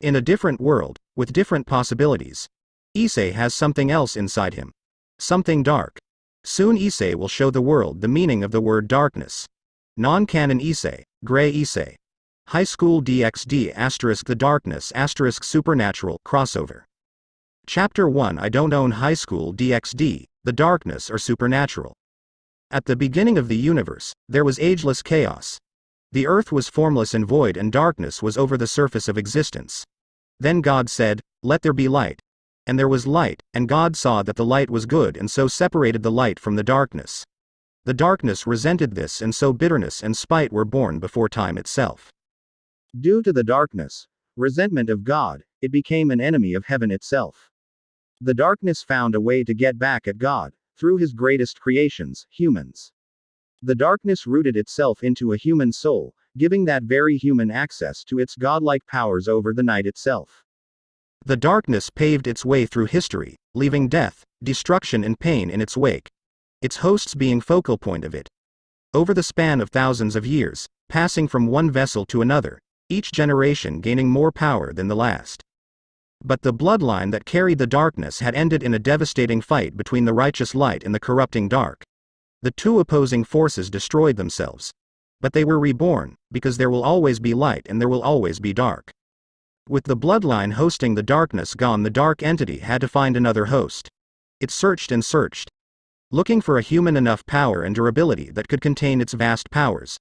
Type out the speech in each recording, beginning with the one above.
In a different world, with different possibilities, Issei has something else inside him. Something dark. Soon Issei will show the world the meaning of the word darkness. Non-canon Issei, Gray Issei. High School DxD * The Darkness * Supernatural crossover. Chapter 1 I don't own High School DxD, the darkness or supernatural. At the beginning of the universe, there was ageless chaos. The earth was formless and void and darkness was over the surface of existence. Then God said, "Let there be light." And there was light, and God saw that the light was good and so separated the light from the darkness. The darkness resented this and so bitterness and spite were born before time itself. Due to the darkness, resentment of God, it became an enemy of heaven itself. The darkness found a way to get back at God, through his greatest creations, humans. The darkness rooted itself into a human soul, giving that very human access to its godlike powers over the night itself. The darkness paved its way through history, leaving death, destruction and pain in its wake, its hosts being focal point of it. Over the span of thousands of years, passing from one vessel to another, each generation gaining more power than the last. But the bloodline that carried the darkness had ended in a devastating fight between the righteous light and the corrupting dark. The two opposing forces destroyed themselves. But they were reborn, because there will always be light and there will always be dark. With the bloodline hosting the darkness gone, the dark entity had to find another host. It searched and searched, looking for a human enough power and durability that could contain its vast powers.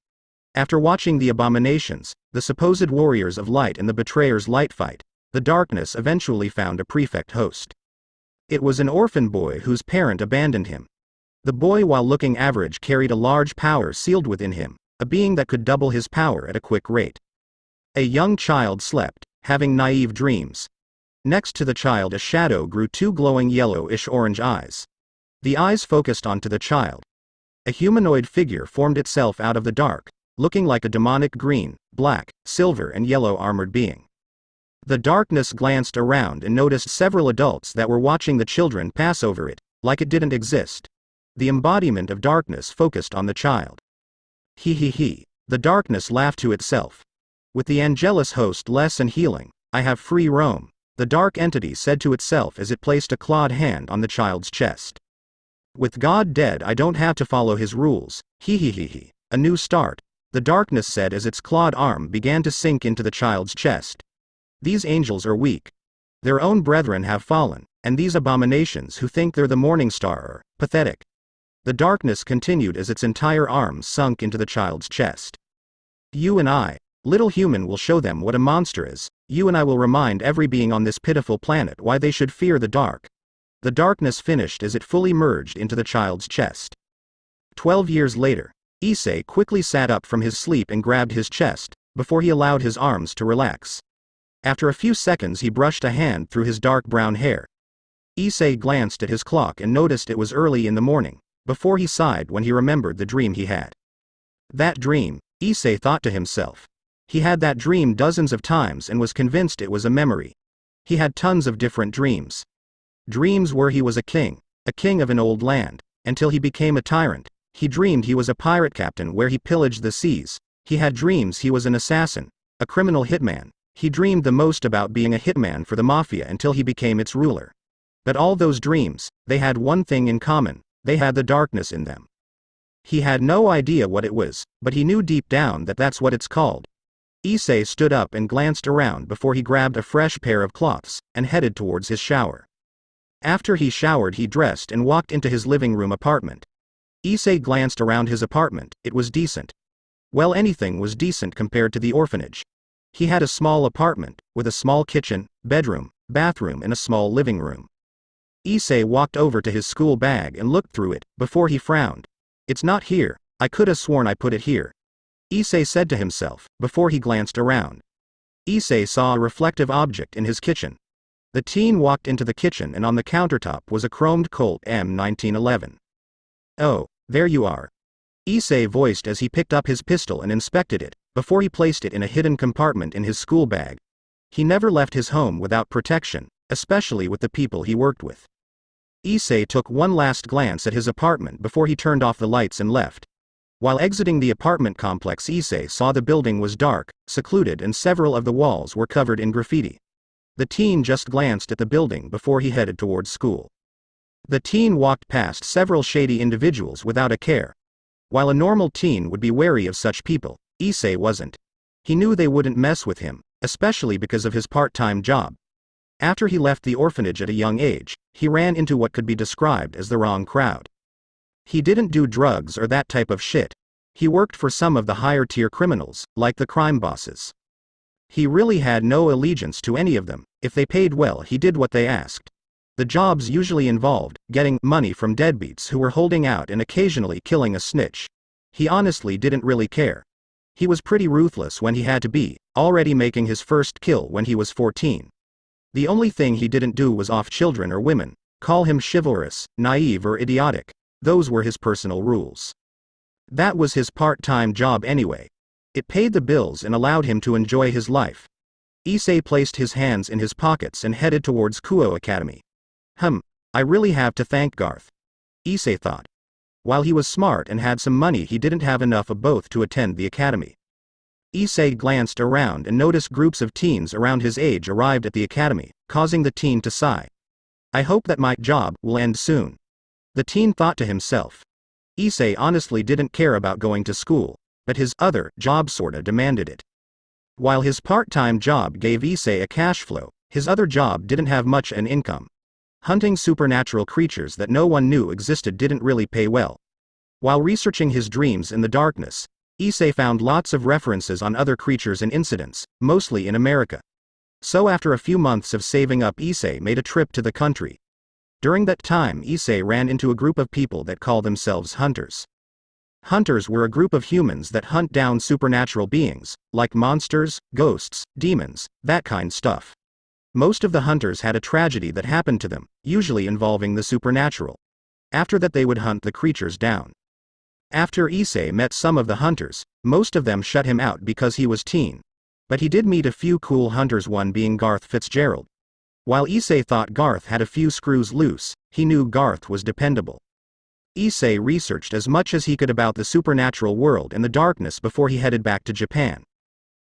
After watching the abominations, the supposed warriors of light and the betrayers light fight, the darkness eventually found a prefect host. It was an orphan boy whose parent abandoned him. The boy, while looking average, carried a large power sealed within him, a being that could double his power at a quick rate. A young child slept, having naive dreams. Next to the child a shadow grew, two glowing yellowish orange eyes. The eyes focused onto the child. A humanoid figure formed itself out of the dark, looking like a demonic green, black, silver and yellow armored being. The darkness glanced around and noticed several adults that were watching the children pass over it, like it didn't exist. The embodiment of darkness focused on the child. He. The darkness laughed to itself. With the angelus host less and healing, I have free roam, the dark entity said to itself as it placed a clawed hand on the child's chest. With God dead, I don't have to follow his rules. He. A new start, the darkness said as its clawed arm began to sink into the child's chest. These angels are weak. Their own brethren have fallen, and these abominations who think they're the morning star are pathetic. The darkness continued as its entire arm sunk into the child's chest. You and I, little human, will show them what a monster is. You and I will remind every being on this pitiful planet why they should fear the dark. The darkness finished as it fully merged into the child's chest. 12 years later, Issei quickly sat up from his sleep and grabbed his chest, before he allowed his arms to relax. After a few seconds he brushed a hand through his dark brown hair. Issei glanced at his clock and noticed it was early in the morning, before he sighed when he remembered the dream he had. That dream, Issei thought to himself. He had that dream dozens of times and was convinced it was a memory. He had tons of different dreams. Dreams where he was a king of an old land, until he became a tyrant. He dreamed he was a pirate captain where he pillaged the seas. He had dreams he was an assassin, a criminal hitman. He dreamed the most about being a hitman for the mafia until he became its ruler. But all those dreams, they had one thing in common, they had the darkness in them. He had no idea what it was, but he knew deep down that that's what it's called. Issei stood up and glanced around before he grabbed a fresh pair of cloths, and headed towards his shower. After he showered he dressed and walked into his living room apartment. Issei glanced around his apartment, it was decent. Well, anything was decent compared to the orphanage. He had a small apartment, with a small kitchen, bedroom, bathroom and a small living room. Issei walked over to his school bag and looked through it, before he frowned. It's not here, I could have sworn I put it here. Issei said to himself, before he glanced around. Issei saw a reflective object in his kitchen. The teen walked into the kitchen and on the countertop was a chromed Colt M1911. Oh, there you are. Issei voiced as he picked up his pistol and inspected it, before he placed it in a hidden compartment in his school bag. He never left his home without protection, especially with the people he worked with. Issei took one last glance at his apartment before he turned off the lights and left. While exiting the apartment complex, Issei saw the building was dark, secluded and several of the walls were covered in graffiti. The teen just glanced at the building before he headed towards school. The teen walked past several shady individuals without a care. While a normal teen would be wary of such people, Issei wasn't. He knew they wouldn't mess with him, especially because of his part-time job. After he left the orphanage at a young age, he ran into what could be described as the wrong crowd. He didn't do drugs or that type of shit. He worked for some of the higher-tier criminals, like the crime bosses. He really had no allegiance to any of them. If they paid well, he did what they asked. The jobs usually involved getting money from deadbeats who were holding out and occasionally killing a snitch. He honestly didn't really care. He was pretty ruthless when he had to be, already making his first kill when he was 14. The only thing he didn't do was off children or women, call him chivalrous, naive or idiotic. Those were his personal rules. That was his part-time job anyway. It paid the bills and allowed him to enjoy his life. Issei placed his hands in his pockets and headed towards Kuo Academy. I really have to thank Garth. Issei thought. While he was smart and had some money, he didn't have enough of both to attend the academy. Issei glanced around and noticed groups of teens around his age arrived at the academy, causing the teen to sigh. I hope that my job will end soon. The teen thought to himself. Issei honestly didn't care about going to school, but his other job sorta demanded it. While his part-time job gave Issei a cash flow, his other job didn't have much an income. Hunting supernatural creatures that no one knew existed didn't really pay well. While researching his dreams in the darkness, Issei found lots of references on other creatures and incidents, mostly in America. So after a few months of saving up, Issei made a trip to the country. During that time, Issei ran into a group of people that call themselves hunters. Hunters were a group of humans that hunt down supernatural beings, like monsters, ghosts, demons, that kind stuff. Most of the hunters had a tragedy that happened to them, usually involving the supernatural. After that, they would hunt the creatures down. After Issei met some of the hunters, most of them shut him out because he was teen. But he did meet a few cool hunters, one being Garth Fitzgerald. While Issei thought Garth had a few screws loose, he knew Garth was dependable. Issei researched as much as he could about the supernatural world and the darkness before he headed back to Japan.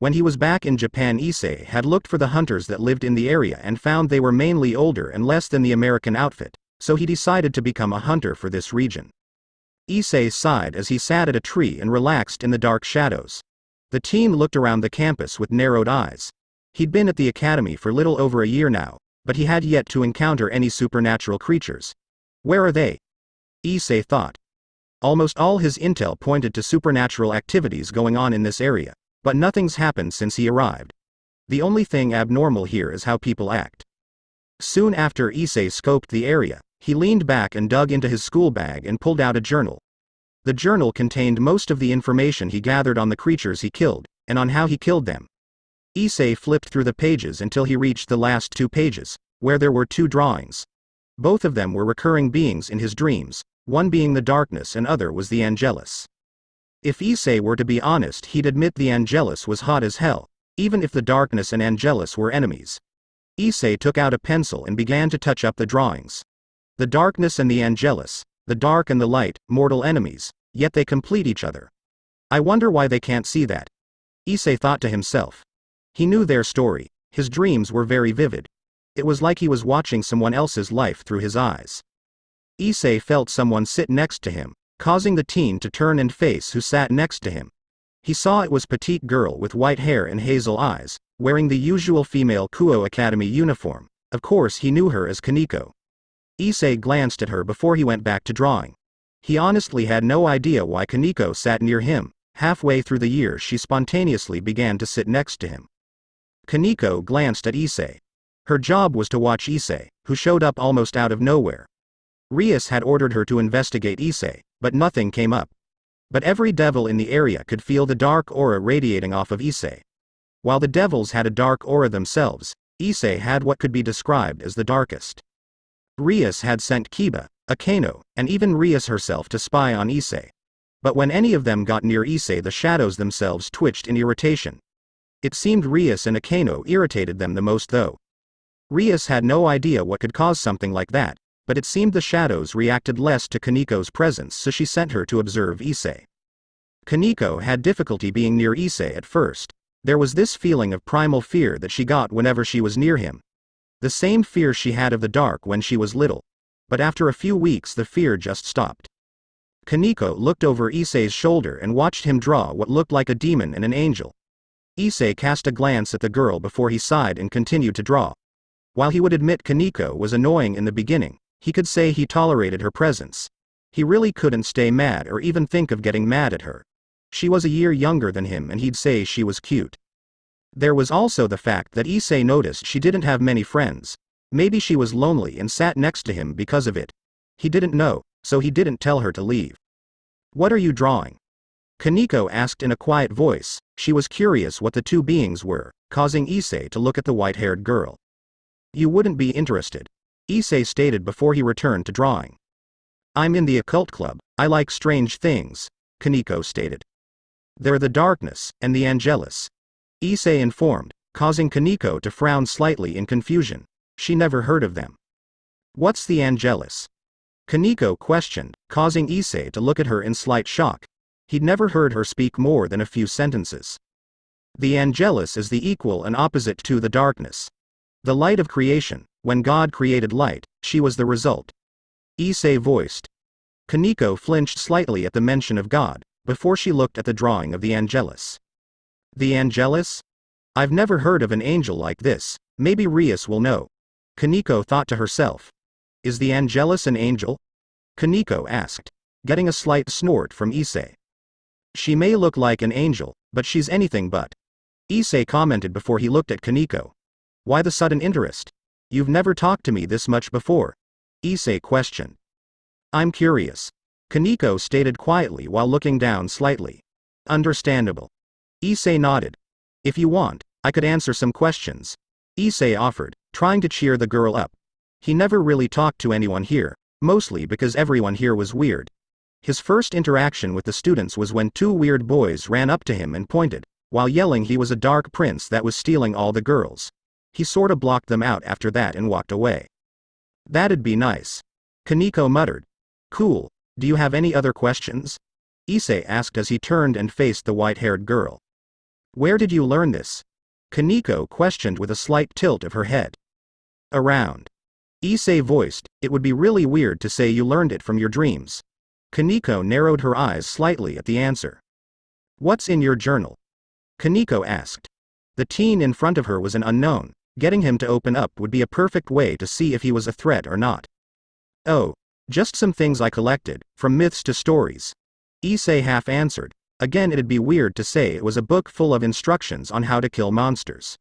When he was back in Japan, Issei had looked for the hunters that lived in the area and found they were mainly older and less than the American outfit, so he decided to become a hunter for this region. Issei sighed as he sat at a tree and relaxed in the dark shadows. The teen looked around the campus with narrowed eyes. He'd been at the academy for little over a year now, but he had yet to encounter any supernatural creatures. Where are they? Issei thought. Almost all his intel pointed to supernatural activities going on in this area, but nothing's happened since he arrived. The only thing abnormal here is how people act. Soon after Issei scoped the area, he leaned back and dug into his school bag and pulled out a journal. The journal contained most of the information he gathered on the creatures he killed, and on how he killed them. Issei flipped through the pages until he reached the last 2 pages, where there were 2 drawings. Both of them were recurring beings in his dreams, one being the darkness and other was the Angelus. If Issei were to be honest, he'd admit the Angelus was hot as hell, even if the darkness and Angelus were enemies. Issei took out a pencil and began to touch up the drawings. The darkness and the Angelus, the dark and the light, mortal enemies, yet they complete each other. I wonder why they can't see that. Issei thought to himself. He knew their story, his dreams were very vivid. It was like he was watching someone else's life through his eyes. Issei felt someone sit next to him, causing the teen to turn and face who sat next to him. He saw it was petite girl with white hair and hazel eyes, wearing the usual female Kuo Academy uniform. Of course he knew her as Kaneko. Issei glanced at her before he went back to drawing. He honestly had no idea why Kaneko sat near him. Halfway through the year she spontaneously began to sit next to him. Kaneko glanced at Issei. Her job was to watch Issei, who showed up almost out of nowhere. Rias had ordered her to investigate Issei, but nothing came up. But every devil in the area could feel the dark aura radiating off of Issei. While the devils had a dark aura themselves, Issei had what could be described as the darkest. Rias had sent Kiba, Akeno, and even Rias herself to spy on Issei. But when any of them got near Issei, the shadows themselves twitched in irritation. It seemed Rias and Akeno irritated them the most though. Rias had no idea what could cause something like that, but it seemed the shadows reacted less to Kaneko's presence, so she sent her to observe Issei. Kaneko had difficulty being near Issei at first. There was this feeling of primal fear that she got whenever she was near him, The same fear she had of the dark when she was little. But after a few weeks the fear just stopped. Kaneko looked over Issei's shoulder and watched him draw what looked like a demon and an angel. Issei cast a glance at the girl before he sighed and continued to draw. While he would admit Kaneko was annoying in the beginning, he could say he tolerated her presence. He really couldn't stay mad or even think of getting mad at her. She was a year younger than him and he'd say she was cute. There was also the fact that Issei noticed she didn't have many friends. Maybe she was lonely and sat next to him because of it. He didn't know, so he didn't tell her to leave. "What are you drawing?" Kaneko asked in a quiet voice. She was curious what the two beings were, causing Issei to look at the white-haired girl. "You wouldn't be interested," Issei stated before he returned to drawing. "I'm in the occult club, I like strange things," Kaneko stated. "They're the darkness and the angelus," Issei informed, causing Kaneko to frown slightly in confusion. She never heard of them. "What's the angelus?" Kaneko questioned, causing Issei to look at her in slight shock. He'd never heard her speak more than a few sentences. "The angelus is the equal and opposite to the darkness. The light of creation, when God created light, she was the result," Issei voiced. Kaneko flinched slightly at the mention of God, before she looked at the drawing of the angelus. "The angelus? I've never heard of an angel like this, maybe Rias will know," Kaneko thought to herself. "Is the angelus an angel?" Kaneko asked, getting a slight snort from Issei. "She may look like an angel, but she's anything but," Issei commented before he looked at Kaneko. "Why the sudden interest? You've never talked to me this much before," Issei questioned. "I'm curious," Kaneko stated quietly while looking down slightly. "Understandable." Issei nodded. "If you want, I could answer some questions," Issei offered, trying to cheer the girl up. He never really talked to anyone here, mostly because everyone here was weird. His first interaction with the students was when two weird boys ran up to him and pointed, while yelling he was a dark prince that was stealing all the girls. He sorta blocked them out after that and walked away. "That'd be nice," Kaneko muttered. "Cool, do you have any other questions?" Issei asked as he turned and faced the white-haired girl. "Where did you learn this?" Kaneko questioned with a slight tilt of her head. "Around," Issei voiced. "It would be really weird to say you learned it from your dreams." Kaneko narrowed her eyes slightly at the answer. "What's in your journal?" Kaneko asked. The teen in front of her was an unknown. Getting him to open up would be a perfect way to see if he was a threat or not. "Oh, just some things I collected, from myths to stories," Issei half answered. Again, it'd be weird to say it was a book full of instructions on how to kill monsters.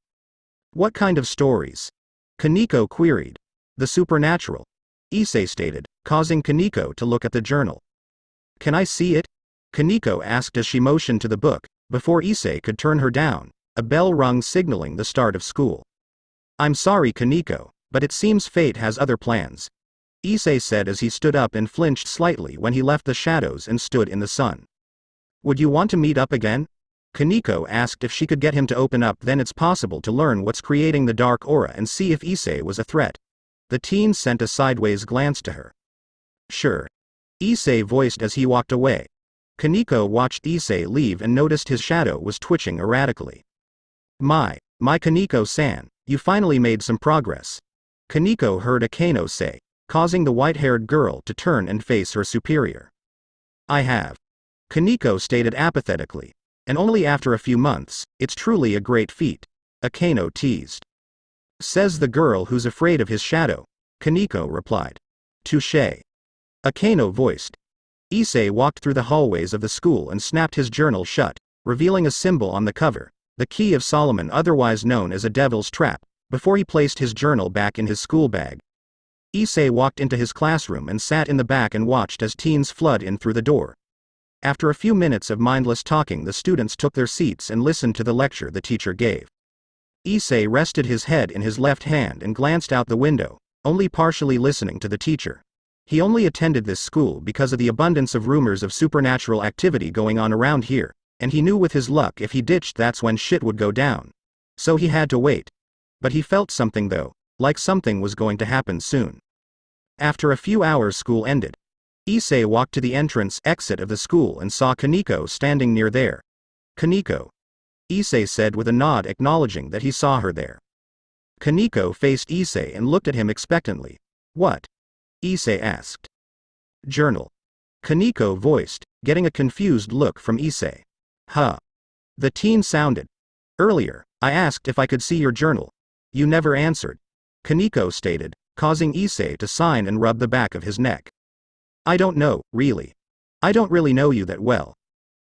"What kind of stories?" Kaneko queried. "The supernatural," Issei stated, causing Kaneko to look at the journal. "Can I see it?" Kaneko asked as she motioned to the book. Before Issei could turn her down, a bell rung signaling the start of school. "I'm sorry, Kaneko, but it seems fate has other plans," Issei said as he stood up and flinched slightly when he left the shadows and stood in the sun. "Would you want to meet up again?" Kaneko asked if she could get him to open up. Then it's possible to learn what's creating the dark aura and see if Issei was a threat. The teen sent a sideways glance to her. "Sure," Issei voiced as he walked away. Kaneko watched Issei leave and noticed his shadow was twitching erratically. My Kaneko-san, you finally made some progress," Kaneko heard Akano say, causing the white-haired girl to turn and face her superior. "I have," Kaneko stated apathetically. "And only after a few months. It's truly a great feat," Akano teased. "Says the girl who's afraid of his shadow," Kaneko replied. "Touché," Akano voiced. Issei walked through the hallways of the school and snapped his journal shut, revealing a symbol on the cover, the Key of Solomon, otherwise known as a devil's trap, before he placed his journal back in his school bag. Issei walked into his classroom and sat in the back and watched as teens flood in through the door. After a few minutes of mindless talking, the students took their seats and listened to the lecture the teacher gave. Issei rested his head in his left hand and glanced out the window, only partially listening to the teacher. He only attended this school because of the abundance of rumors of supernatural activity going on around here, and he knew with his luck if he ditched that's when shit would go down. So he had to wait. But he felt something though, like something was going to happen soon. After a few hours, school ended. Issei walked to the entrance exit of the school and saw Kaneko standing near there. "Kaneko," Issei said with a nod acknowledging that he saw her there. Kaneko faced Issei and looked at him expectantly. What? Issei asked. Journal. Kaneko voiced, getting a confused look from Issei. Huh. The teen sounded. Earlier, I asked if I could see your journal. You never answered. Kaneko stated, causing Issei to sign and rub the back of his neck. I don't know, really. I don't really know you that well.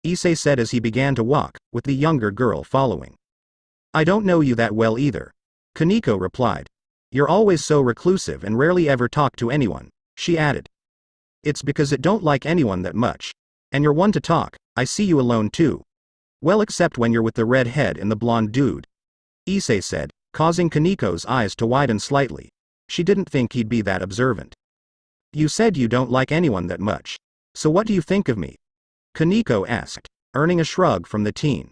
Issei said as he began to walk, with the younger girl following. I don't know you that well either. Kaneko replied. You're always so reclusive and rarely ever talk to anyone, she added. It's because it don't like anyone that much. And you're one to talk, I see you alone too. Well, except when you're with the red head and the blonde dude. Issei said, causing Kaneko's eyes to widen slightly. She didn't think he'd be that observant. You said you don't like anyone that much. So what do you think of me? Kaneko asked, earning a shrug from the teen.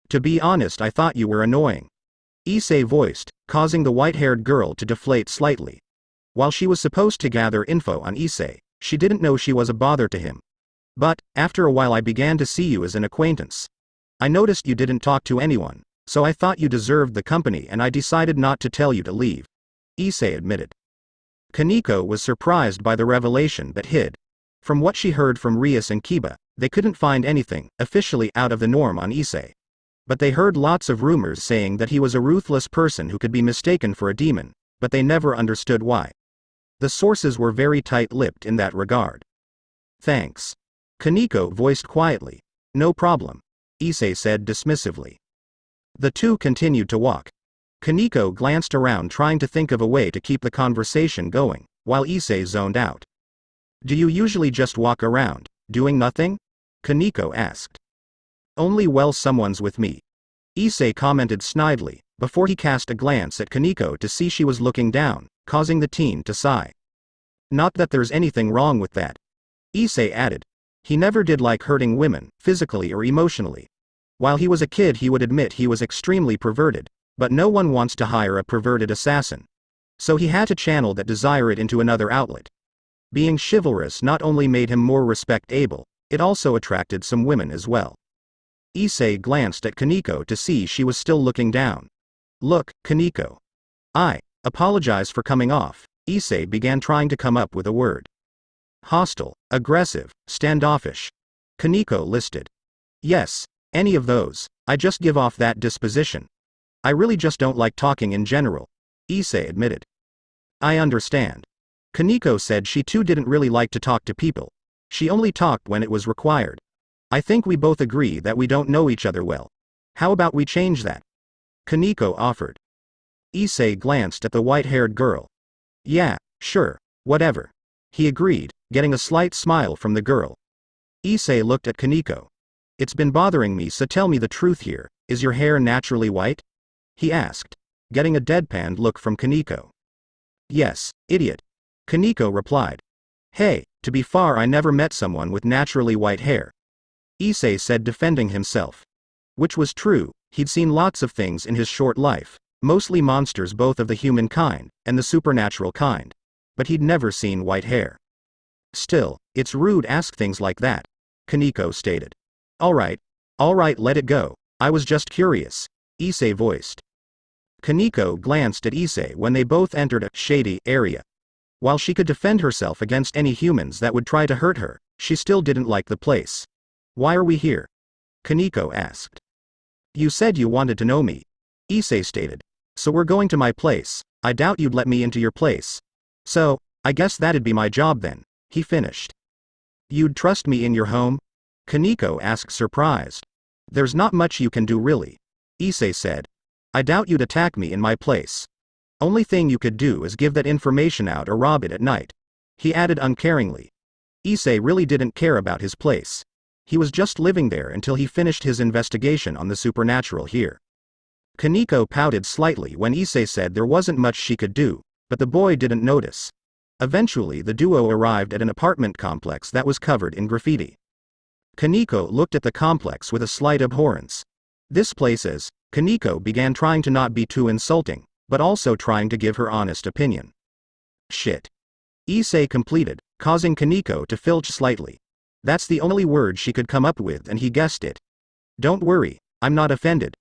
To be honest, I thought you were annoying. Issei voiced, causing the white-haired girl to deflate slightly. While she was supposed to gather info on Issei, she didn't know she was a bother to him. But, after a while I began to see you as an acquaintance. I noticed you didn't talk to anyone, so I thought you deserved the company and I decided not to tell you to leave. Issei admitted. Kaneko was surprised by the revelation but hid. From what she heard from Rias and Kiba, they couldn't find anything officially out of the norm on Issei. But they heard lots of rumors saying that he was a ruthless person who could be mistaken for a demon, but they never understood why. The sources were very tight-lipped in that regard. Thanks. Kaneko voiced quietly. No problem. Issei said dismissively. The two continued to walk. Kaneko glanced around trying to think of a way to keep the conversation going, while Issei zoned out. Do you usually just walk around, doing nothing? Kaneko asked. Only while someone's with me. Issei commented snidely, before he cast a glance at Kaneko to see she was looking down, causing the teen to sigh. Not that there's anything wrong with that. Issei added. He never did like hurting women, physically or emotionally. While he was a kid he would admit he was extremely perverted, but no one wants to hire a perverted assassin. So he had to channel that desire it into another outlet. Being chivalrous not only made him more respectable, it also attracted some women as well. Issei glanced at Kaneko to see she was still looking down. Look, Kaneko. I apologize for coming off. Issei began trying to come up with a word. Hostile, aggressive, standoffish. Kaneko listed. Yes, any of those. I just give off that disposition. I really just don't like talking in general. Issei admitted. I understand. Kaneko said she too didn't really like to talk to people. She only talked when it was required. I think we both agree that we don't know each other well. How about we change that? Kaneko offered. Issei glanced at the white-haired girl. Yeah, sure, whatever. He agreed, getting a slight smile from the girl. Issei looked at Kaneko. It's been bothering me, so tell me the truth here, is your hair naturally white? He asked, getting a deadpanned look from Kaneko. Yes, idiot. Kaneko replied. Hey, to be fair, I never met someone with naturally white hair. Issei said, defending himself. Which was true, he'd seen lots of things in his short life, mostly monsters both of the human kind and the supernatural kind. But he'd never seen white hair. Still, it's rude to ask things like that, Kaneko stated. Alright, let it go, I was just curious, Issei voiced. Kaneko glanced at Issei when they both entered a shady area. While she could defend herself against any humans that would try to hurt her, she still didn't like the place. Why are we here? Kaneko asked. You said you wanted to know me, Issei stated. So we're going to my place. I doubt you'd let me into your place. So, I guess that'd be my job then, he finished. You'd trust me in your home? Kaneko asked, surprised. There's not much you can do really, Issei said. I doubt you'd attack me in my place. Only thing you could do is give that information out or rob it at night, he added uncaringly. Issei really didn't care about his place. He was just living there until he finished his investigation on the supernatural here. Kaneko pouted slightly when Issei said there wasn't much she could do, but the boy didn't notice. Eventually the duo arrived at an apartment complex that was covered in graffiti. Kaneko looked at the complex with a slight abhorrence. This place is, Kaneko began trying to not be too insulting, but also trying to give her honest opinion. Shit. Issei completed, causing Kaneko to filch slightly. That's the only word she could come up with and he guessed it. Don't worry, I'm not offended.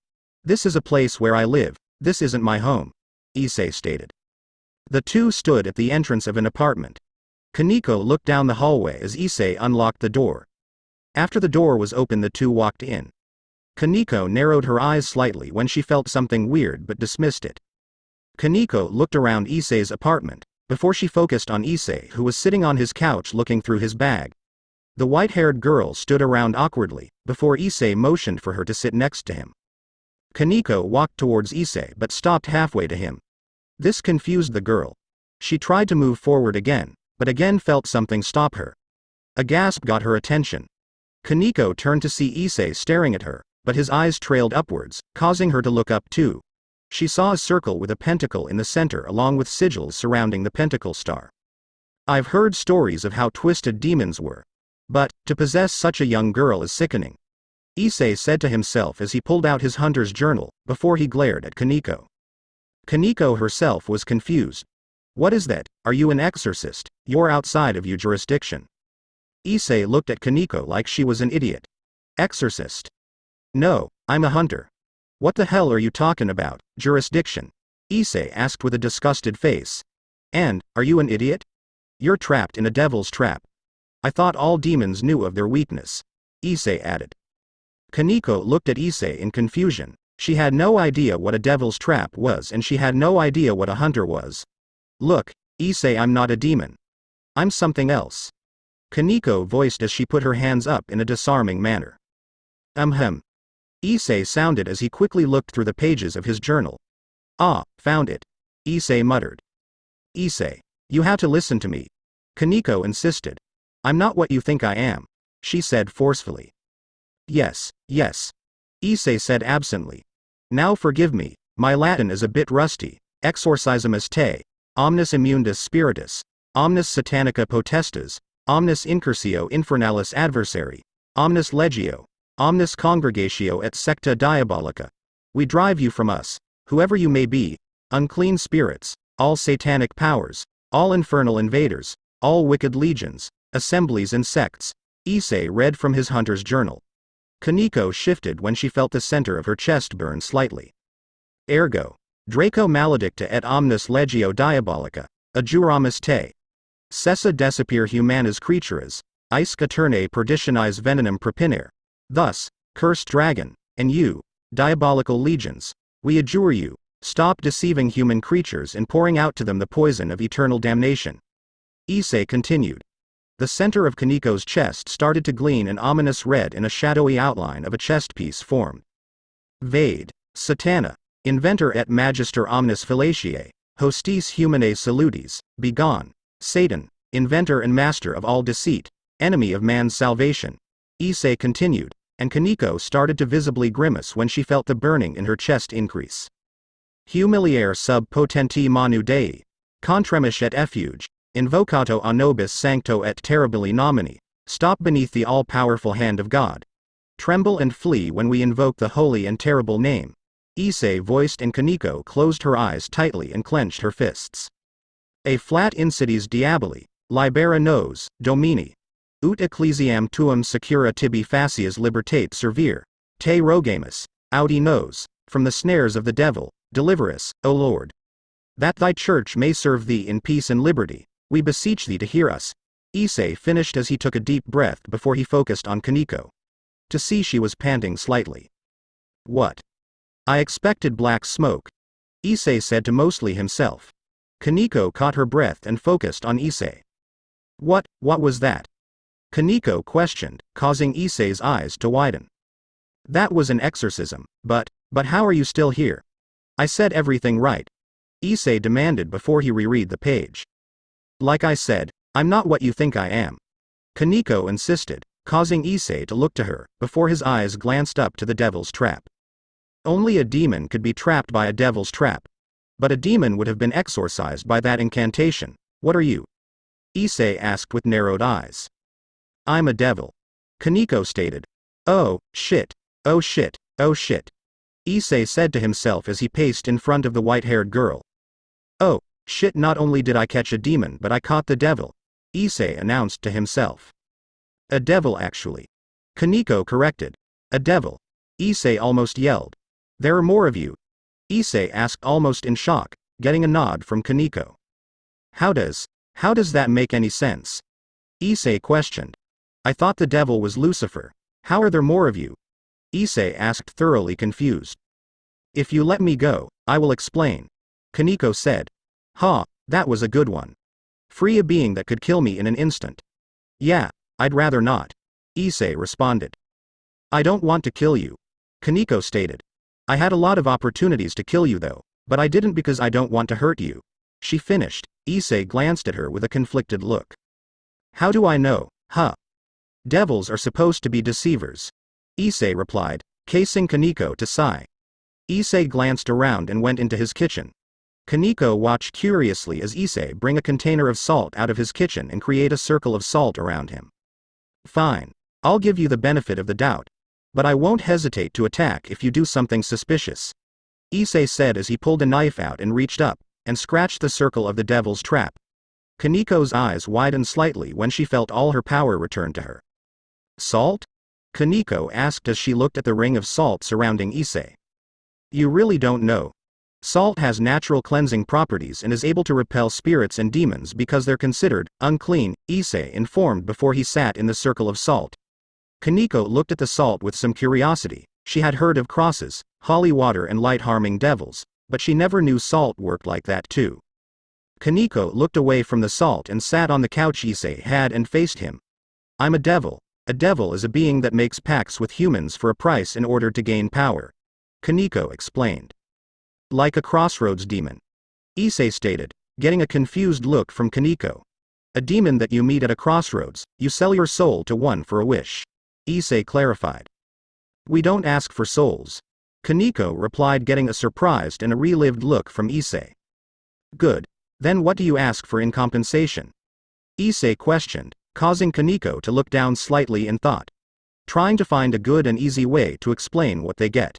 This is a place where I live, this isn't my home. Issei stated. The two stood at the entrance of an apartment. Kaneko looked down the hallway as Issei unlocked the door. After the door was open, the two walked in. Kaneko narrowed her eyes slightly when she felt something weird but dismissed it. Kaneko looked around Issei's apartment, before she focused on Issei, who was sitting on his couch looking through his bag. The white-haired girl stood around awkwardly, before Issei motioned for her to sit next to him. Kaneko walked towards Issei but stopped halfway to him. This confused the girl. She tried to move forward again, but again felt something stop her. A gasp got her attention. Kaneko turned to see Issei staring at her, but his eyes trailed upwards, causing her to look up too. She saw a circle with a pentacle in the center along with sigils surrounding the pentacle star. I've heard stories of how twisted demons were. But, to possess such a young girl is sickening. Issei said to himself as he pulled out his hunter's journal, before he glared at Kaneko. Kaneko herself was confused. What is that? Are you an exorcist? You're outside of your jurisdiction. Issei looked at Kaneko like she was an idiot. Exorcist? No, I'm a hunter. What the hell are you talking about, jurisdiction? Issei asked with a disgusted face. And, are you an idiot? You're trapped in a devil's trap. I thought all demons knew of their weakness. Issei added. Kaneko looked at Issei in confusion. She had no idea what a devil's trap was and she had no idea what a hunter was. Look, Issei, I'm not a demon. I'm something else. Kaneko voiced as she put her hands up in a disarming manner. Issei sounded as he quickly looked through the pages of his journal. Ah, found it. Issei muttered. Issei, you have to listen to me. Kaneko insisted. I'm not what you think I am, she said forcefully. Yes, yes. Issei said absently. Now forgive me, my Latin is a bit rusty. Exorcismus te, omnis immundus spiritus, omnis satanica potestas, omnis incursio infernalis adversari, omnis legio, omnis congregatio et secta diabolica. We drive you from us, whoever you may be, unclean spirits, all satanic powers, all infernal invaders, all wicked legions, assemblies and sects. Issei read from his hunter's journal. Kaneko shifted when she felt the center of her chest burn slightly. Ergo, Draco maledicta et omnis legio diabolica, adjuramus te. Cessa desipere humanas creaturas, isque eternae perditionis venenum propinere. Thus, cursed dragon, and you, diabolical legions, we adjure you, stop deceiving human creatures and pouring out to them the poison of eternal damnation. Issei continued. The center of Kaneko's chest started to gleam an ominous red and a shadowy outline of a chest piece formed. Vade, Satana, inventor et magister omnis fallatiae, hostis humanae salutis, begone, Satan, inventor and master of all deceit, enemy of man's salvation. Issei continued, and Kaneko started to visibly grimace when she felt the burning in her chest increase. Humiliare sub potenti manu Dei, contremish et effuge, invocato a nobis sancto et terribili nomini, stop beneath the all-powerful hand of God. Tremble and flee when we invoke the holy and terrible name. Issei voiced and Kaneko closed her eyes tightly and clenched her fists. A flat insides diaboli, libera nos, domini. Ut ecclesiam tuum secura tibi facias libertate servire, te rogamus, audi nos, from the snares of the devil, deliver us, O Lord. That thy church may serve thee in peace and liberty, we beseech thee to hear us. Issei finished as he took a deep breath before he focused on Kaneko. To see she was panting slightly. What? I expected black smoke. Issei said to mostly himself. Kaneko caught her breath and focused on Issei. What was that? Kaneko questioned, causing Issei's eyes to widen. That was an exorcism, but how are you still here? I said everything right. Issei demanded before he reread the page. Like I said, I'm not what you think I am. Kaneko insisted, causing Issei to look to her, before his eyes glanced up to the devil's trap. Only a demon could be trapped by a devil's trap. But a demon would have been exorcised by that incantation. What are you? Issei asked with narrowed eyes. I'm a devil. Kaneko stated. Oh, shit. Oh shit. Oh shit. Issei said to himself as he paced in front of the white-haired girl. Oh, shit, not only did I catch a demon but I caught the devil. Issei announced to himself. A devil actually. Kaneko corrected. A devil. Issei almost yelled. There are more of you? Issei asked almost in shock, getting a nod from Kaneko. How does that make any sense? Issei questioned. I thought the devil was Lucifer. How are there more of you? Issei asked, thoroughly confused. If you let me go, I will explain. Kaneko said. Ha, that was a good one. Free a being that could kill me in an instant. Yeah, I'd rather not. Issei responded. I don't want to kill you. Kaneko stated. I had a lot of opportunities to kill you though, but I didn't because I don't want to hurt you. She finished. Issei glanced at her with a conflicted look. How do I know, huh? Devils are supposed to be deceivers. Issei replied, casing Kaneko to sigh. Issei glanced around and went into his kitchen. Kaneko watched curiously as Issei bring a container of salt out of his kitchen and create a circle of salt around him. Fine. I'll give you the benefit of the doubt. But I won't hesitate to attack if you do something suspicious. Issei said as he pulled a knife out and reached up, and scratched the circle of the devil's trap. Kaneko's eyes widened slightly when she felt all her power return to her. Salt? Kaneko asked as she looked at the ring of salt surrounding Issei. You really don't know. Salt has natural cleansing properties and is able to repel spirits and demons because they're considered unclean, Issei informed before he sat in the circle of salt. Kaneko looked at the salt with some curiosity. She had heard of crosses, holy water and light-harming devils, but she never knew salt worked like that too. Kaneko looked away from the salt and sat on the couch Issei had and faced him. I'm a devil. A devil is a being that makes pacts with humans for a price in order to gain power. Kaneko explained. Like a crossroads demon. Issei stated, getting a confused look from Kaneko. A demon that you meet at a crossroads, you sell your soul to one for a wish. Issei clarified. We don't ask for souls. Kaneko replied, getting a surprised and a relived look from Issei. Good. Then what do you ask for in compensation? Issei questioned, causing Kaneko to look down slightly in thought. Trying to find a good and easy way to explain what they get.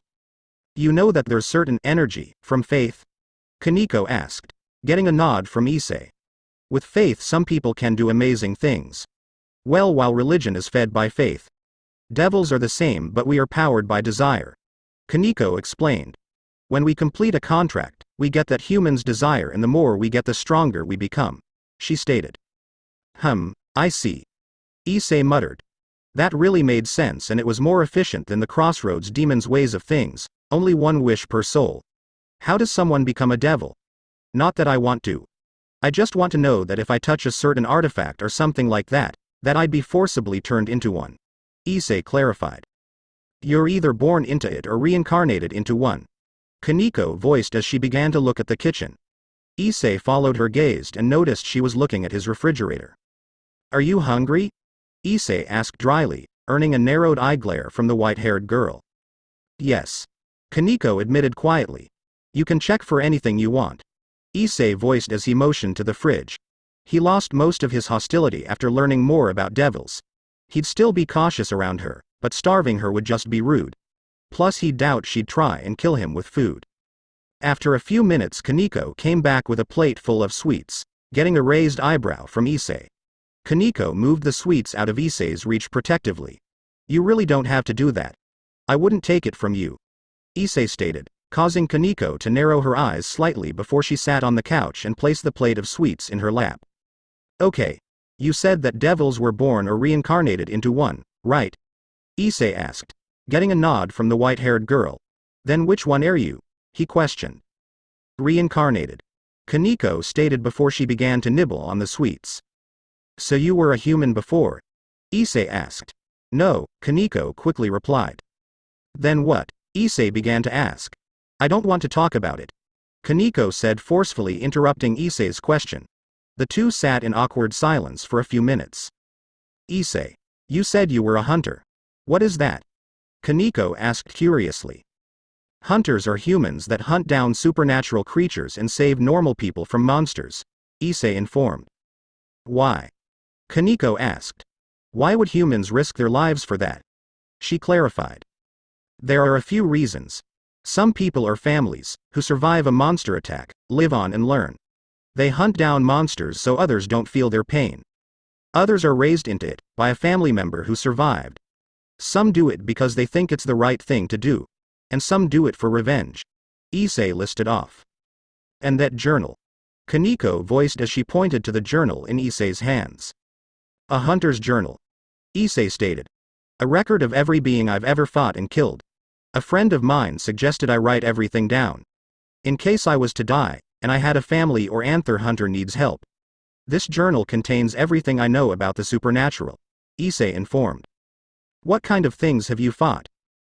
You know that there's certain energy from faith? Kaneko asked, getting a nod from Issei. With faith some people can do amazing things. Well, while religion is fed by faith. Devils are the same, but we are powered by desire. Kaneko explained. When we complete a contract, we get that humans desire, and the more we get the stronger we become. She stated. I see. Issei muttered. That really made sense, and it was more efficient than the crossroads demon's ways of things, only one wish per soul. How does someone become a devil? Not that I want to. I just want to know that if I touch a certain artifact or something like that, that I'd be forcibly turned into one. Issei clarified. You're either born into it or reincarnated into one. Kaneko voiced as she began to look at the kitchen. Issei followed her gaze and noticed she was looking at his refrigerator. Are you hungry? Issei asked dryly, earning a narrowed eye glare from the white-haired girl. Yes. Kaneko admitted quietly. You can check for anything you want. Issei voiced as he motioned to the fridge. He lost most of his hostility after learning more about devils. He'd still be cautious around her, but starving her would just be rude. Plus he'd doubt she'd try and kill him with food. After a few minutes Kaneko came back with a plate full of sweets, getting a raised eyebrow from Issei. Kaneko moved the sweets out of Issei's reach protectively. You really don't have to do that. I wouldn't take it from you. Issei stated, causing Kaneko to narrow her eyes slightly before she sat on the couch and placed the plate of sweets in her lap. Okay. You said that devils were born or reincarnated into one, right? Issei asked, getting a nod from the white-haired girl. Then which one are you? He questioned. Reincarnated. Kaneko stated before she began to nibble on the sweets. So you were a human before? Issei asked. No, Kaneko quickly replied. Then what? Issei began to ask. I don't want to talk about it. Kaneko said, forcefully interrupting Issei's question. The two sat in awkward silence for a few minutes. Issei. You said you were a hunter. What is that? Kaneko asked curiously. Hunters are humans that hunt down supernatural creatures and save normal people from monsters, Issei informed. Why? Kaneko asked. Why would humans risk their lives for that? She clarified. There are a few reasons. Some people or families, who survive a monster attack, live on and learn. They hunt down monsters so others don't feel their pain. Others are raised into it, by a family member who survived. Some do it because they think it's the right thing to do. And some do it for revenge. Issei listed off. And that journal? Kaneko voiced as she pointed to the journal in Issei's hands. A hunter's journal, Issei stated. A record of every being I've ever fought and killed. A friend of mine suggested I write everything down. In case I was to die, and I had a family or anther hunter needs help. This journal contains everything I know about the supernatural, Issei informed. What kind of things have you fought?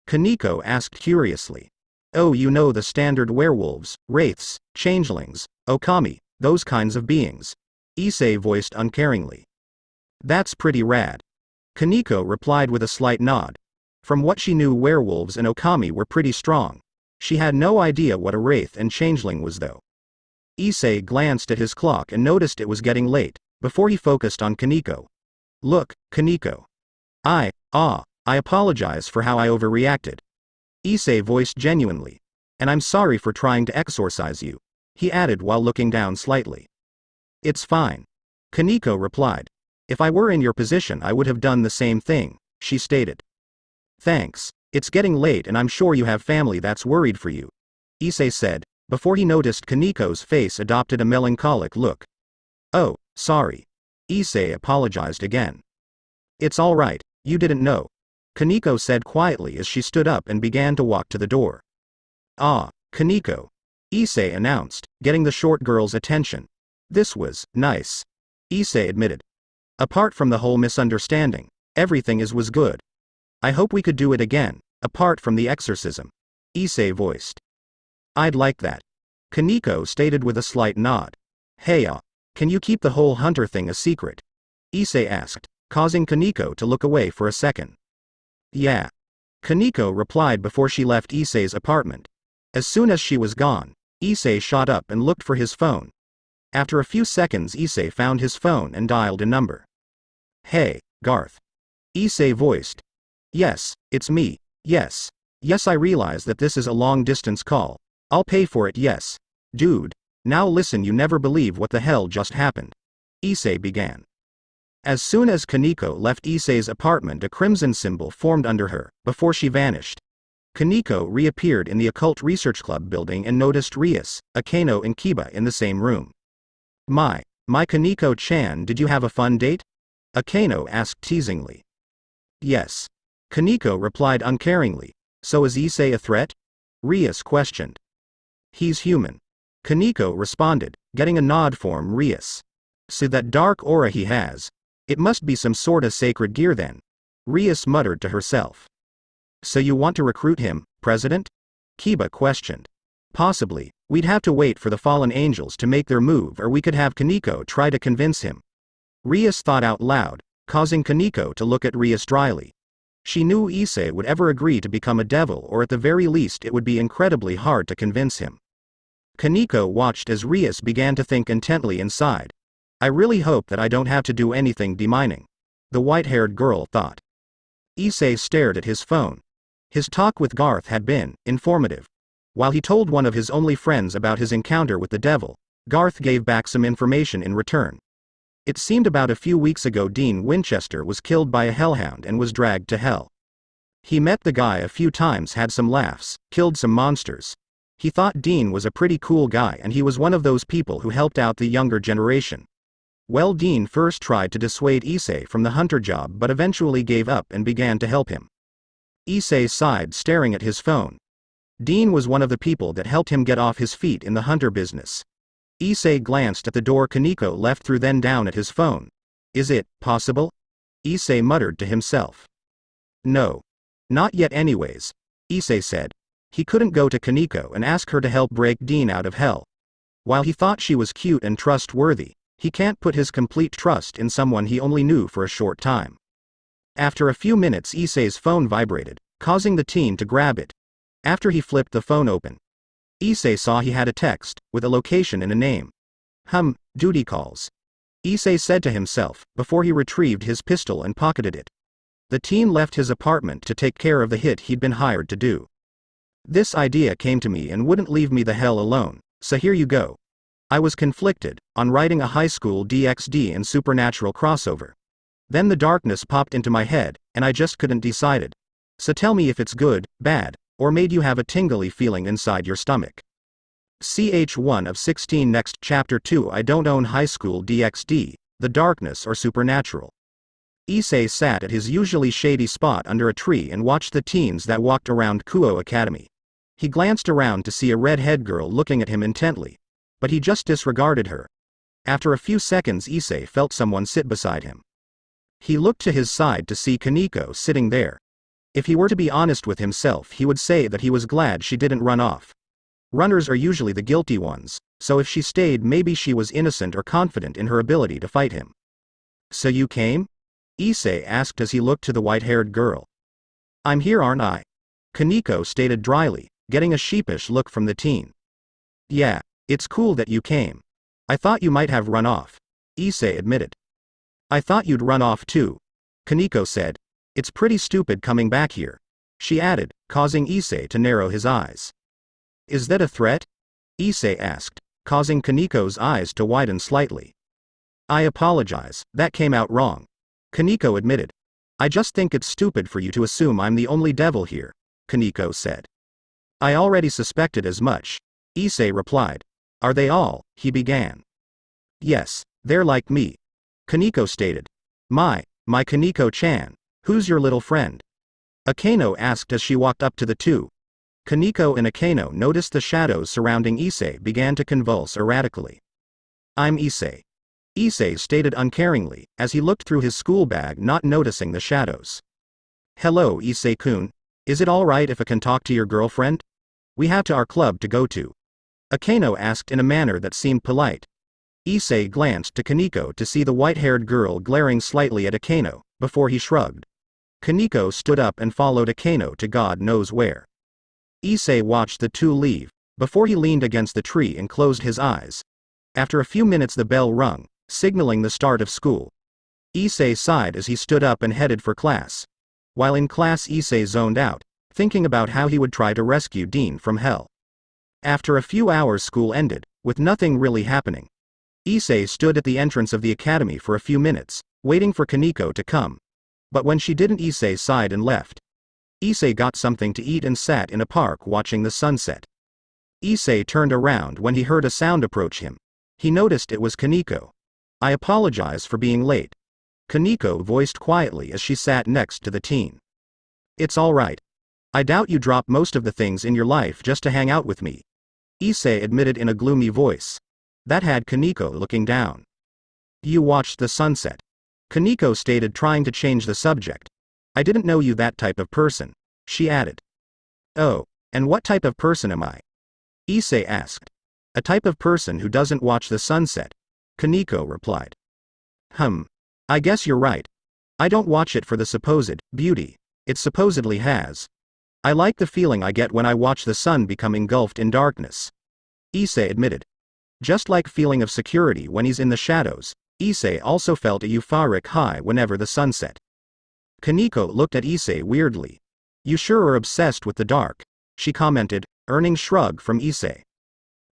Kaneko asked curiously. Oh, you know the standard werewolves, wraiths, changelings, okami, those kinds of beings, Issei voiced uncaringly. That's pretty rad. Kaneko replied with a slight nod. From what she knew, werewolves and okami were pretty strong. She had no idea what a wraith and changeling was though. Issei glanced at his clock and noticed it was getting late, before he focused on Kaneko. Look, Kaneko. I apologize for how I overreacted. Issei voiced genuinely. And I'm sorry for trying to exorcise you, he added while looking down slightly. It's fine. Kaneko replied. If I were in your position I would have done the same thing, she stated. Thanks, it's getting late and I'm sure you have family that's worried for you, Issei said, before he noticed Kaneko's face adopted a melancholic look. Oh, sorry. Issei apologized again. It's all right, you didn't know, Kaneko said quietly as she stood up and began to walk to the door. Ah, Kaneko, Issei announced, getting the short girl's attention. This was nice, Issei admitted. Apart from the whole misunderstanding, everything was good. I hope we could do it again, apart from the exorcism, Issei voiced. I'd like that, Kaneko stated with a slight nod. Hey, can you keep the whole hunter thing a secret? Issei asked, causing Kaneko to look away for a second. Yeah, Kaneko replied before she left Issei's apartment. As soon as she was gone, Issei shot up and looked for his phone. After a few seconds Issei found his phone and dialed a number. Hey, Garth. Issei voiced. Yes, it's me, yes. Yes, I realize that this is a long-distance call. I'll pay for it, yes. Dude, now listen, you never believe what the hell just happened. Issei began. As soon as Kaneko left Issei's apartment, a crimson symbol formed under her, before she vanished. Kaneko reappeared in the Occult Research Club building and noticed Rias, Akeno and Kiba in the same room. My Kaneko-chan, did you have a fun date? Akeno asked teasingly. Yes. Kaneko replied uncaringly. So is Issei a threat? Rias questioned. He's human. Kaneko responded, getting a nod from Rias. So that dark aura he has. It must be some sorta sacred gear then. Rias muttered to herself. So you want to recruit him, President? Kiba questioned. Possibly, we'd have to wait for the fallen angels to make their move, or we could have Kaneko try to convince him. Rias thought out loud, causing Kaneko to look at Rias dryly. She knew Issei would ever agree to become a devil, or at the very least it would be incredibly hard to convince him. Kaneko watched as Rias began to think intently inside. I really hope that I don't have to do anything demining, the white-haired girl thought. Issei stared at his phone. His talk with Garth had been informative. While he told one of his only friends about his encounter with the devil, Garth gave back some information in return. It seemed about a few weeks ago Dean Winchester was killed by a hellhound and was dragged to hell. He met the guy a few times, had some laughs, killed some monsters. He thought Dean was a pretty cool guy and he was one of those people who helped out the younger generation. Well, Dean first tried to dissuade Issei from the hunter job but eventually gave up and began to help him. Issei sighed, staring at his phone. Dean was one of the people that helped him get off his feet in the hunter business. Issei glanced at the door Kaneko left through, then down at his phone. Is it possible? Issei muttered to himself. No. Not yet anyways, Issei said. He couldn't go to Kaneko and ask her to help break Dean out of hell. While he thought she was cute and trustworthy, he can't put his complete trust in someone he only knew for a short time. After a few minutes Issei's phone vibrated, causing the teen to grab it. After he flipped the phone open, Issei saw he had a text, with a location and a name. Duty calls, Issei said to himself, before he retrieved his pistol and pocketed it. The teen left his apartment to take care of the hit he'd been hired to do. This idea came to me and wouldn't leave me the hell alone, so here you go. I was conflicted, on writing a high school DxD and supernatural crossover. Then the darkness popped into my head, and I just couldn't decide. So tell me if it's good, bad, or made you have a tingly feeling inside your stomach. Ch1 of 16 Next Chapter 2 I Don't Own High School DxD, The Darkness or Supernatural. Issei sat at his usually shady spot under a tree and watched the teens that walked around Kuo Academy. He glanced around to see a red-haired girl looking at him intently. But he just disregarded her. After a few seconds Issei felt someone sit beside him. He looked to his side to see Kaneko sitting there. If he were to be honest with himself he would say that he was glad she didn't run off. Runners are usually the guilty ones, so if she stayed maybe she was innocent or confident in her ability to fight him. So you came? Issei asked as he looked to the white-haired girl. I'm here, aren't I? Kaneko stated dryly, getting a sheepish look from the teen. Yeah, it's cool that you came. I thought you might have run off, Issei admitted. I thought you'd run off too, Kaneko said. It's pretty stupid coming back here, she added, causing Issei to narrow his eyes. Is that a threat? Issei asked, causing Kaneko's eyes to widen slightly. I apologize, that came out wrong, Kaneko admitted. I just think it's stupid for you to assume I'm the only devil here, Kaneko said. I already suspected as much, Issei replied. Are they all? He began. Yes, they're like me, Kaneko stated. My Kaneko-chan, who's your little friend? Akeno asked as she walked up to the two. Kaneko and Akeno noticed the shadows surrounding Issei began to convulse erratically. I'm Issei, Issei stated uncaringly, as he looked through his school bag not noticing the shadows. Hello Issei-kun, is it alright if I can talk to your girlfriend? We have to our club to go to. Akeno asked in a manner that seemed polite. Issei glanced to Kaneko to see the white-haired girl glaring slightly at Akeno, before he shrugged. Kaneko stood up and followed Akeno to God knows where. Issei watched the two leave, before he leaned against the tree and closed his eyes. After a few minutes the bell rung, signaling the start of school. Issei sighed as he stood up and headed for class. While in class Issei zoned out, thinking about how he would try to rescue Dean from hell. After a few hours school ended, with nothing really happening. Issei stood at the entrance of the academy for a few minutes, waiting for Kaneko to come. But when she didn't Issei sighed and left. Issei got something to eat and sat in a park watching the sunset. Issei turned around when he heard a sound approach him. He noticed it was Kaneko. I apologize for being late, Kaneko voiced quietly as she sat next to the teen. It's alright. I doubt you drop most of the things in your life just to hang out with me, Issei admitted in a gloomy voice. That had Kaneko looking down. You watched the sunset, Kaneko stated, trying to change the subject. I didn't know you that type of person, she added. Oh, and what type of person am I? Issei asked. A type of person who doesn't watch the sunset, Kaneko replied. I guess you're right. I don't watch it for the supposed beauty it supposedly has. I like the feeling I get when I watch the sun become engulfed in darkness, Issei admitted. Just like feeling of security when he's in the shadows, Issei also felt a euphoric high whenever the sun set. Kaneko looked at Issei weirdly. You sure are obsessed with the dark, she commented, earning shrug from Issei.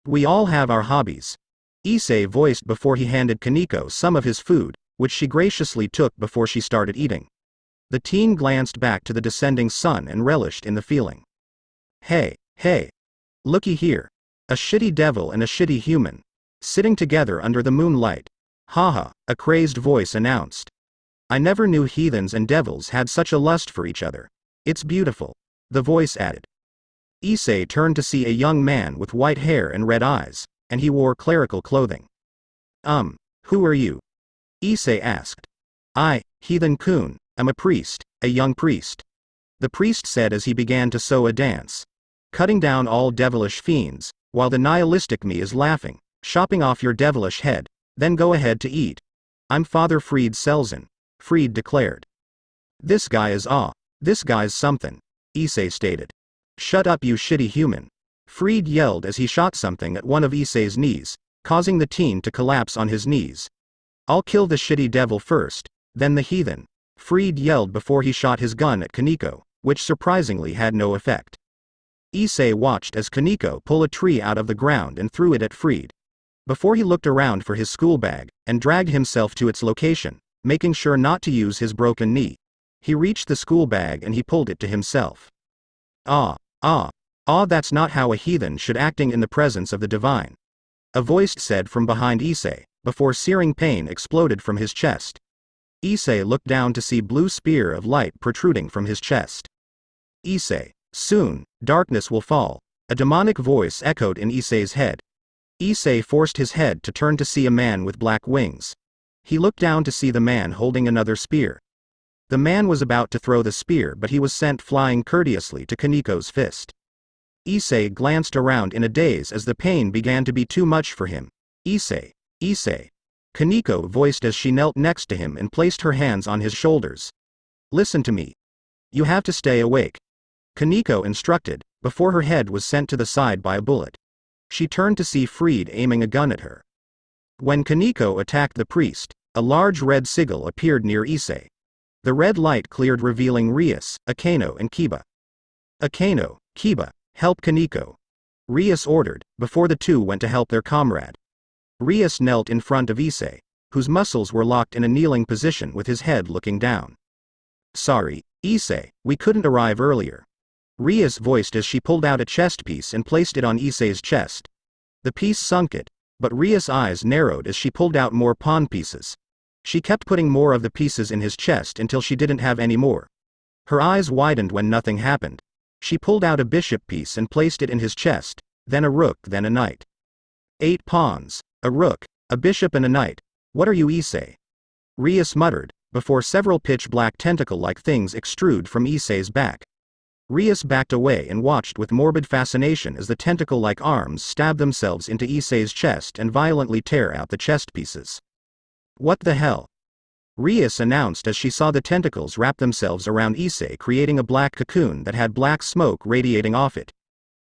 We all have our hobbies, Issei voiced before he handed Kaneko some of his food, which she graciously took before she started eating. The teen glanced back to the descending sun and relished in the feeling. Hey, looky here. A shitty devil and a shitty human, sitting together under the moonlight. Haha, a crazed voice announced. I never knew heathens and devils had such a lust for each other. It's beautiful, the voice added. Issei turned to see a young man with white hair and red eyes, and he wore clerical clothing. Who are you? Issei asked. I, Heathen-kun, am a priest, a young priest, the priest said as he began to sew a dance. Cutting down all devilish fiends, while the nihilistic me is laughing, chopping off your devilish head, then go ahead to eat. I'm Father Fried Selzen, Fried declared. This guy's something, Issei stated. Shut up you shitty human, Fried yelled as he shot something at one of Issei's knees, causing the teen to collapse on his knees. I'll kill the shitty devil first, then the heathen, Fried yelled before he shot his gun at Kaneko, which surprisingly had no effect. Issei watched as Kaneko pulled a tree out of the ground and threw it at Fried. Before he looked around for his school bag, and dragged himself to its location, making sure not to use his broken knee. He reached the school bag and he pulled it to himself. "Ah, that's not how a heathen should acting in the presence of the divine," a voice said from behind Issei, before searing pain exploded from his chest. Issei looked down to see blue spear of light protruding from his chest. "Issei, soon, darkness will fall," a demonic voice echoed in Issei's head. Issei forced his head to turn to see a man with black wings. He looked down to see the man holding another spear. The man was about to throw the spear, but he was sent flying courteously to Kaniko's fist. Issei glanced around in a daze as the pain began to be too much for him. "Issei, Issei," Kaniko voiced as she knelt next to him and placed her hands on his shoulders. "Listen to me. You have to stay awake," Kaniko instructed, before her head was sent to the side by a bullet. She turned to see Fried aiming a gun at her. When Kaniko attacked the priest, a large red sigil appeared near Issei. The red light cleared, revealing Rias, Akeno and Kiba. "Akeno, Kiba, help Kaniko," Rias ordered, before the two went to help their comrade. Rias knelt in front of Issei, whose muscles were locked in a kneeling position with his head looking down. "Sorry, Issei, we couldn't arrive earlier," Rias voiced as she pulled out a chest piece and placed it on Issei's chest. The piece sunk it, but Rias' eyes narrowed as she pulled out more pawn pieces. She kept putting more of the pieces in his chest until she didn't have any more. Her eyes widened when nothing happened. She pulled out a bishop piece and placed it in his chest, then a rook, then a knight. 8 pawns, a rook, a bishop and a knight. What are you, Issei? Rias muttered, before several pitch-black tentacle-like things extrude from Issei's back. Rias backed away and watched with morbid fascination as the tentacle-like arms stab themselves into Issei's chest and violently tear out the chest pieces. "What the hell?" Rias announced as she saw the tentacles wrap themselves around Issei, creating a black cocoon that had black smoke radiating off it.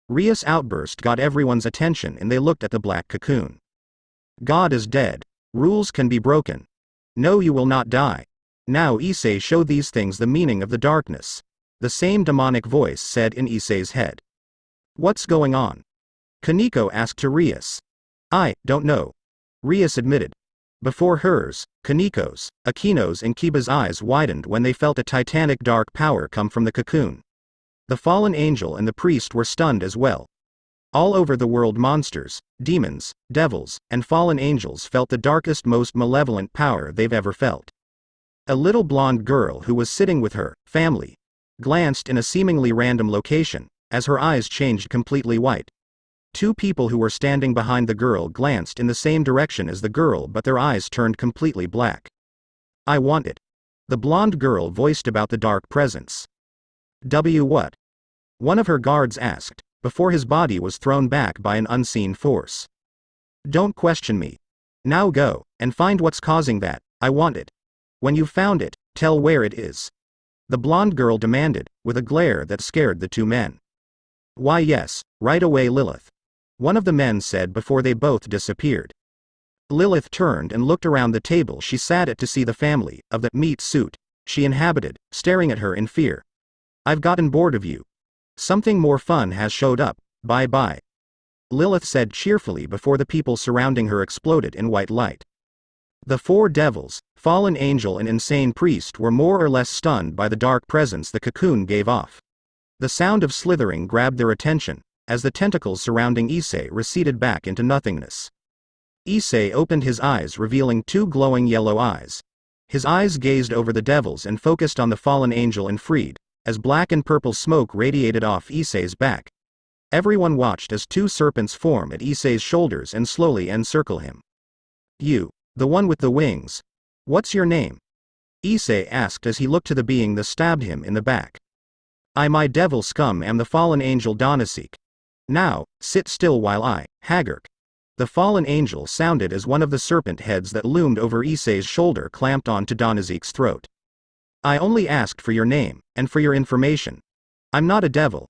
Rias' outburst got everyone's attention and they looked at the black cocoon. "God is dead. Rules can be broken. No, you will not die. Now Issei, show these things the meaning of the darkness," the same demonic voice said in Issei's head. "What's going on?" Kaniko asked to Rias. "I don't know," Rias admitted. Before hers, Kaniko's, Akino's and Kiba's eyes widened when they felt a titanic dark power come from the cocoon. The fallen angel and the priest were stunned as well. All over the world, monsters, demons, devils, and fallen angels felt the darkest, most malevolent power they've ever felt. A little blonde girl who was sitting with her family glanced in a seemingly random location, as her eyes changed completely white. 2 people who were standing behind the girl glanced in the same direction as the girl, but their eyes turned completely black. "I want it," the blonde girl voiced about the dark presence. What?" one of her guards asked, before his body was thrown back by an unseen force. "Don't question me. Now go, and find what's causing that. I want it. When you've found it, tell where it is," the blonde girl demanded, with a glare that scared the 2 men. "Why yes, right away, Lilith," one of the men said before they both disappeared. Lilith turned and looked around the table she sat at to see the family of the meat suit she inhabited, staring at her in fear. "I've gotten bored of you. Something more fun has showed up, bye-bye," Lilith said cheerfully before the people surrounding her exploded in white light. The 4 devils, fallen angel and insane priest were more or less stunned by the dark presence the cocoon gave off. The sound of slithering grabbed their attention, as the tentacles surrounding Issei receded back into nothingness. Issei opened his eyes, revealing 2 glowing yellow eyes. His eyes gazed over the devils and focused on the fallen angel and Fried, as black and purple smoke radiated off Issei's back. Everyone watched as 2 serpents form at Issei's shoulders and slowly encircle him. "You, the one with the wings. What's your name?" Issei asked as he looked to the being that stabbed him in the back. "I, my devil scum, am the fallen angel Donasik. Now, sit still while I, Haggurk," the fallen angel sounded as one of the serpent heads that loomed over Issei's shoulder clamped onto Donasik's throat. "I only asked for your name, and for your information. I'm not a devil,"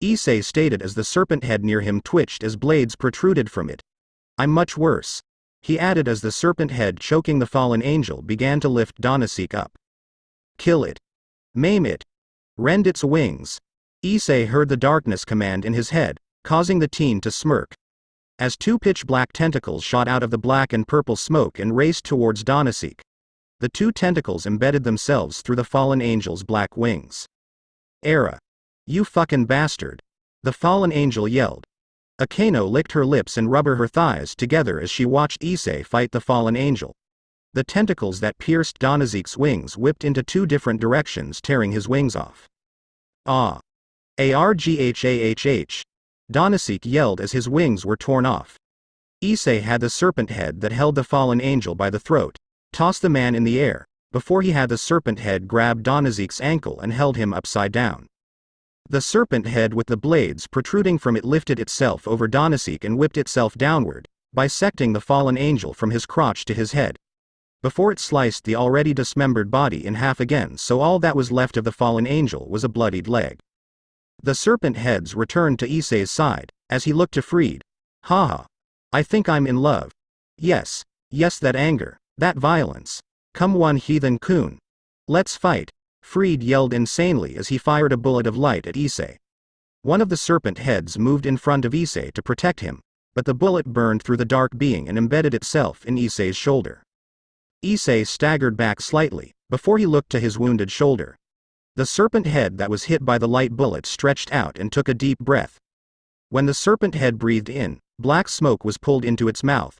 Issei stated as the serpent head near him twitched as blades protruded from it. "I'm much worse," he added as the serpent head choking the fallen angel began to lift Donasik up. "Kill it. Maim it. Rend its wings." Issei heard the darkness command in his head, causing the teen to smirk. As 2 pitch-black tentacles shot out of the black and purple smoke and raced towards Donasik. The 2 tentacles embedded themselves through the fallen angel's black wings. "Era. You fucking bastard," The fallen angel yelled. Akeno licked her lips and rubbed her thighs together as she watched Issei fight the fallen angel. The tentacles that pierced Donazik's wings whipped into two different directions, tearing his wings off. Ah! Arghahh! Donazik yelled as his wings were torn off. Issei had the serpent head that held the fallen angel by the throat, tossed the man in the air, before he had the serpent head grab Donazik's ankle and held him upside down. The serpent head with the blades protruding from it lifted itself over Donazik and whipped itself downward, bisecting the fallen angel from his crotch to his head, before it sliced the already dismembered body in half again, so all that was left of the fallen angel was a bloodied leg. The serpent heads returned to Issei's side, as he looked to Fried. Haha. I think I'm in love. Yes, that anger, that violence. Come one heathen-kun. Let's fight. Fried yelled insanely as he fired a bullet of light at Issei. One of the serpent heads moved in front of Issei to protect him, but the bullet burned through the dark being and embedded itself in Issei's shoulder. Issei staggered back slightly, before he looked to his wounded shoulder. The serpent head that was hit by the light bullet stretched out and took a deep breath. When the serpent head breathed in, black smoke was pulled into its mouth.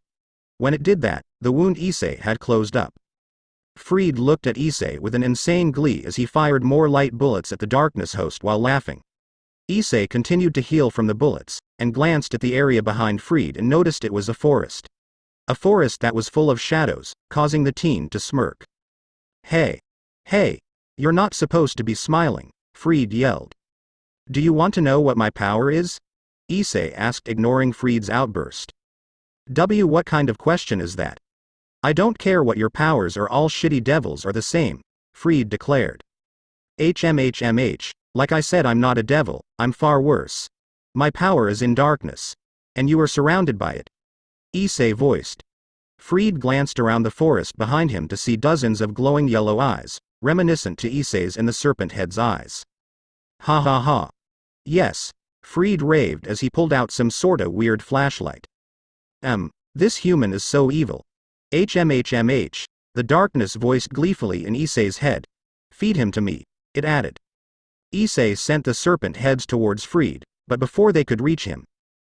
When it did that, the wound Issei had closed up. Fried looked at Issei with an insane glee as he fired more light bullets at the darkness host while laughing. Issei continued to heal from the bullets, and glanced at the area behind Fried and noticed it was a forest. A forest that was full of shadows, causing the teen to smirk. Hey! You're not supposed to be smiling, Fried yelled. Do you want to know what my power is? Issei asked, ignoring Fried's outburst. What kind of question is that? I don't care what your powers are, all shitty devils are the same, Fried declared. Like I said, I'm not a devil, I'm far worse. My power is in darkness. And you are surrounded by it. Issei voiced. Fried glanced around the forest behind him to see dozens of glowing yellow eyes, reminiscent to Issei's and the serpent head's eyes. Ha ha ha. Yes, Fried raved as he pulled out some sorta weird flashlight. This human is so evil. The darkness voiced gleefully in Issei's head. Feed him to me, it added. Issei sent the serpent heads towards Fried, but before they could reach him,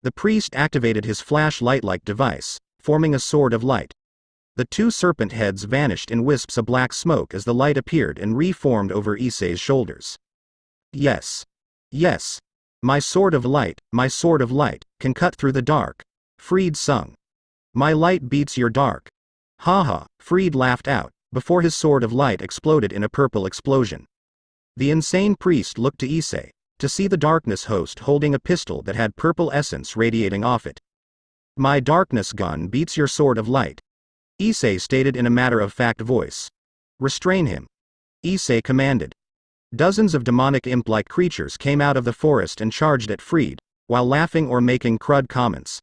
the priest activated his flashlight-like device, forming a sword of light. The two serpent heads vanished in wisps of black smoke as the light appeared and reformed over Issei's shoulders. Yes, my sword of light, can cut through the dark, Fried sung. My light beats your dark. Haha, Fried laughed out, before his sword of light exploded in a purple explosion. The insane priest looked to Issei, to see the darkness host holding a pistol that had purple essence radiating off it. My darkness gun beats your sword of light, Issei stated in a matter-of-fact voice. Restrain him, Issei commanded. Dozens of demonic imp-like creatures came out of the forest and charged at Fried, while laughing or making crud comments.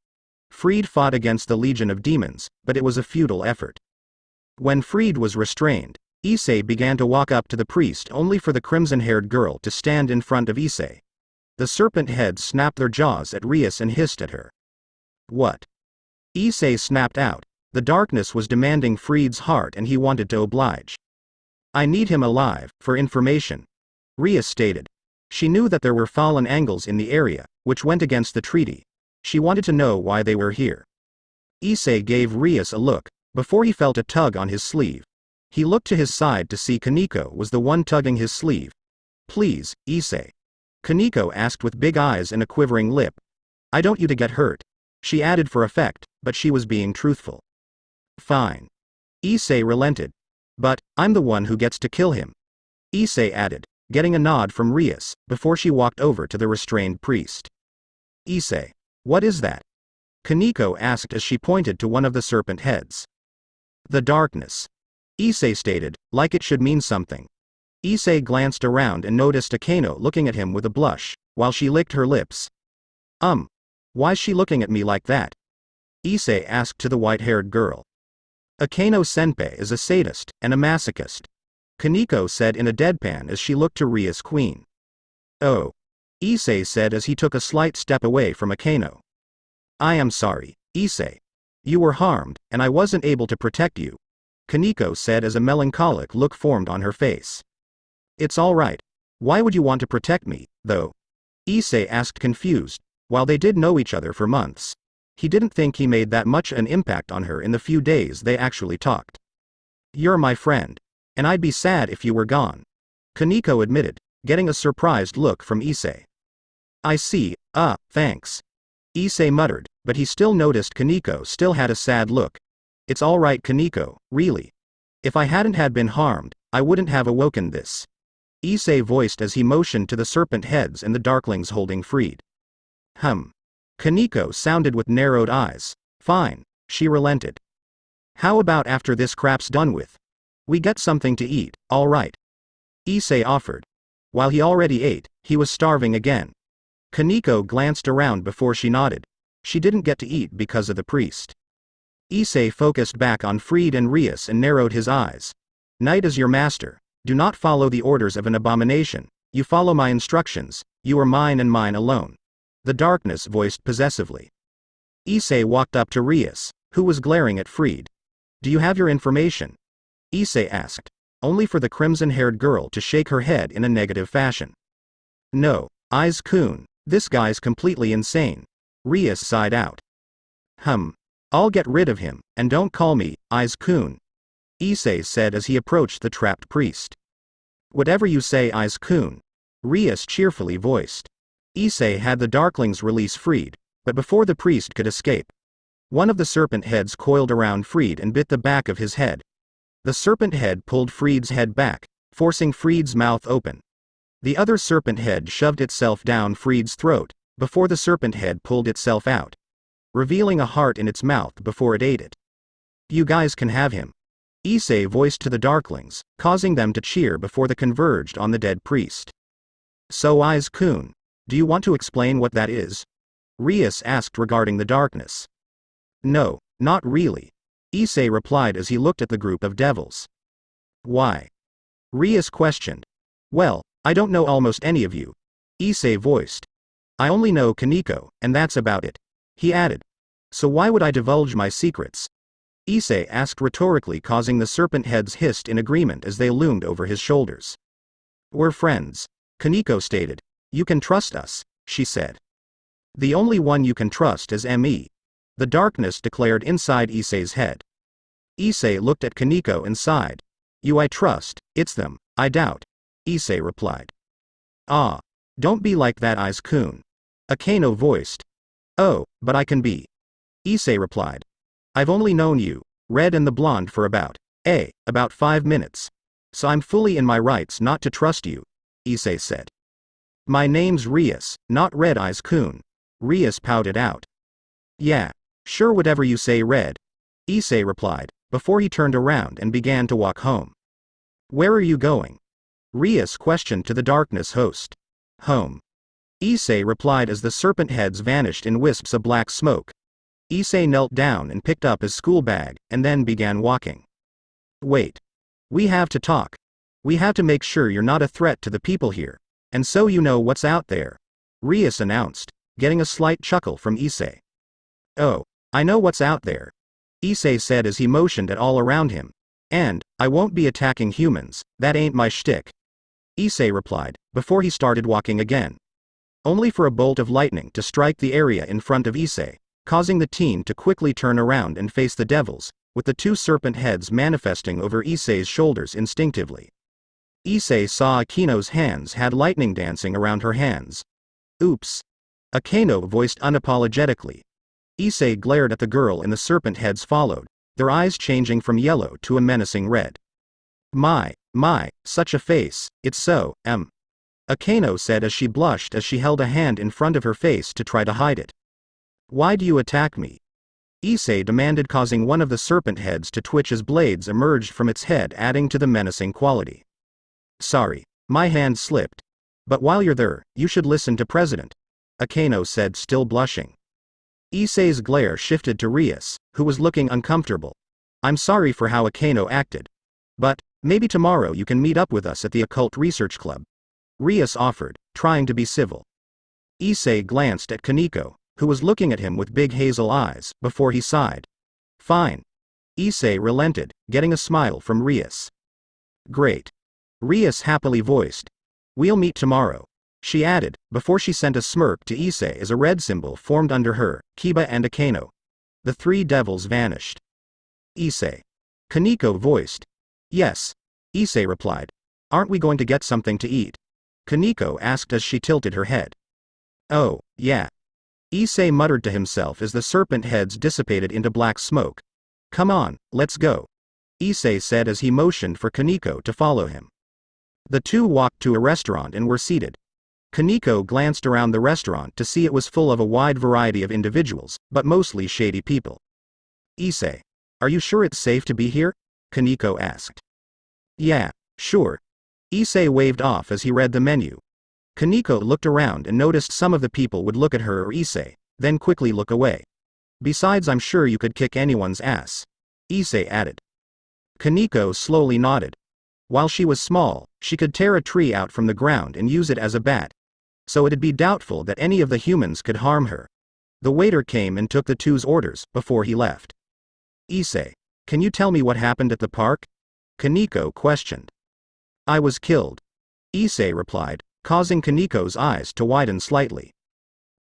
Fried fought against the legion of demons, but it was a futile effort. When Fried was restrained, Issei began to walk up to the priest only for the crimson-haired girl to stand in front of Issei. The serpent heads snapped their jaws at Rias and hissed at her. What? Issei snapped out. The darkness was demanding Fried's heart and he wanted to oblige. I need him alive, for information, Rias stated. She knew that there were fallen angels in the area, which went against the treaty. She wanted to know why they were here. Issei gave Rias a look, before he felt a tug on his sleeve. He looked to his side to see Kaneko was the one tugging his sleeve. Please, Issei. Kaneko asked with big eyes and a quivering lip. I don't want you to get hurt, she added for effect, but she was being truthful. Fine. Issei relented. But, I'm the one who gets to kill him, Issei added, getting a nod from Rias, before she walked over to the restrained priest. Issei. What is that? Kaneko asked as she pointed to one of the serpent heads. The darkness, Issei stated, like it should mean something. Issei glanced around and noticed Akeno looking at him with a blush, while she licked her lips. Why's she looking at me like that? Issei asked to the white-haired girl. Akeno-senpai is a sadist and a masochist, Kaneko said in a deadpan as she looked to Rias Queen. Oh. Issei said as he took a slight step away from Akeno. I am sorry, Issei. You were harmed, and I wasn't able to protect you, Kaneko said as a melancholic look formed on her face. It's all right. Why would you want to protect me, though? Issei asked confused. While they did know each other for months, he didn't think he made that much an impact on her in the few days they actually talked. You're my friend. And I'd be sad if you were gone, Kaneko admitted, getting a surprised look from Issei. I see, thanks. Issei muttered, but he still noticed Kaneko still had a sad look. It's alright Kaneko, really. If I hadn't had been harmed, I wouldn't have awoken this. Issei voiced as he motioned to the serpent heads and the darklings holding Freed. Kaneko sounded with narrowed eyes. Fine, she relented. How about after this crap's done with? We get something to eat, alright? Issei offered. While he already ate, he was starving again. Kaneko glanced around before she nodded. She didn't get to eat because of the priest. Issei focused back on Freed and Rias and narrowed his eyes. Knight is your master. Do not follow the orders of an abomination. You follow my instructions. You are mine and mine alone. The darkness voiced possessively. Issei walked up to Rias, who was glaring at Freed. Do you have your information? Issei asked, only for the crimson-haired girl to shake her head in a negative fashion. No, Aiz-kun, this guy's completely insane. Rias sighed out. I'll get rid of him, and don't call me Aiz-kun, Issei said as he approached the trapped priest. Whatever you say Aiz-kun, Rias cheerfully voiced. Issei had the darklings release Freed, but before the priest could escape, one of the serpent heads coiled around Freed and bit the back of his head. The serpent head pulled Freed's head back, forcing Freed's mouth open. The other serpent head shoved itself down Freed's throat, before the serpent head pulled itself out, revealing a heart in its mouth before it ate it. You guys can have him, Issei voiced to the darklings, causing them to cheer before they converged on the dead priest. So Aiz-kun, do you want to explain what that is? Rias asked regarding the darkness. No, not really, Issei replied as he looked at the group of devils. Why? Rias questioned. Well, I don't know almost any of you, Issei voiced. I only know Kaneko, and that's about it, he added. So why would I divulge my secrets? Issei asked rhetorically, causing the serpent heads hissed in agreement as they loomed over his shoulders. We're friends, Kaneko stated. You can trust us, she said. The only one you can trust is me. The darkness declared inside Issei's head. Issei looked at Kaneko and sighed. You I trust, it's them, I doubt, Issei replied. Ah. Don't be like that Aiz-kun, Akeno voiced. Oh, but I can be, Issei replied. I've only known you, Red and the Blonde for about 5 minutes. So I'm fully in my rights not to trust you, Issei said. My name's Rias, not Red Aiz-kun, Rias pouted out. Yeah, sure whatever you say Red, Issei replied, before he turned around and began to walk home. Where are you going? Rias questioned to the darkness host. Home, Issei replied as the serpent heads vanished in wisps of black smoke. Issei knelt down and picked up his school bag, and then began walking. Wait. We have to talk. We have to make sure you're not a threat to the people here, and so you know what's out there, Rias announced, getting a slight chuckle from Issei. Oh, I know what's out there, Issei said as he motioned at all around him. And, I won't be attacking humans, that ain't my shtick, Issei replied, before he started walking again. Only for a bolt of lightning to strike the area in front of Issei, causing the teen to quickly turn around and face the devils, with the two serpent heads manifesting over Issei's shoulders instinctively. Issei saw Akeno's hands had lightning dancing around her hands. Oops. Akeno voiced unapologetically. Issei glared at the girl and the serpent heads followed, their eyes changing from yellow to a menacing red. My, such a face, it's so, Akeno said as she blushed as she held a hand in front of her face to try to hide it. Why do you attack me? Issei demanded, causing one of the serpent heads to twitch as blades emerged from its head, adding to the menacing quality. Sorry, my hand slipped. But while you're there, you should listen to President, Akeno said, still blushing. Issei's glare shifted to Rias, who was looking uncomfortable. I'm sorry for how Akeno acted. But, maybe tomorrow you can meet up with us at the Occult Research Club, Rias offered, trying to be civil. Issei glanced at Kaneko, who was looking at him with big hazel eyes, before he sighed. Fine. Issei relented, getting a smile from Rias. Great. Rias happily voiced. We'll meet tomorrow. she added, before she sent a smirk to Issei as a red symbol formed under her, Kiba and Akano. The three devils vanished. Issei. Kaneko voiced. Yes. Issei replied. Aren't we going to get something to eat? Kaneko asked as she tilted her head. Oh, yeah. Issei muttered to himself as the serpent heads dissipated into black smoke. Come on, let's go. Issei said as he motioned for Kaneko to follow him. The two walked to a restaurant and were seated. Kaneko glanced around the restaurant to see it was full of a wide variety of individuals, but mostly shady people. Issei. Are you sure it's safe to be here? Kaneko asked. Yeah, sure. Issei waved off as he read the menu. Kaneko looked around and noticed some of the people would look at her or Issei, then quickly look away. Besides, I'm sure you could kick anyone's ass. Issei added. Kaneko slowly nodded. While she was small, she could tear a tree out from the ground and use it as a bat. So it'd be doubtful that any of the humans could harm her. The waiter came and took the two's orders before he left. Issei. Can you tell me what happened at the park? Kaneko questioned. I was killed. Issei replied, causing Kaneko's eyes to widen slightly.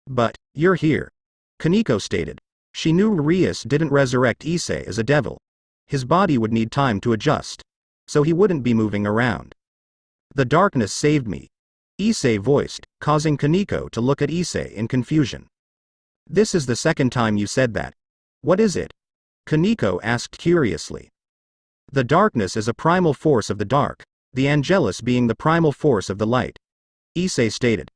But, you're here. Kaneko stated. She knew Rias didn't resurrect Issei as a devil. His body would need time to adjust. So he wouldn't be moving around. The darkness saved me. Issei voiced, causing Kaneko to look at Issei in confusion. This is the second time you said that. What is it? Kaneko asked curiously. The darkness is a primal force of the dark, the Angelus being the primal force of the light. Issei stated.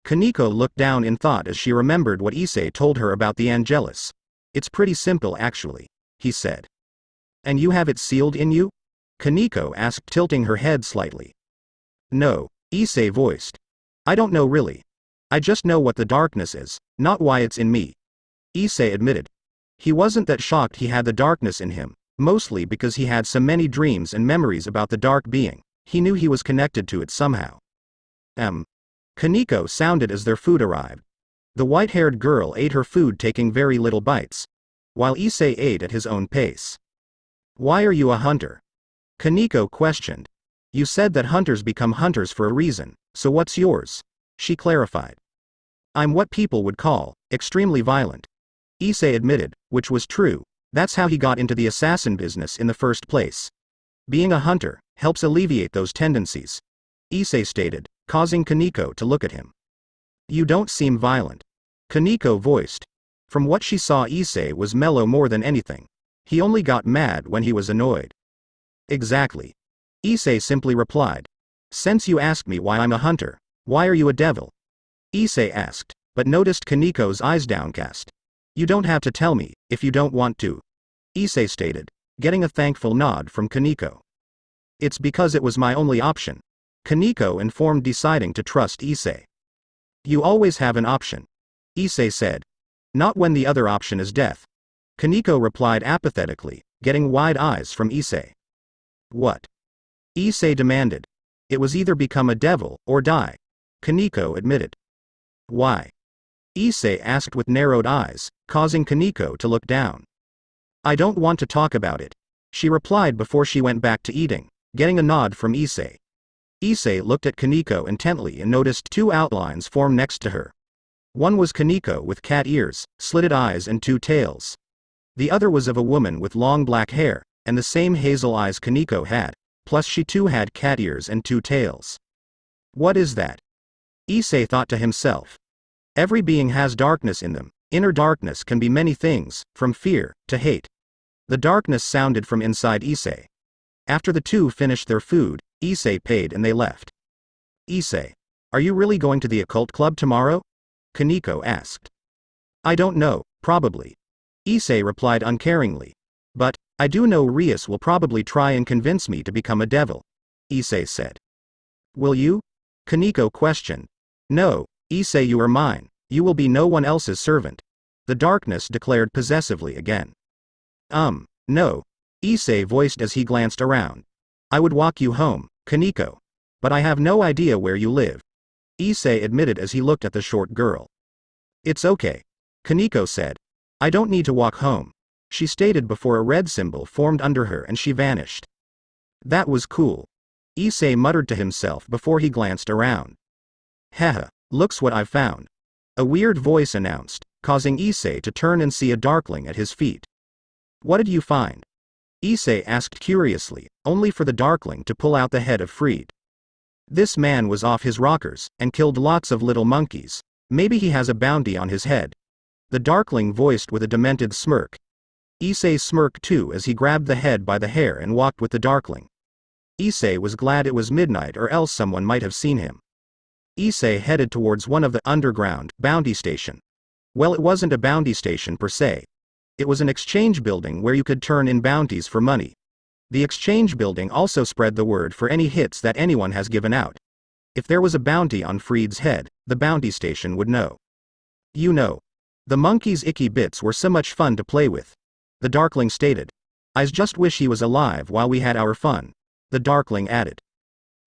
Kaneko looked down in thought as she remembered what Issei told her about the Angelus. It's pretty simple actually, he said. And you have it sealed in you? Kaneko asked, tilting her head slightly. No, Issei voiced. I don't know really. I just know what the darkness is, not why it's in me. Issei admitted. He wasn't that shocked he had the darkness in him, mostly because he had so many dreams and memories about the dark being. He knew he was connected to it somehow. Kaneko sounded as their food arrived. The white-haired girl ate her food, taking very little bites, while Issei ate at his own pace. Why are you a hunter? Kaneko questioned. You said that hunters become hunters for a reason, so what's yours? She clarified. I'm what people would call extremely violent. Issei admitted, which was true. That's how he got into the assassin business in the first place. Being a hunter helps alleviate those tendencies, Issei stated, causing Kaneko to look at him. You don't seem violent. Kaneko voiced. From what she saw, Issei was mellow more than anything. He only got mad when he was annoyed. Exactly. Issei simply replied. Since you asked me why I'm a hunter, why are you a devil? Issei asked, but noticed Kaneko's eyes downcast. You don't have to tell me, if you don't want to. Issei stated, getting a thankful nod from Kaneko. It's because it was my only option. Kaneko informed, deciding to trust Issei. You always have an option. Issei said. Not when the other option is death. Kaneko replied apathetically, getting wide eyes from Issei. What? Issei demanded. It was either become a devil or die. Kaneko admitted. Why? Issei asked with narrowed eyes, causing Kaneko to look down. I don't want to talk about it, she replied before she went back to eating, getting a nod from Issei. Issei looked at Kaneko intently and noticed two outlines form next to her. One was Kaneko with cat ears, slitted eyes and two tails. The other was of a woman with long black hair, and the same hazel eyes Kaneko had, plus she too had cat ears and two tails. What is that? Issei thought to himself. Every being has darkness in them. Inner darkness can be many things, from fear to hate. The darkness sounded from inside Issei. After the two finished their food, Issei paid and they left. Issei. Are you really going to the occult club tomorrow? Kaneko asked. I don't know, probably. Issei replied uncaringly. But, I do know Rias will probably try and convince me to become a devil. Issei said. Will you? Kaneko questioned. No, Issei, you are mine. You will be no one else's servant. The darkness declared possessively again. No. Issei voiced as he glanced around. I would walk you home, Kaneko. But I have no idea where you live. Issei admitted as he looked at the short girl. It's okay. Kaneko said. I don't need to walk home, she stated before a red symbol formed under her and she vanished. That was cool. Issei muttered to himself before he glanced around. Haha, looks what I've found. A weird voice announced, causing Issei to turn and see a darkling at his feet. What did you find? Issei asked curiously, only for the darkling to pull out the head of Fried. This man was off his rockers, and killed lots of little monkeys. Maybe he has a bounty on his head. The darkling voiced with a demented smirk. Issei smirked too as he grabbed the head by the hair and walked with the darkling. Issei was glad it was midnight, or else someone might have seen him. Issei headed towards one of the underground bounty station. Well, it wasn't a bounty station per se. It was an exchange building where you could turn in bounties for money. The exchange building also spread the word for any hits that anyone has given out. If there was a bounty on Fried's head, the bounty station would know. You know. The monkey's icky bits were so much fun to play with. The darkling stated. I just wish he was alive while we had our fun. The darkling added.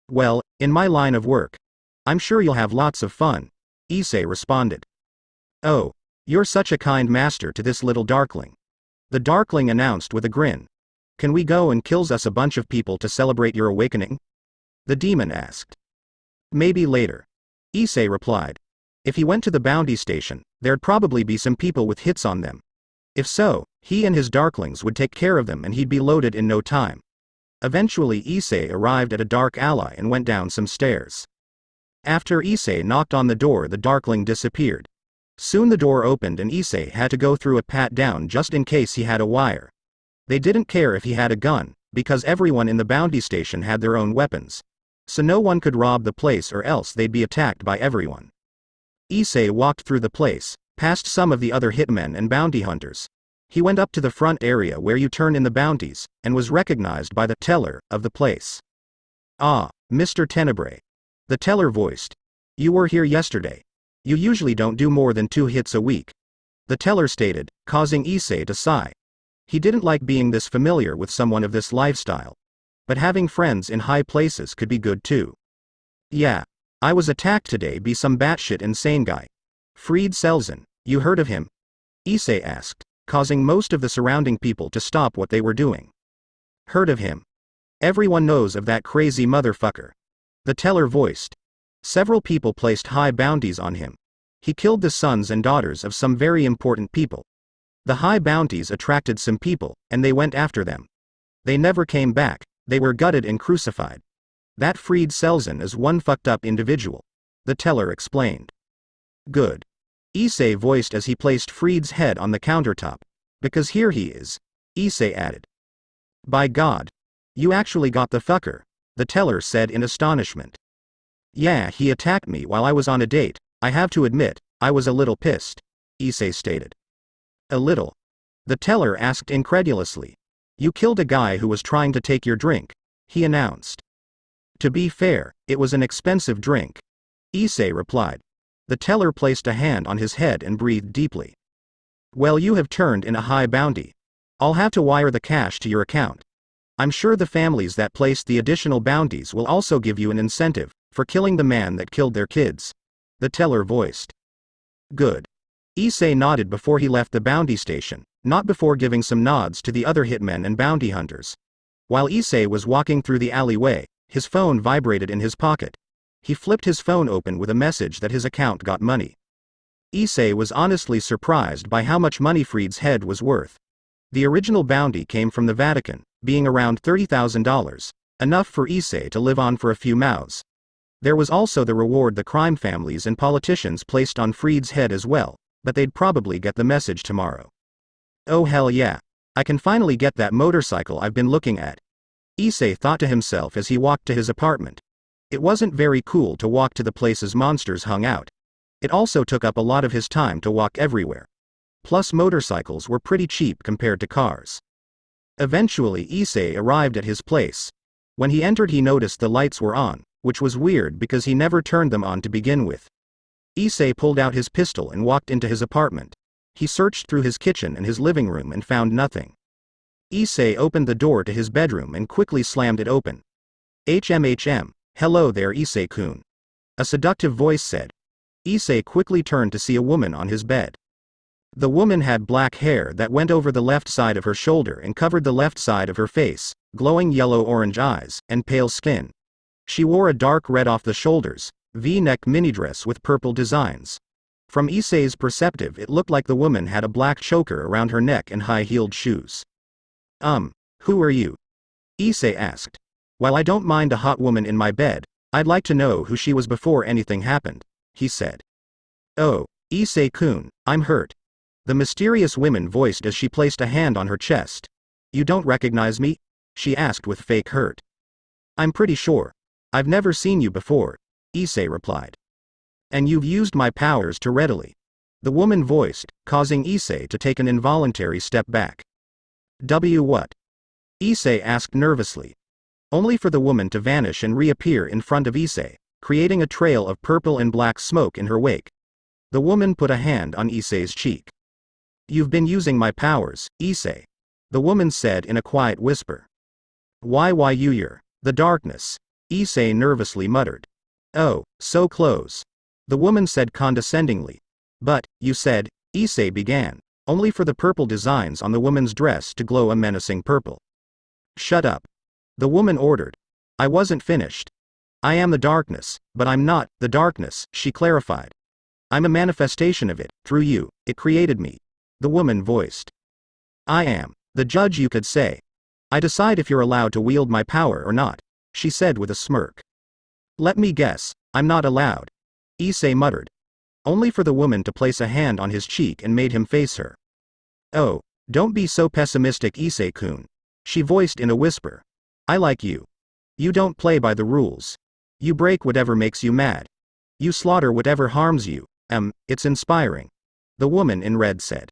Well, in my line of work, I'm sure you'll have lots of fun, Issei responded. Oh, you're such a kind master to this little darkling. The darkling announced with a grin. Can we go and kill us a bunch of people to celebrate your awakening? The demon asked. Maybe later, Issei replied. If he went to the bounty station, there'd probably be some people with hits on them. If so, he and his darklings would take care of them and he'd be loaded in no time. Eventually Issei arrived at a dark alley and went down some stairs. After Issei knocked on the door, the darkling disappeared. Soon the door opened and Issei had to go through a pat down just in case he had a wire. They didn't care if he had a gun, because everyone in the bounty station had their own weapons. So no one could rob the place or else they'd be attacked by everyone. Issei walked through the place, past some of the other hitmen and bounty hunters. He went up to the front area where you turn in the bounties, and was recognized by the teller of the place. Ah, Mr. Tenebrae. The teller voiced. You were here yesterday. You usually don't do more than 2 hits a week. The teller stated, causing Issei to sigh. He didn't like being this familiar with someone of this lifestyle. But having friends in high places could be good too. Yeah. I was attacked today by some batshit insane guy. Fried Selzen, you heard of him? Issei asked, causing most of the surrounding people to stop what they were doing. Heard of him? Everyone knows of that crazy motherfucker. The teller voiced. Several people placed high bounties on him. He killed the sons and daughters of some very important people. The high bounties attracted some people, and they went after them. They never came back, they were gutted and crucified. That Fried Selzen is one fucked up individual. The teller explained. Good. Issei voiced as he placed Fried's head on the countertop. Because here he is, Issei added. By God. You actually got the fucker, the teller said in astonishment. Yeah, he attacked me while I was on a date. I have to admit, I was a little pissed, Issei stated. A little? The teller asked incredulously. You killed a guy who was trying to take your drink, he announced. To be fair, it was an expensive drink, Issei replied. The teller placed a hand on his head and breathed deeply. Well, you have turned in a high bounty. I'll have to wire the cash to your account. I'm sure the families that placed the additional bounties will also give you an incentive for killing the man that killed their kids, the teller voiced. Good. Issei nodded before he left the bounty station, not before giving some nods to the other hitmen and bounty hunters. While Issei was walking through the alleyway, his phone vibrated in his pocket. He flipped his phone open with a message that his account got money. Issei was honestly surprised by how much money Fried's head was worth. The original bounty came from the Vatican, being around $30,000, enough for Issei to live on for a few mouths. There was also the reward the crime families and politicians placed on Fried's head as well, but they'd probably get the message tomorrow. Oh hell yeah. I can finally get that motorcycle I've been looking at, Issei thought to himself as he walked to his apartment. It wasn't very cool to walk to the places monsters hung out. It also took up a lot of his time to walk everywhere. Plus motorcycles were pretty cheap compared to cars. Eventually Issei arrived at his place. When he entered he noticed the lights were on, which was weird because he never turned them on to begin with. Issei pulled out his pistol and walked into his apartment. He searched through his kitchen and his living room and found nothing. Issei opened the door to his bedroom and quickly slammed it open. HMHM, hello there Issei-kun. A seductive voice said. Issei quickly turned to see a woman on his bed. The woman had black hair that went over the left side of her shoulder and covered the left side of her face, glowing yellow-orange eyes, and pale skin. She wore a dark red off the shoulders, V-neck minidress with purple designs. From Issei's perspective, it looked like the woman had a black choker around her neck and high-heeled shoes. Who are you? Issei asked. While I don't mind a hot woman in my bed, I'd like to know who she was before anything happened, he said. Oh, Issei-kun, I'm hurt. The mysterious woman voiced as she placed a hand on her chest. You don't recognize me? She asked with fake hurt. I'm pretty sure. I've never seen you before, Issei replied. And you've used my powers too readily. The woman voiced, causing Issei to take an involuntary step back. What? Issei asked nervously. Only for the woman to vanish and reappear in front of Issei, creating a trail of purple and black smoke in her wake. The woman put a hand on Issei's cheek. You've been using my powers, Issei, the woman said in a quiet whisper. Why you're the darkness, Issei nervously muttered. Oh, so close. The woman said condescendingly. But, you said, Issei began, only for the purple designs on the woman's dress to glow a menacing purple. Shut up. The woman ordered. I wasn't finished. I am the darkness, but I'm not the darkness, she clarified. I'm a manifestation of it, through you, it created me. The woman voiced. I am the judge, you could say. I decide if you're allowed to wield my power or not, she said with a smirk. Let me guess, I'm not allowed, Issei muttered. Only for the woman to place a hand on his cheek and made him face her. Oh, don't be so pessimistic, Issei-kun, she voiced in a whisper. I like you. You don't play by the rules. You break whatever makes you mad. You slaughter whatever harms you. It's inspiring. The woman in red said.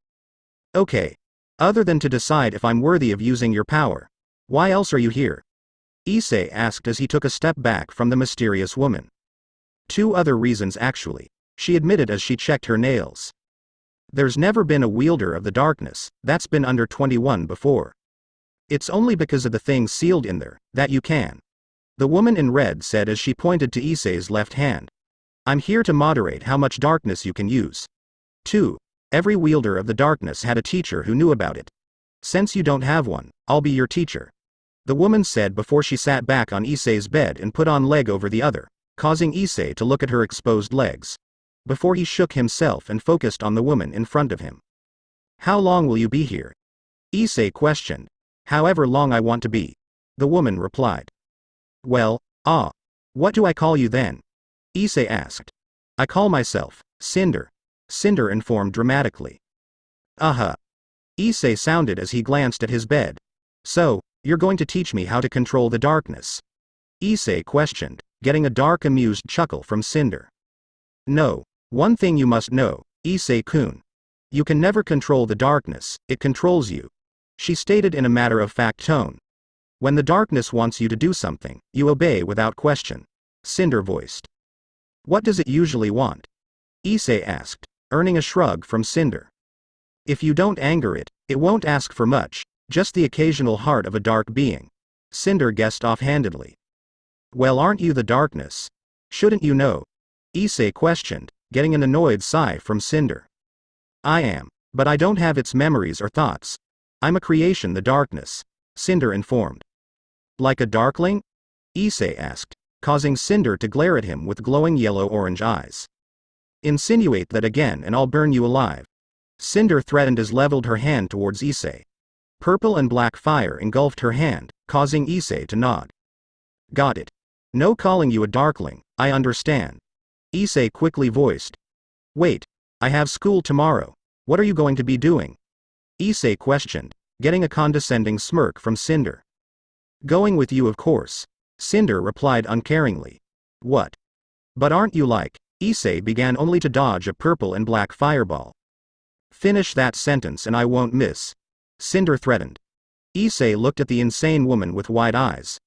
Okay. Other than to decide if I'm worthy of using your power, why else are you here? Issei asked as he took a step back from the mysterious woman. 2 other reasons actually, she admitted as she checked her nails. There's never been a wielder of the darkness that's been under 21 before. It's only because of the things sealed in there that you can. The woman in red said as she pointed to Issei's left hand. I'm here to moderate how much darkness you can use. 2. Every wielder of the darkness had a teacher who knew about it. Since you don't have one, I'll be your teacher. The woman said before she sat back on Issei's bed and put on leg over the other, causing Issei to look at her exposed legs. Before he shook himself and focused on the woman in front of him. How long will you be here? Issei questioned. However long I want to be. The woman replied. Well, what do I call you then? Issei asked. I call myself Cinder. Cinder informed dramatically. Issei sounded as he glanced at his bed. So, you're going to teach me how to control the darkness? Issei questioned, getting a dark amused chuckle from Cinder. No. One thing you must know, Issei-kun. You can never control the darkness, it controls you. She stated in a matter-of-fact tone. When the darkness wants you to do something, you obey without question. Cinder voiced. What does it usually want? Issei asked, earning a shrug from Cinder. If you don't anger it, it won't ask for much, just the occasional heart of a dark being. Cinder guessed offhandedly. Well, aren't you the darkness? Shouldn't you know? Issei questioned, getting an annoyed sigh from Cinder. I am, but I don't have its memories or thoughts. I'm a creation, the darkness, Cinder informed. Like a darkling? Issei asked, causing Cinder to glare at him with glowing yellow-orange eyes. Insinuate that again and I'll burn you alive. Cinder threatened as leveled her hand towards Issei. Purple and black fire engulfed her hand, causing Issei to nod. Got it. No calling you a darkling, I understand. Issei quickly voiced. Wait, I have school tomorrow. What are you going to be doing? Issei questioned, getting a condescending smirk from Cinder. Going with you, of course. Cinder replied uncaringly. What? But aren't you like? Issei began only to dodge a purple and black fireball. Finish that sentence and I won't miss. Cinder threatened. Issei looked at the insane woman with wide eyes.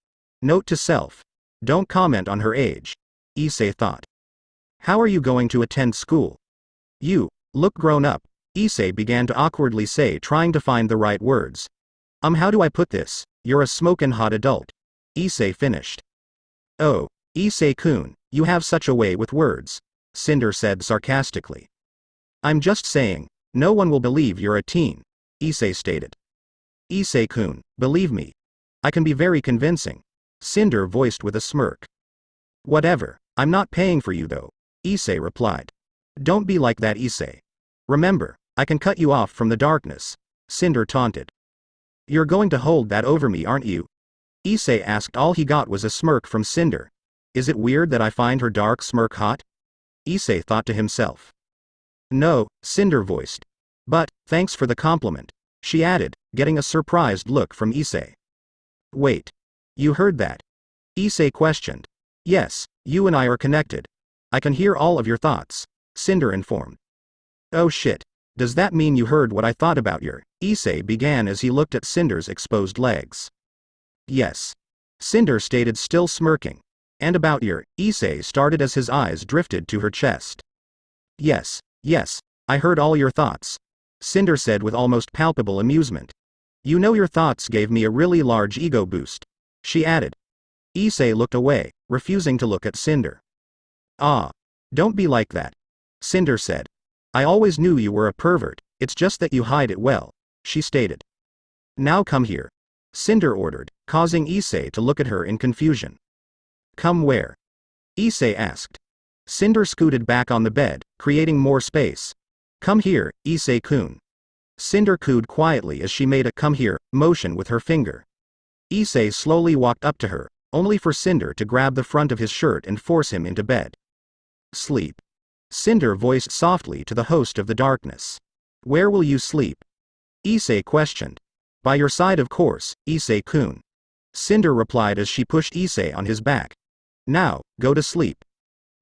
Note to self. Don't comment on her age. Issei thought. How are you going to attend school? You look grown up, Issei began to awkwardly say, trying to find the right words. How do I put this? You're a smokin' hot adult. Issei finished. Oh, Issei-kun, you have such a way with words, Cinder said sarcastically. I'm just saying, no one will believe you're a teen, Issei stated. Issei-kun, believe me. I can be very convincing, Cinder voiced with a smirk. Whatever. I'm not paying for you though, Issei replied. Don't be like that, Issei. Remember, I can cut you off from the darkness, Cinder taunted. You're going to hold that over me, aren't you? Issei asked. All he got was a smirk from Cinder. Is it weird that I find her dark smirk hot? Issei thought to himself. No, Cinder voiced. But, thanks for the compliment, she added, getting a surprised look from Issei. Wait. You heard that? Issei questioned. Yes, you and I are connected. I can hear all of your thoughts, Cinder informed. Oh shit. Does that mean you heard what I thought about your? Issei began as he looked at Cinder's exposed legs. Yes. Cinder stated, still smirking. And about your? Issei started as his eyes drifted to her chest. Yes, I heard all your thoughts, Cinder said with almost palpable amusement. You know, your thoughts gave me a really large ego boost, she added. Issei looked away, refusing to look at Cinder. Ah. Don't be like that, Cinder said. I always knew you were a pervert, it's just that you hide it well, she stated. Now come here, Cinder ordered, causing Issei to look at her in confusion. Come where? Issei asked. Cinder scooted back on the bed, creating more space. Come here, Issei-kun. Cinder cooed quietly as she made a come here motion with her finger. Issei slowly walked up to her, only for Cinder to grab the front of his shirt and force him into bed. Sleep. Cinder voiced softly to the host of the darkness. Where will you sleep? Issei questioned. By your side, of course, Issei-kun. Cinder replied as she pushed Issei on his back. Now, go to sleep.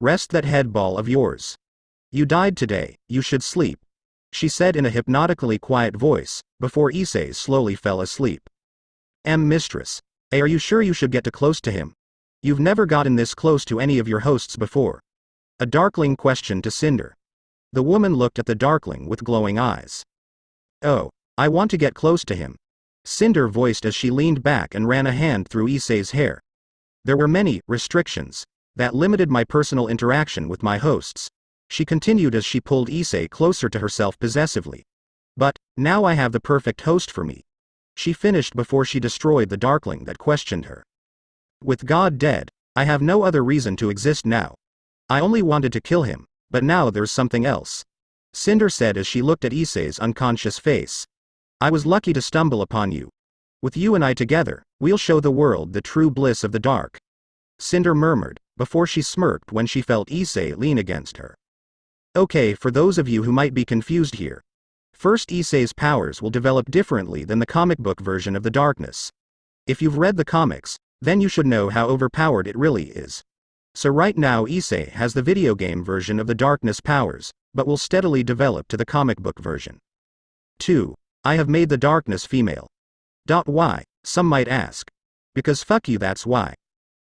Rest that head ball of yours. You died today, you should sleep, she said in a hypnotically quiet voice, before Issei slowly fell asleep. Mistress. Are you sure you should get too close to him? You've never gotten this close to any of your hosts before. A darkling questioned to Cinder. The woman looked at the darkling with glowing eyes. Oh, I want to get close to him, Cinder voiced as she leaned back and ran a hand through Issei's hair. There were many restrictions that limited my personal interaction with my hosts, she continued as she pulled Issei closer to herself possessively. But, now I have the perfect host for me, she finished before she destroyed the darkling that questioned her. With God dead, I have no other reason to exist now. I only wanted to kill him, but now there's something else, Cinder said as she looked at Issei's unconscious face. I was lucky to stumble upon you. With you and I together, we'll show the world the true bliss of the dark, Cinder murmured, before she smirked when she felt Issei lean against her. Okay, for those of you who might be confused here. First, Issei's powers will develop differently than the comic book version of the darkness. If you've read the comics, then you should know how overpowered it really is. So right now Issei has the video game version of the darkness powers, but will steadily develop to the comic book version. 2. I have made the darkness female. Why, some might ask. Because fuck you, that's why.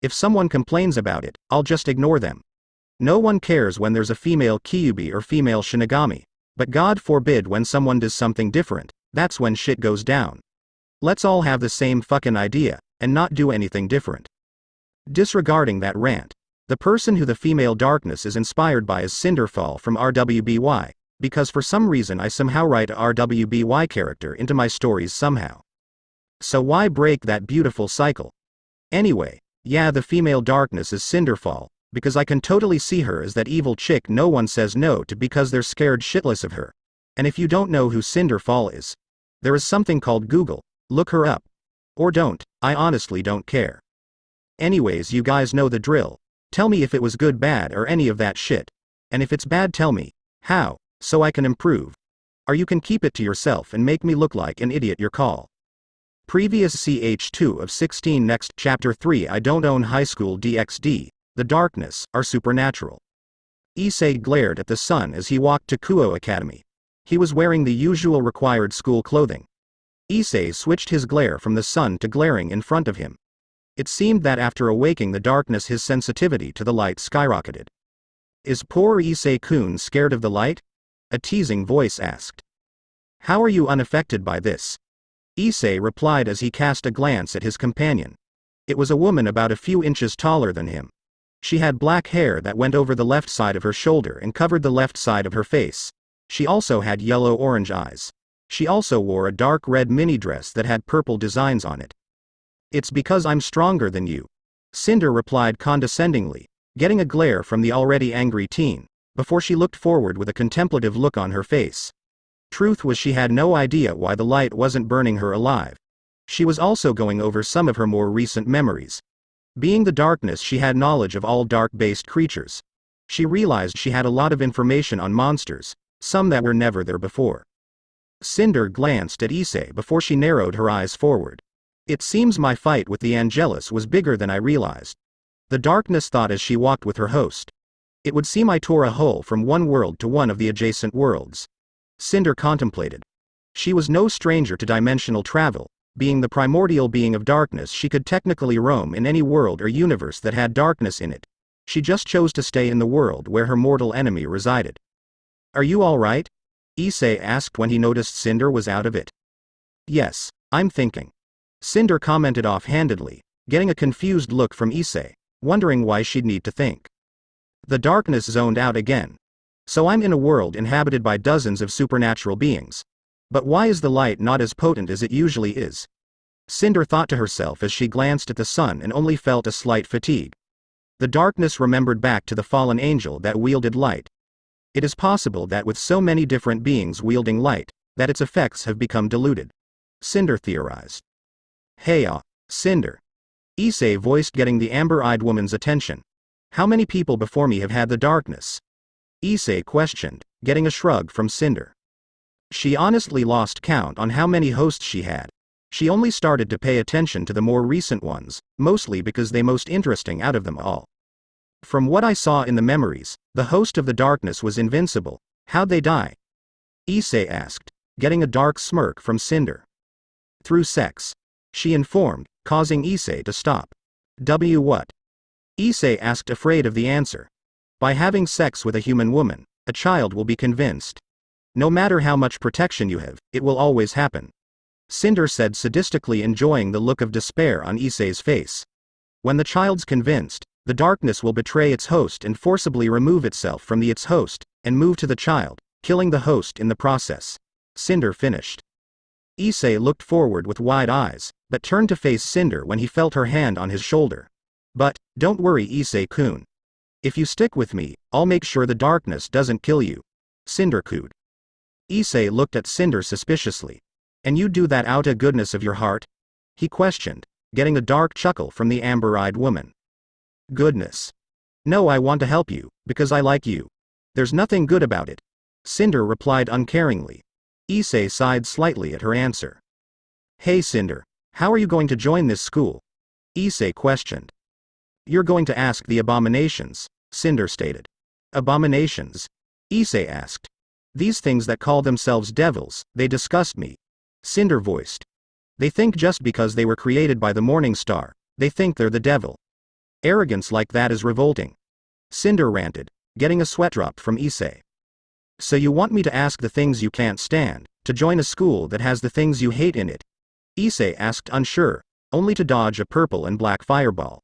If someone complains about it, I'll just ignore them. No one cares when there's a female Kyuubi or female Shinigami, but God forbid when someone does something different, that's when shit goes down. Let's all have the same fucking idea, and not do anything different. Disregarding that rant, the person who the female darkness is inspired by is Cinderfall from RWBY, because for some reason I somehow write a RWBY character into my stories somehow. So why break that beautiful cycle? Anyway, yeah, the female darkness is Cinderfall, because I can totally see her as that evil chick no one says no to because they're scared shitless of her. And if you don't know who Cinderfall is, there is something called Google, look her up. Or don't, I honestly don't care. Anyways, you guys know the drill. Tell me if it was good, bad, or any of that shit. And if it's bad, tell me how, so I can improve. Or you can keep it to yourself and make me look like an idiot. Your call. Previous ch2 of 16. Next, Chapter 3. I don't own high school DxD. The darkness are supernatural. Issei glared at the sun as he walked to Kuo Academy. He was wearing the usual required school clothing. Issei switched his glare from the sun to glaring in front of him. It seemed that after awaking the darkness his sensitivity to the light skyrocketed. Is poor Issei-kun scared of the light? A teasing voice asked. How are you unaffected by this? Issei replied as he cast a glance at his companion. It was a woman about a few inches taller than him. She had black hair that went over the left side of her shoulder and covered the left side of her face. She also had yellow-orange eyes. She also wore a dark red mini dress that had purple designs on it. It's because I'm stronger than you, Cinder replied condescendingly, getting a glare from the already angry teen, before she looked forward with a contemplative look on her face. Truth was, she had no idea why the light wasn't burning her alive. She was also going over some of her more recent memories. Being the darkness, she had knowledge of all dark-based creatures. She realized she had a lot of information on monsters, some that were never there before. Cinder glanced at Issei before she narrowed her eyes forward. It seems my fight with the Angelus was bigger than I realized. The darkness thought as she walked with her host. It would seem I tore a hole from one world to one of the adjacent worlds. Cinder contemplated. She was no stranger to dimensional travel. Being the primordial being of darkness, she could technically roam in any world or universe that had darkness in it. She just chose to stay in the world where her mortal enemy resided. Are you all right? Issei asked when he noticed Cinder was out of it. Yes, I'm thinking. Cinder commented offhandedly, getting a confused look from Issei, wondering why she'd need to think. The darkness zoned out again. So I'm in a world inhabited by dozens of supernatural beings. But why is the light not as potent as it usually is? Cinder thought to herself as she glanced at the sun and only felt a slight fatigue. The darkness remembered back to the fallen angel that wielded light. It is possible that with so many different beings wielding light, that its effects have become diluted. Cinder theorized. Hey Cinder. Issei voiced, getting the amber-eyed woman's attention. How many people before me have had the darkness? Issei questioned, getting a shrug from Cinder. She honestly lost count on how many hosts she had. She only started to pay attention to the more recent ones, mostly because they most interesting out of them all. From what I saw in the memories, the host of the darkness was invincible. How'd they die? Issei asked, getting a dark smirk from Cinder. Through sex. She informed, causing Issei to stop. What? Issei asked, afraid of the answer. By having sex with a human woman, a child will be convinced. No matter how much protection you have, it will always happen. Cinder said, sadistically enjoying the look of despair on Issei's face. When the child's convinced, the darkness will betray its host and forcibly remove itself from its host, and move to the child, killing the host in the process. Cinder finished. Issei looked forward with wide eyes, but turned to face Cinder when he felt her hand on his shoulder. But, don't worry Issei-kun. If you stick with me, I'll make sure the darkness doesn't kill you. Cinder cooed. Issei looked at Cinder suspiciously. And you do that out of goodness of your heart? He questioned, getting a dark chuckle from the amber-eyed woman. Goodness. No, I want to help you, because I like you. There's nothing good about it. Cinder replied uncaringly. Issei sighed slightly at her answer. Hey Cinder, how are you going to join this school? Issei questioned. You're going to ask the abominations, Cinder stated. Abominations? Issei asked. These things that call themselves devils, they disgust me. Cinder voiced. They think just because they were created by the morning star, they think they're the devil. Arrogance like that is revolting. Cinder ranted, getting a sweat drop from Issei. So you want me to ask the things you can't stand, to join a school that has the things you hate in it? Issei asked, unsure, only to dodge a purple and black fireball.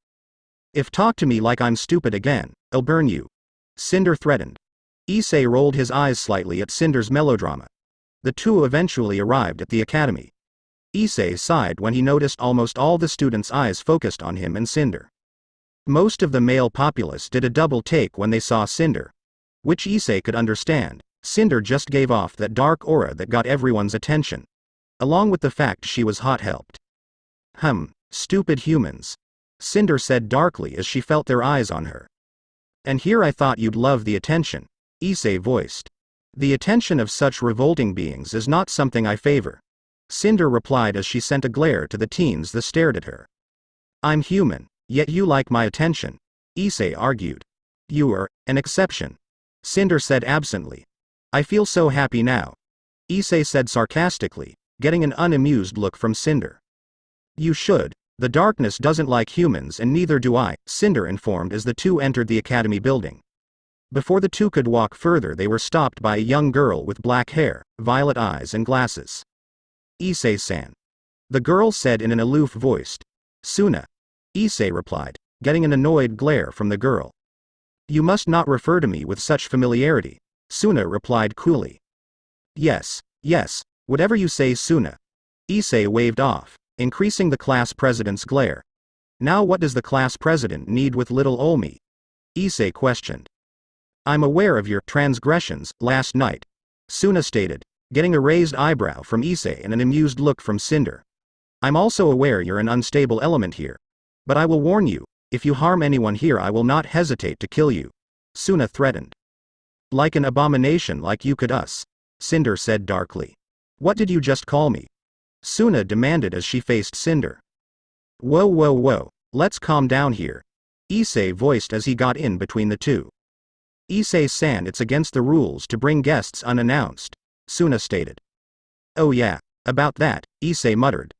If talk to me like I'm stupid again, I'll burn you. Cinder threatened. Issei rolled his eyes slightly at Cinder's melodrama. The two eventually arrived at the academy. Issei sighed when he noticed almost all the students' eyes focused on him and Cinder. Most of the male populace did a double take when they saw Cinder. Which Issei could understand. Cinder just gave off that dark aura that got everyone's attention. Along with the fact she was hot helped. Stupid humans. Cinder said darkly as she felt their eyes on her. And here I thought you'd love the attention. Issei voiced. The attention of such revolting beings is not something I favor. Cinder replied as she sent a glare to the teens that stared at her. I'm human, yet you like my attention, Issei argued. You are an exception. Cinder said absently. I feel so happy now. Issei said sarcastically, getting an unamused look from Cinder. You should. The darkness doesn't like humans and neither do I, Cinder informed as the two entered the academy building. Before the two could walk further, they were stopped by a young girl with black hair, violet eyes and glasses. Issei-san. The girl said in an aloof voice. Suna. Issei replied, getting an annoyed glare from the girl. You must not refer to me with such familiarity, Suna replied coolly. Yes, whatever you say Suna. Issei waved off, increasing the class president's glare. Now what does the class president need with little Olmi? Issei questioned. I'm aware of your transgressions last night, Suna stated, getting a raised eyebrow from Issei and an amused look from Cinder. I'm also aware you're an unstable element here. But I will warn you, if you harm anyone here I will not hesitate to kill you, Suna threatened. Like an abomination like you could us, Cinder said darkly. What did you just call me? Suna demanded as she faced Cinder. Whoa, let's calm down here, Issei voiced as he got in between the two. Issei-san, it's against the rules to bring guests unannounced, Suna stated. Oh yeah, about that, Issei muttered.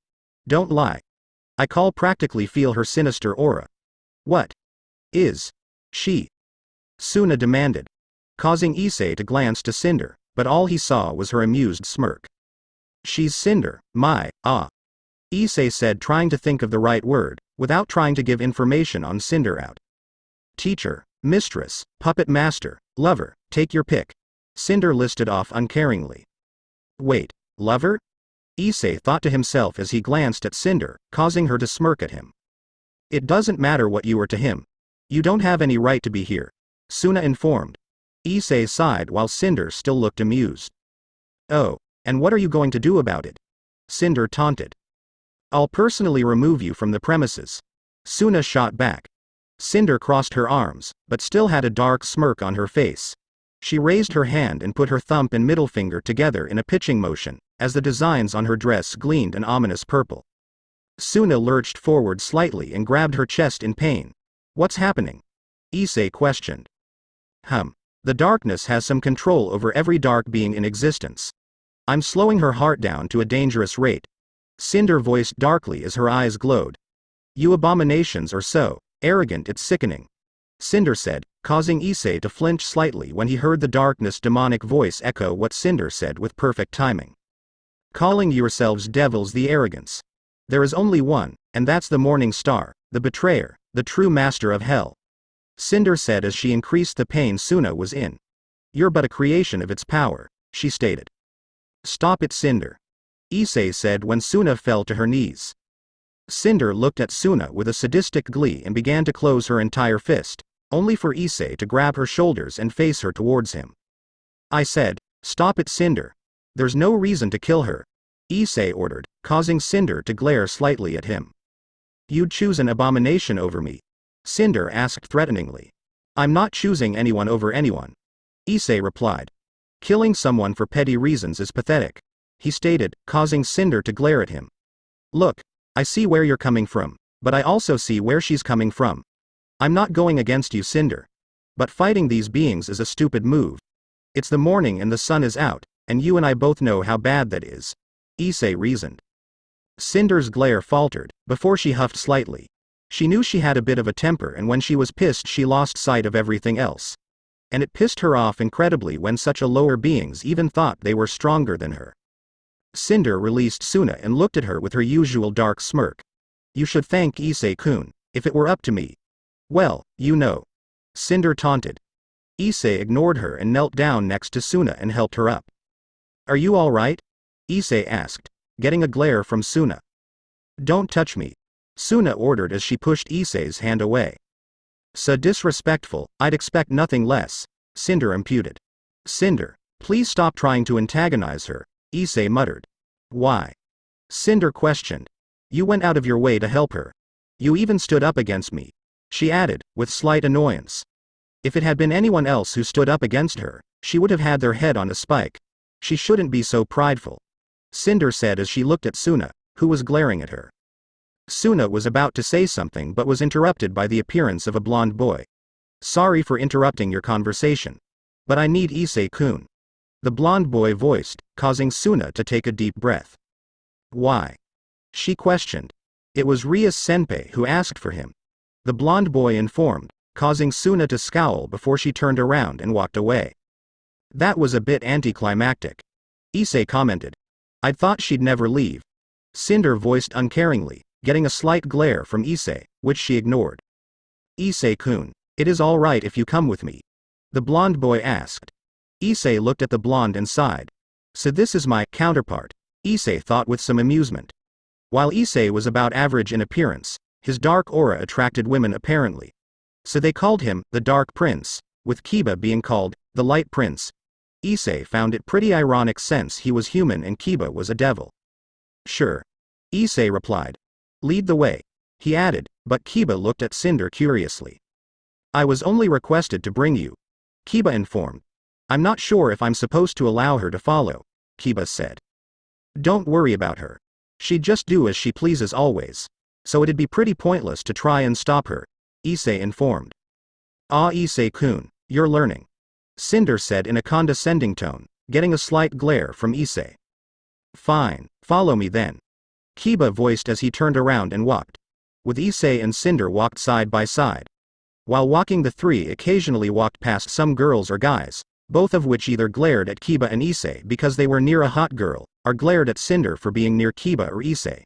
Don't lie. I can practically feel her sinister aura. What is she? Suna demanded, causing Issei to glance to Cinder, but all he saw was her amused smirk. She's Cinder, Issei said, trying to think of the right word, without trying to give information on Cinder out. Teacher, mistress, puppet master, lover, take your pick, Cinder listed off uncaringly. Wait, lover? Issei thought to himself as he glanced at Cinder, causing her to smirk at him. It doesn't matter what you are to him. You don't have any right to be here, Suna informed. Issei sighed while Cinder still looked amused. Oh, and what are you going to do about it? Cinder taunted. I'll personally remove you from the premises, Suna shot back. Cinder crossed her arms, but still had a dark smirk on her face. She raised her hand and put her thumb and middle finger together in a pitching motion, as the designs on her dress gleamed an ominous purple. Suna lurched forward slightly and grabbed her chest in pain. What's happening? Issei questioned. The darkness has some control over every dark being in existence. I'm slowing her heart down to a dangerous rate, Cinder voiced darkly as her eyes glowed. You abominations are so arrogant it's sickening, Cinder said, causing Issei to flinch slightly when he heard the darkness' demonic voice echo what Cinder said with perfect timing. Calling yourselves devils the arrogance. There is only one, and that's the morning star, the betrayer, the true master of hell, Cinder said as she increased the pain Suna was in. You're but a creation of its power, she stated. Stop it, Cinder, Issei said when Suna fell to her knees. Cinder looked at Suna with a sadistic glee and began to close her entire fist, only for Issei to grab her shoulders and face her towards him. I said, stop it, Cinder. There's no reason to kill her, Issei ordered, causing Cinder to glare slightly at him. You'd choose an abomination over me? Cinder asked threateningly. I'm not choosing anyone over anyone, Issei replied. Killing someone for petty reasons is pathetic, he stated, causing Cinder to glare at him. Look, I see where you're coming from, but I also see where she's coming from. I'm not going against you, Cinder. But fighting these beings is a stupid move. It's the morning and the sun is out, and you and I both know how bad that is, Issei reasoned. Cinder's glare faltered, before she huffed slightly. She knew she had a bit of a temper, and when she was pissed she lost sight of everything else. And it pissed her off incredibly when such a lower beings even thought they were stronger than her. Cinder released Suna and looked at her with her usual dark smirk. You should thank Issei-kun, if it were up to me. Well, you know, Cinder taunted. Issei ignored her and knelt down next to Suna and helped her up. Are you all right? Issei asked, getting a glare from Suna. Don't touch me, Suna ordered as she pushed Issei's hand away. So disrespectful, I'd expect nothing less, Cinder imputed. Cinder, please stop trying to antagonize her, Issei muttered. Why? Cinder questioned. You went out of your way to help her. You even stood up against me, she added, with slight annoyance. If it had been anyone else who stood up against her, she would have had their head on a spike. She shouldn't be so prideful, Cinder said as she looked at Suna, who was glaring at her. Suna was about to say something but was interrupted by the appearance of a blonde boy. Sorry for interrupting your conversation, but I need Issei-kun, the blonde boy voiced, causing Suna to take a deep breath. Why? She questioned. It was Ria's senpai who asked for him, the blonde boy informed, causing Suna to scowl before she turned around and walked away. That was a bit anticlimactic, Issei commented. I'd thought she'd never leave, Cinder voiced uncaringly, getting a slight glare from Issei, which she ignored. Issei-kun, it is all right if you come with me, the blonde boy asked. Issei looked at the blonde and sighed. So this is my counterpart, Issei thought with some amusement. While Issei was about average in appearance, his dark aura attracted women apparently. So they called him the Dark Prince, with Kiba being called the Light Prince. Issei found it pretty ironic since he was human and Kiba was a devil. Sure. Issei replied. Lead the way. He added, but Kiba looked at Cinder curiously. I was only requested to bring you. Kiba informed. I'm not sure if I'm supposed to allow her to follow, Kiba said. Don't worry about her. She'd just do as she pleases always. So it'd be pretty pointless to try and stop her, Issei informed. Ah, Issei-kun, you're learning. Cinder said in a condescending tone, getting a slight glare from Issei. Fine, follow me then. Kiba voiced as he turned around and walked. With Issei and Cinder walked side by side. While walking, the three occasionally walked past some girls or guys, both of which either glared at Kiba and Issei because they were near a hot girl, or glared at Cinder for being near Kiba or Issei.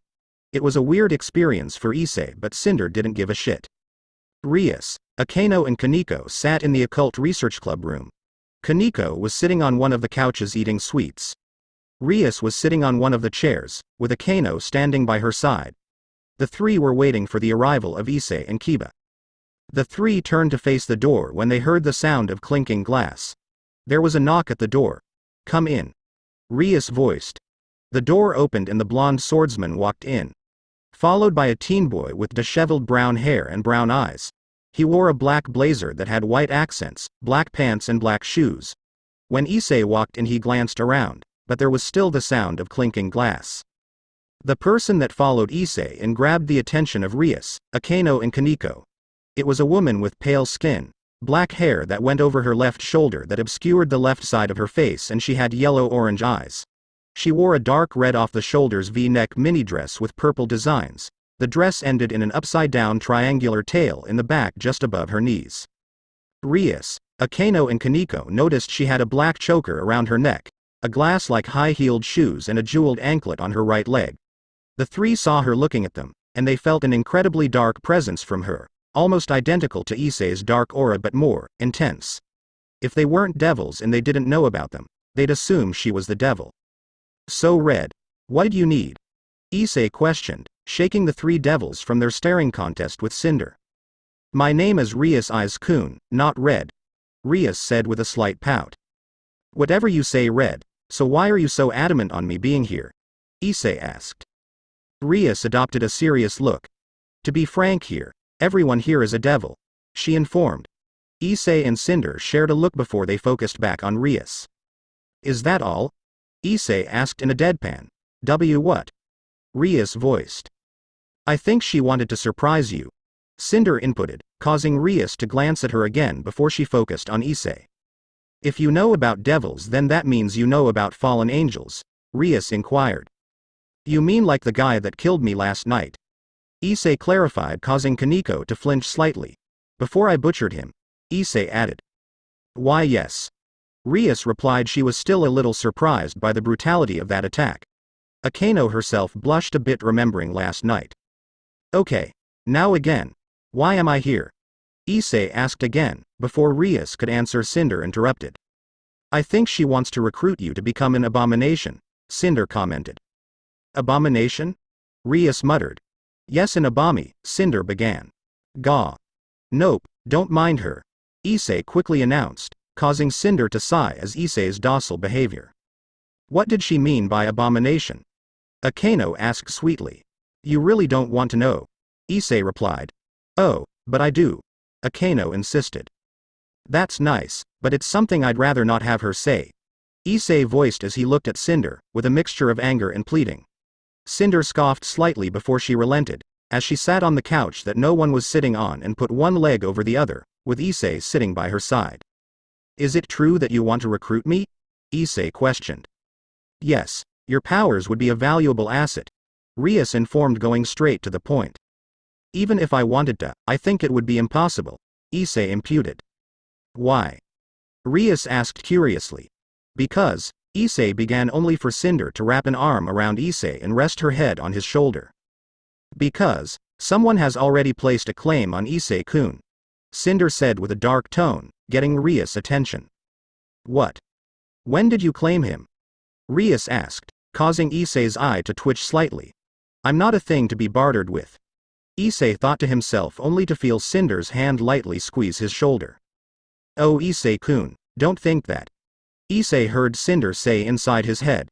It was a weird experience for Issei, but Cinder didn't give a shit. Rias, Akeno and Kaneko sat in the Occult Research Club room. Kaneko was sitting on one of the couches eating sweets. Rias was sitting on one of the chairs, with Akeno standing by her side. The three were waiting for the arrival of Issei and Kiba. The three turned to face the door when they heard the sound of clinking glass. There was a knock at the door. Come in. Rias voiced. The door opened and the blonde swordsman walked in. Followed by a teen boy with disheveled brown hair and brown eyes. He wore a black blazer that had white accents, black pants and black shoes. When Issei walked in, he glanced around, but there was still the sound of clinking glass. The person that followed Issei and grabbed the attention of Rias, Akeno and Kaneko. It was a woman with pale skin, black hair that went over her left shoulder that obscured the left side of her face, and she had yellow-orange eyes. She wore a dark red off-the-shoulders V-neck mini-dress with purple designs. The dress ended in an upside-down triangular tail in the back just above her knees. Rias, Akeno and Kaneko noticed she had a black choker around her neck, a glass-like high-heeled shoes and a jeweled anklet on her right leg. The three saw her looking at them, and they felt an incredibly dark presence from her, almost identical to Issei's dark aura but more intense. If they weren't devils and they didn't know about them, they'd assume she was the devil. So Red, what did you need? Issei questioned, shaking the three devils from their staring contest with Cinder. My name is Rias Eyes-kun, not Red, Rias said with a slight pout. Whatever you say, Red, so why are you so adamant on me being here? Issei asked. Rias adopted a serious look. To be frank here, everyone here is a devil, she informed. Issei and Cinder shared a look before they focused back on Rias. Is that all? Issei asked in a deadpan. What? Rias voiced. I think she wanted to surprise you, Cinder inputted, causing Rias to glance at her again before she focused on Issei. If you know about devils, then that means you know about fallen angels, Rias inquired. You mean like the guy that killed me last night? Issei clarified, causing Kaneko to flinch slightly. Before I butchered him, Issei added. Why yes. Rias replied she was still a little surprised by the brutality of that attack. Akeno herself blushed a bit remembering last night. Okay, now again. Why am I here? Issei asked again, before Rias could answer. Cinder interrupted. I think she wants to recruit you to become an abomination, Cinder commented. Abomination? Rias muttered. Yes, an abomi, Cinder began. Gah. Nope, don't mind her, Issei quickly announced, causing Cinder to sigh as Issei's docile behavior. What did she mean by abomination? Akeno asked sweetly. You really don't want to know, Issei replied. Oh, but I do, Akeno insisted. That's nice, but it's something I'd rather not have her say, Issei voiced as he looked at Cinder, with a mixture of anger and pleading. Cinder scoffed slightly before she relented, as she sat on the couch that no one was sitting on and put one leg over the other, with Issei sitting by her side. Is it true that you want to recruit me? Issei questioned. Yes, your powers would be a valuable asset, Rias informed, going straight to the point. Even if I wanted to, I think it would be impossible, Issei imputed. Why? Rias asked curiously. Because, Issei began, only for Cinder to wrap an arm around Issei and rest her head on his shoulder. Because, someone has already placed a claim on Issei-kun, Cinder said with a dark tone, getting Rias' attention. What? When did you claim him? Rias asked, causing Issei's eye to twitch slightly. I'm not a thing to be bartered with. Issei thought to himself only to feel Cinder's hand lightly squeeze his shoulder. Oh Issei-kun, don't think that. Issei heard Cinder say inside his head.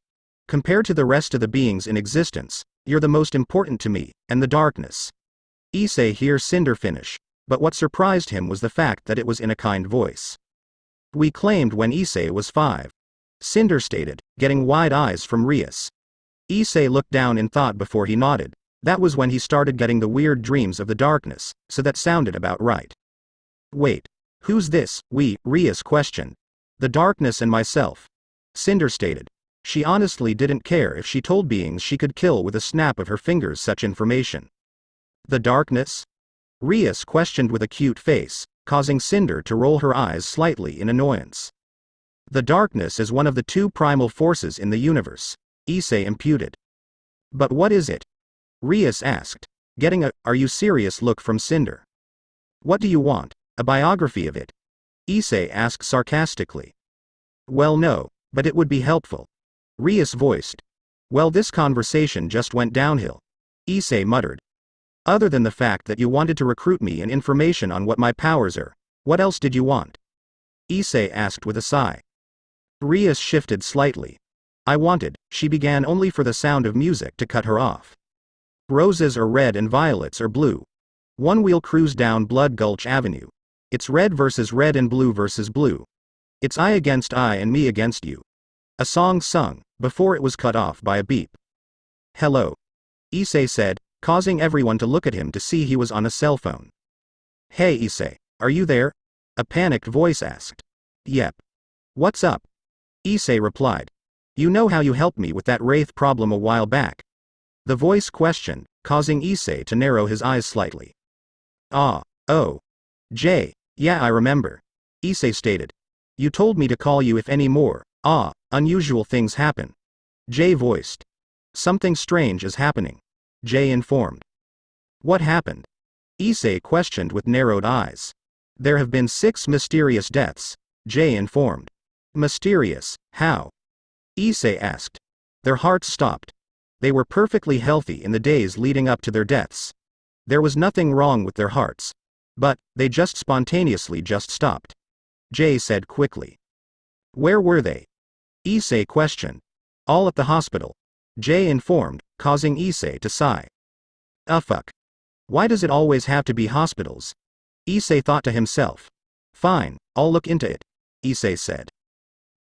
Compared to the rest of the beings in existence, you're the most important to me, and the darkness. Issei hear Cinder finish, but what surprised him was the fact that it was in a kind voice. We claimed when Issei was 5. Cinder stated, getting wide eyes from Rias. Issei looked down in thought before he nodded. That was when he started getting the weird dreams of the darkness, so that sounded about right. Wait. Who's this, we, Rias questioned. The darkness and myself. Cinder stated. She honestly didn't care if she told beings she could kill with a snap of her fingers such information. The darkness? Rias questioned with a cute face, causing Cinder to roll her eyes slightly in annoyance. The darkness is one of the 2 primal forces in the universe, Issei imputed. But what is it? Rias asked, getting a, are you serious look from Cinder. What do you want, a biography of it? Issei asked sarcastically. Well no, but it would be helpful. Rias voiced. Well this conversation just went downhill. Issei muttered. Other than the fact that you wanted to recruit me and information on what my powers are, what else did you want? Issei asked with a sigh. Rias shifted slightly. I wanted, she began only for the sound of music to cut her off. Roses are red and violets are blue. One wheel cruised down Blood Gulch Avenue. It's red versus red and blue versus blue. It's I against I and me against you. A song sung, before it was cut off by a beep. Hello. Issei said, causing everyone to look at him to see he was on a cell phone. Hey Issei, are you there? A panicked voice asked. Yep. What's up? Issei replied. You know how you helped me with that wraith problem a while back? The voice questioned, causing Issei to narrow his eyes slightly. Ah, oh. Jay, yeah I remember. Issei stated. You told me to call you if any more, unusual things happen. Jay voiced. Something strange is happening. Jay informed. What happened? Issei questioned with narrowed eyes. There have been 6 mysterious deaths, Jay informed. Mysterious, how? Issei asked. Their hearts stopped. They were perfectly healthy in the days leading up to their deaths. There was nothing wrong with their hearts. But, they just spontaneously just stopped. Jay said quickly. Where were they? Issei questioned. All at the hospital. Jay informed, causing Issei to sigh. Fuck. Why does it always have to be hospitals? Issei thought to himself. Fine, I'll look into it, Issei said.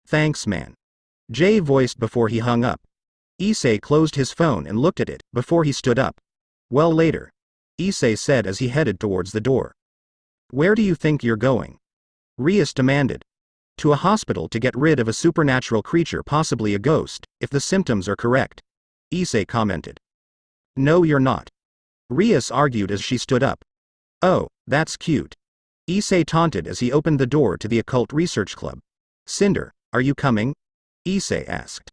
Thanks man. Jay voiced before he hung up. Issei closed his phone and looked at it, before he stood up. Well later. Issei said as he headed towards the door. Where do you think you're going? Rias demanded. To a hospital to get rid of a supernatural creature, possibly a ghost, if the symptoms are correct. Issei commented. No you're not. Rias argued as she stood up. Oh, that's cute. Issei taunted as he opened the door to the occult research club. Cinder, are you coming? Issei asked.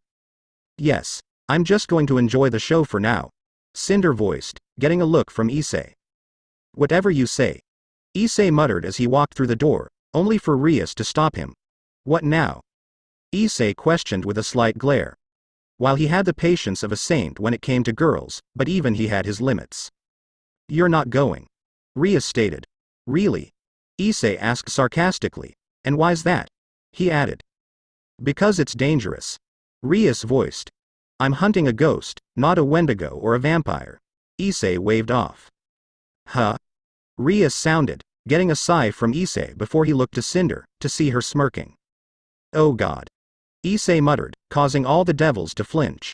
Yes, I'm just going to enjoy the show for now. Cinder voiced, getting a look from Issei. Whatever you say. Issei muttered as he walked through the door, only for Rias to stop him. What now? Issei questioned with a slight glare. While he had the patience of a saint when it came to girls, but even he had his limits. You're not going. Rias stated. Really? Issei asked sarcastically. And why's that? He added. Because it's dangerous. Rias voiced. I'm hunting a ghost, not a Wendigo or a vampire. Issei waved off. Huh? Rias sounded, getting a sigh from Issei before he looked to Cinder, to see her smirking. Oh god. Issei muttered, causing all the devils to flinch.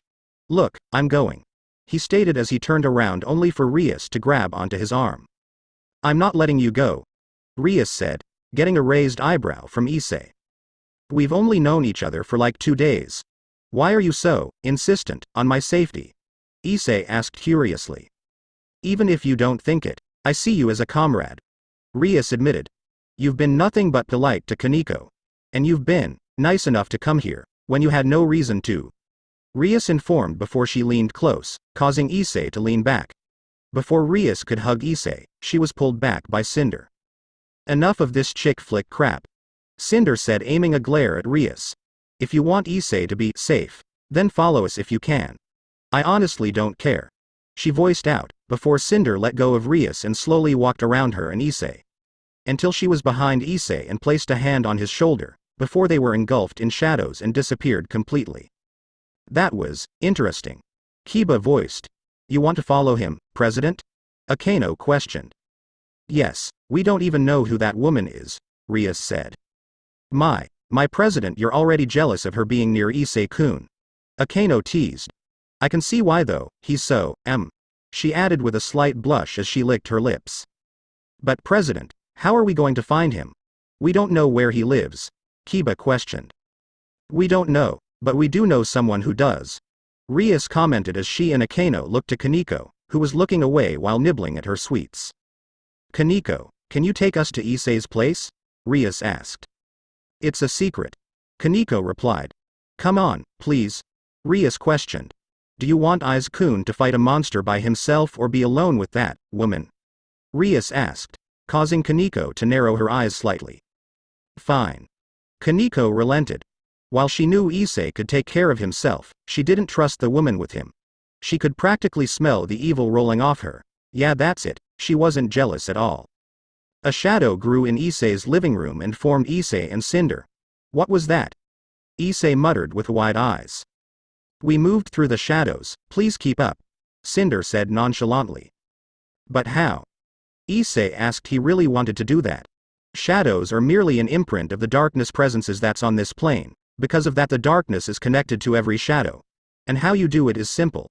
Look, I'm going. He stated as he turned around only for Rias to grab onto his arm. I'm not letting you go. Rias said, getting a raised eyebrow from Issei. We've only known each other for like 2 days. Why are you so insistent on my safety? Issei asked curiously. Even if you don't think it, I see you as a comrade. Rias admitted. You've been nothing but polite to Kaneko. And you've been nice enough to come here when you had no reason to. Rias informed before she leaned close, causing Issei to lean back. Before Rias could hug Issei, she was pulled back by Cinder. Enough of this chick flick crap. Cinder said, aiming a glare at Rias. If you want Issei to be safe, then follow us if you can. I honestly don't care. she voiced out, before Cinder let go of Rias and slowly walked around her and issei. Until she was behind issei and placed a hand on his shoulder, before they were engulfed in shadows and disappeared completely. That was interesting. Kiba voiced. You want to follow him, President? Akeno questioned. Yes, we don't even know who that woman is, Rias said. My president, you're already jealous of her being near Issei-kun. Akeno teased. I can see why though, he's so, she added with a slight blush as she licked her lips. But President, how are we going to find him? We don't know where he lives, Kiba questioned. We don't know, but we do know someone who does. Rias commented as she and Akeno looked to Kaneko, who was looking away while nibbling at her sweets. Kaneko, can you take us to Issei's place? Rias asked. It's a secret. Kaneko replied. Come on, please. Rias questioned. Do you want Aiz-kun to fight a monster by himself or be alone with that woman? Rias asked, causing Kaneko to narrow her eyes slightly. Fine. Kaneko relented. While she knew Issei could take care of himself, she didn't trust the woman with him. She could practically smell the evil rolling off her. Yeah, that's it, she wasn't jealous at all. A shadow grew in Issei's living room and formed Issei and Cinder. What was that? Issei muttered with wide eyes. We moved through the shadows, please keep up, Cinder said nonchalantly. But how? Issei asked. He really wanted to do that. Shadows are merely an imprint of the darkness presences that's on this plane, because of that the darkness is connected to every shadow. And how you do it is simple.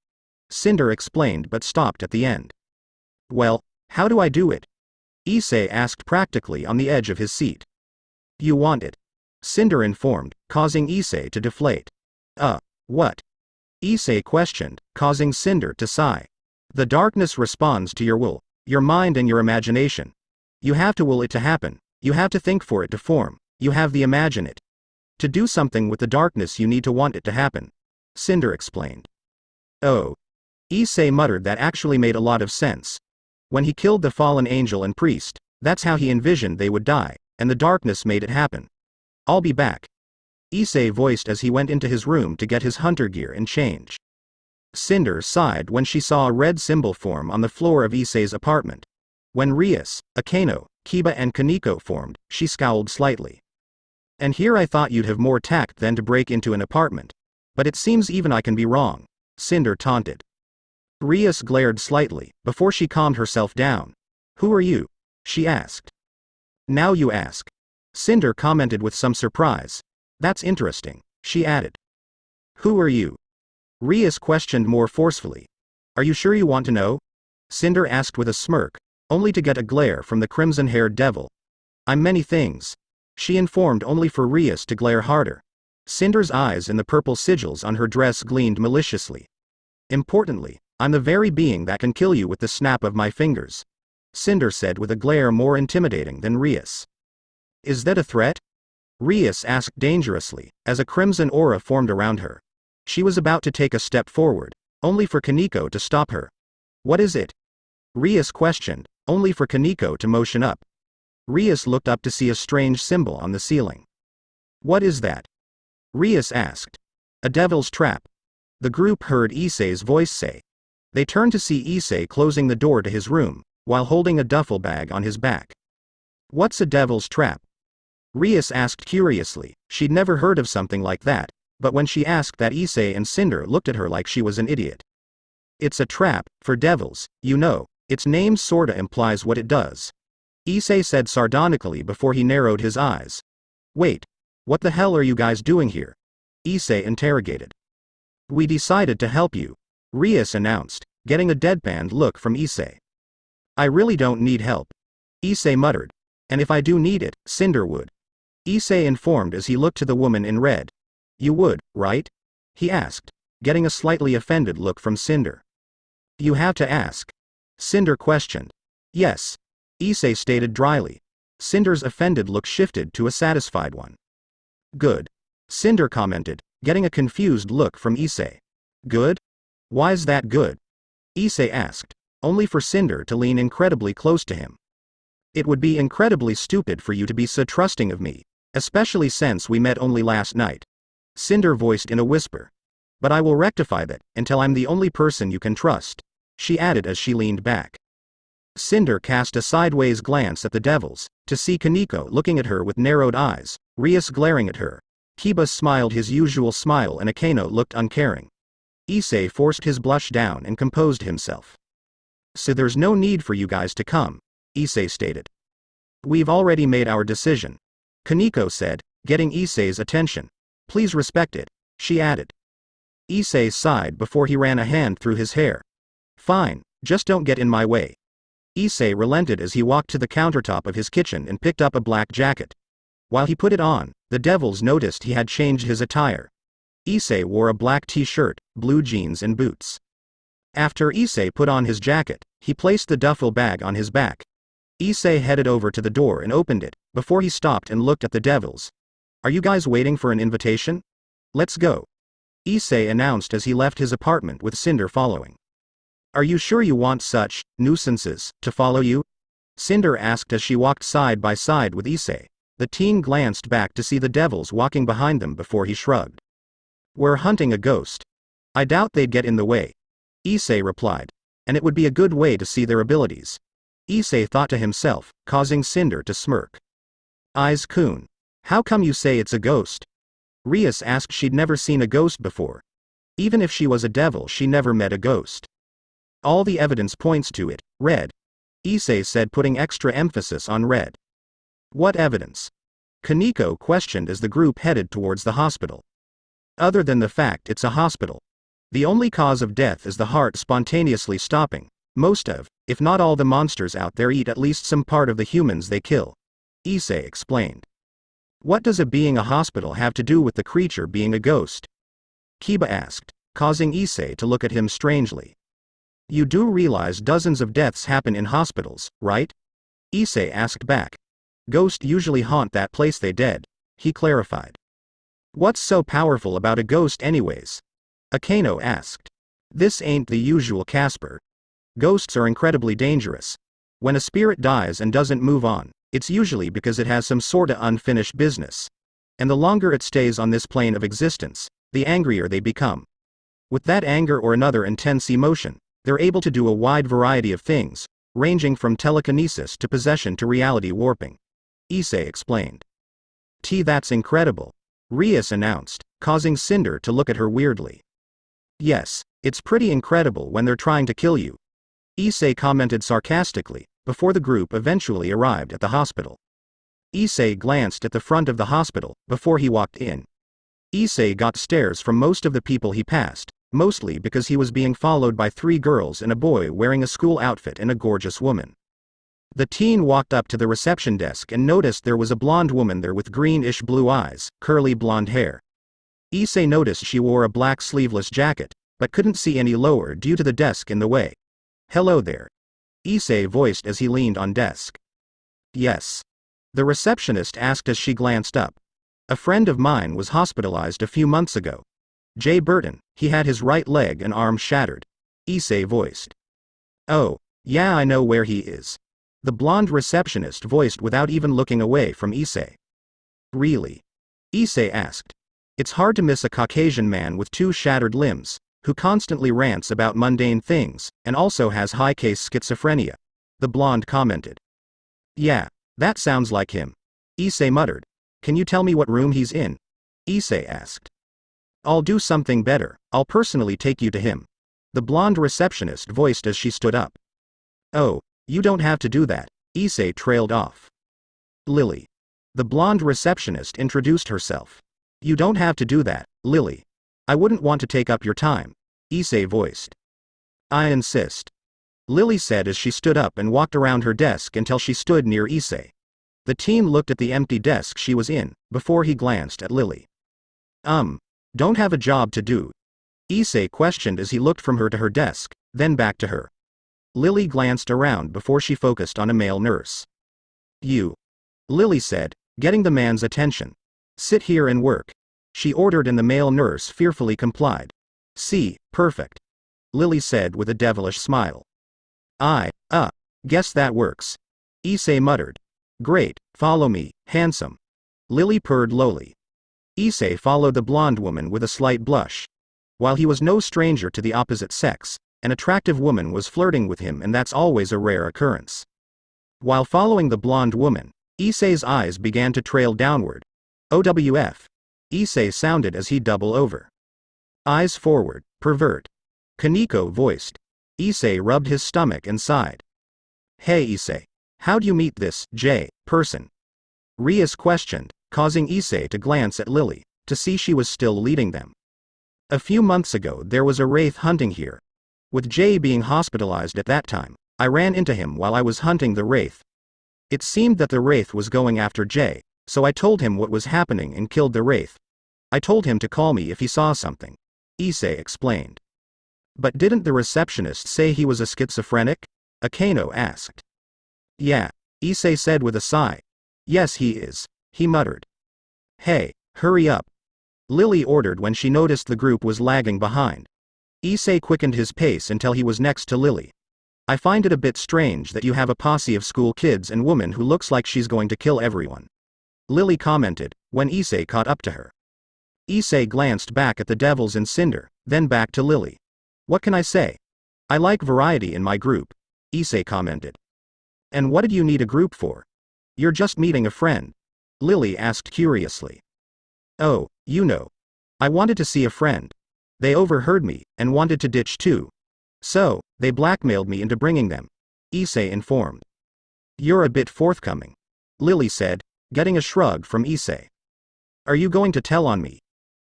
Cinder explained but stopped at the end. Well, how do I do it? Issei asked, practically on the edge of his seat. You want it. Cinder informed, causing Issei to deflate. What? Issei questioned, causing Cinder to sigh. The darkness responds to your will, your mind and your imagination. You have to will it to happen, you have to think for it to form, you have to imagine it. To do something with the darkness you need to want it to happen. Cinder explained. Oh. Issei muttered. That actually made a lot of sense. When he killed the fallen angel and priest, that's how he envisioned they would die, and the darkness made it happen. I'll be back. Issei voiced as he went into his room to get his hunter gear and change. Cinder sighed when she saw a red symbol form on the floor of Issei's apartment. When Rias, Akeno, Kiba and Kaneko formed, she scowled slightly. And here I thought you'd have more tact than to break into an apartment. But it seems even I can be wrong, Cinder taunted. Rias glared slightly, before she calmed herself down. Who are you? She asked. Now you ask. Cinder commented with some surprise. That's interesting, she added. Who are you? Rias questioned more forcefully. Are you sure you want to know? Cinder asked with a smirk, only to get a glare from the crimson-haired devil. I'm many things. She informed, only for Rias to glare harder. Cinder's eyes and the purple sigils on her dress gleamed maliciously. Importantly, I'm the very being that can kill you with the snap of my fingers, Cinder said with a glare more intimidating than Rias. Is that a threat? Rias asked dangerously, as a crimson aura formed around her. She was about to take a step forward, only for Kaneko to stop her. What is it? Rias questioned, only for Kaneko to motion up. Rias looked up to see a strange symbol on the ceiling. What is that? Rias asked. A devil's trap. The group heard Issei's voice say. They turned to see Issei closing the door to his room, while holding a duffel bag on his back. What's a devil's trap? Rias asked curiously. She'd never heard of something like that, but when she asked that, Issei and Cinder looked at her like she was an idiot. It's a trap, for devils, you know, its name sorta implies what it does. Issei said sardonically before he narrowed his eyes. Wait, what the hell are you guys doing here? Issei interrogated. We decided to help you, Rias announced, getting a deadpanned look from Issei. I really don't need help, Issei muttered. And if I do need it, Cinder would. Issei informed as he looked to the woman in red. You would, right? He asked, getting a slightly offended look from Cinder. You have to ask. Cinder questioned. Yes, Issei stated dryly. Cinder's offended look shifted to a satisfied one. Good, Cinder commented, getting a confused look from Issei. Good? Why's that good? Issei asked, only for Cinder to lean incredibly close to him. It would be incredibly stupid for you to be so trusting of me, especially since we met only last night, Cinder voiced in a whisper. But I will rectify that, until I'm the only person you can trust. she added as she leaned back. Cinder cast a sideways glance at the devils, to see Kaneko looking at her with narrowed eyes, Rias glaring at her. Kiba smiled his usual smile and Akeno looked uncaring. Issei forced his blush down and composed himself. So there's no need for you guys to come, Issei stated. We've already made our decision, Kaneko said, getting Issei's attention. Please respect it, she added. Issei sighed before he ran a hand through his hair. Fine, just don't get in my way. Issei relented as he walked to the countertop of his kitchen and picked up a black jacket. While he put it on, the devils noticed he had changed his attire. Issei wore a black t-shirt, blue jeans and boots. After Issei put on his jacket, he placed the duffel bag on his back. Issei headed over to the door and opened it, before he stopped and looked at the devils. Are you guys waiting for an invitation? Let's go, Issei announced as he left his apartment with Cinder following. Are you sure you want such nuisances to follow you? Cinder asked as she walked side by side with Issei. The teen glanced back to see the devils walking behind them before he shrugged. We're hunting a ghost. I doubt they'd get in the way, Issei replied. And it would be a good way to see their abilities. Issei thought to himself, causing Cinder to smirk. Aiz-kun, how come you say it's a ghost? Rias asked. She'd never seen a ghost before. Even if she was a devil, she never met a ghost. All the evidence points to it, red, Issei said, putting extra emphasis on red. What evidence? Kaneko questioned as the group headed towards the hospital. Other than the fact it's a hospital. The only cause of death is the heart spontaneously stopping. Most of, if not all the monsters out there eat at least some part of the humans they kill, Issei explained. What does it being a hospital have to do with the creature being a ghost? Kiba asked, causing Issei to look at him strangely. You do realize dozens of deaths happen in hospitals, right? Issei asked back. Ghosts usually haunt that place they dead, he clarified. What's so powerful about a ghost anyways? Akeno asked. This ain't the usual Casper. Ghosts are incredibly dangerous. When a spirit dies and doesn't move on, it's usually because it has some sorta unfinished business. And the longer it stays on this plane of existence, the angrier they become. With that anger or another intense emotion, they're able to do a wide variety of things, ranging from telekinesis to possession to reality warping, Issei explained. That's incredible, Rias announced, causing Cinder to look at her weirdly. Yes, it's pretty incredible when they're trying to kill you, Issei commented sarcastically, before the group eventually arrived at the hospital. Issei glanced at the front of the hospital before he walked in. Issei got stares from most of the people he passed, mostly because he was being followed by 3 girls and a boy wearing a school outfit and a gorgeous woman. The teen walked up to the reception desk and noticed there was a blonde woman there with greenish blue eyes, curly blonde hair. Issei noticed she wore a black sleeveless jacket, but couldn't see any lower due to the desk in the way. Hello there, Issei voiced as he leaned on desk. Yes, the receptionist asked as she glanced up. A friend of mine was hospitalized a few months ago. Jay Burton, he had his right leg and arm shattered, Issei voiced. Oh, yeah, I know where he is, the blonde receptionist voiced without even looking away from Issei. Really? Issei asked. It's hard to miss a Caucasian man with 2 shattered limbs, who constantly rants about mundane things, and also has high-case schizophrenia, the blonde commented. Yeah, that sounds like him, Issei muttered. Can you tell me what room he's in? Issei asked. I'll do something better, I'll personally take you to him, the blonde receptionist voiced as she stood up. Oh, you don't have to do that, Issei trailed off. Lily. The blonde receptionist introduced herself. You don't have to do that, Lily. I wouldn't want to take up your time, Issei voiced. I insist, Lily said as she stood up and walked around her desk until she stood near Issei. The teen looked at the empty desk she was in, before he glanced at Lily. Don't have a job to do? Issei questioned as he looked from her to her desk, then back to her. Lily glanced around before she focused on a male nurse. You, Lily said, getting the man's attention. Sit here and work, she ordered, and the male nurse fearfully complied. See, perfect, Lily said with a devilish smile. Guess that works, Issei muttered. Great, follow me, handsome, Lily purred lowly. Issei followed the blonde woman with a slight blush. While he was no stranger to the opposite sex, An attractive woman was flirting with him, and that's always a rare occurrence. While following the blonde woman, Issei's eyes began to trail downward. OWF. Issei sounded as he doubled over. Eyes forward, pervert. Kaneko voiced. Issei rubbed his stomach and sighed. Hey Issei. How'd you meet this person? Rias questioned, causing Issei to glance at Lily, to see she was still leading them. A few months ago there was a wraith hunting here. With Jay being hospitalized at that time, I ran into him while I was hunting the wraith. It seemed that the wraith was going after Jay, so I told him what was happening and killed the wraith. I told him to call me if he saw something. Issei explained. But didn't the receptionist say he was a schizophrenic? Akano asked. Yeah, Issei said with a sigh. Yes he is, he muttered. Hey, hurry up. Lily ordered when she noticed the group was lagging behind. Issei quickened his pace until he was next to Lily. I find it a bit strange that you have a posse of school kids and woman who looks like she's going to kill everyone. Lily commented, when Issei caught up to her. Issei glanced back at the devils and Cinder, then back to Lily. What can I say? I like variety in my group, Issei commented. And what did you need a group for? You're just meeting a friend, Lily asked curiously. Oh, you know. I wanted to see a friend. They overheard me, and wanted to ditch too. So, they blackmailed me into bringing them, Issei informed. You're a bit forthcoming, Lily said, getting a shrug from Issei. Are you going to tell on me?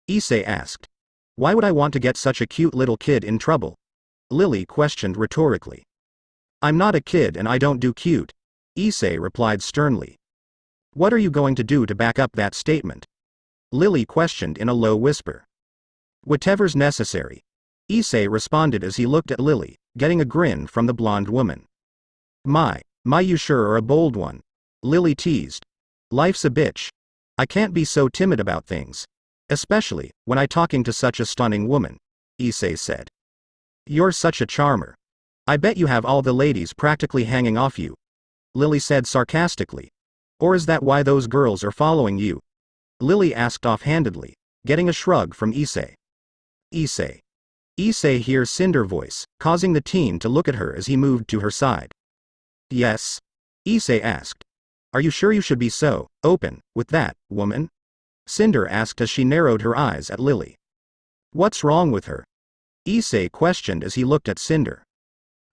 Issei asked. Why would I want to get such a cute little kid in trouble? Lily questioned rhetorically. I'm not a kid and I don't do cute, Issei replied sternly. What are you going to do to back up that statement? Lily questioned in a low whisper. Whatever's necessary, Issei responded as he looked at Lily, getting a grin from the blonde woman. My, you sure are a bold one, Lily teased. Life's a bitch. I can't be so timid about things. Especially, when I talking to such a stunning woman, Issei said. You're such a charmer. I bet you have all the ladies practically hanging off you, Lily said sarcastically. Or is that why those girls are following you? Lily asked offhandedly, getting a shrug from Issei. Issei. Issei hears Cinder voice, causing the teen to look at her as he moved to her side. Yes? Issei asked. Are you sure you should be so open with that woman? Cinder asked as she narrowed her eyes at Lily. What's wrong with her? Issei questioned as he looked at Cinder.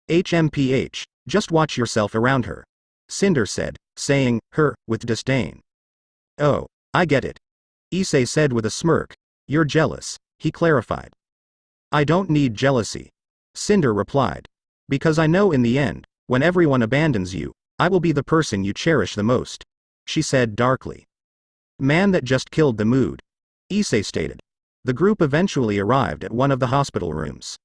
HMPH, just watch yourself around her, Cinder said, saying, her, with disdain. Oh, I get it. Issei said with a smirk. You're jealous, he clarified. I don't need jealousy, Cinder replied. Because I know in the end, when everyone abandons you, I will be the person you cherish the most, she said darkly. Man, that just killed the mood, Issei stated. The group eventually arrived at one of the hospital rooms.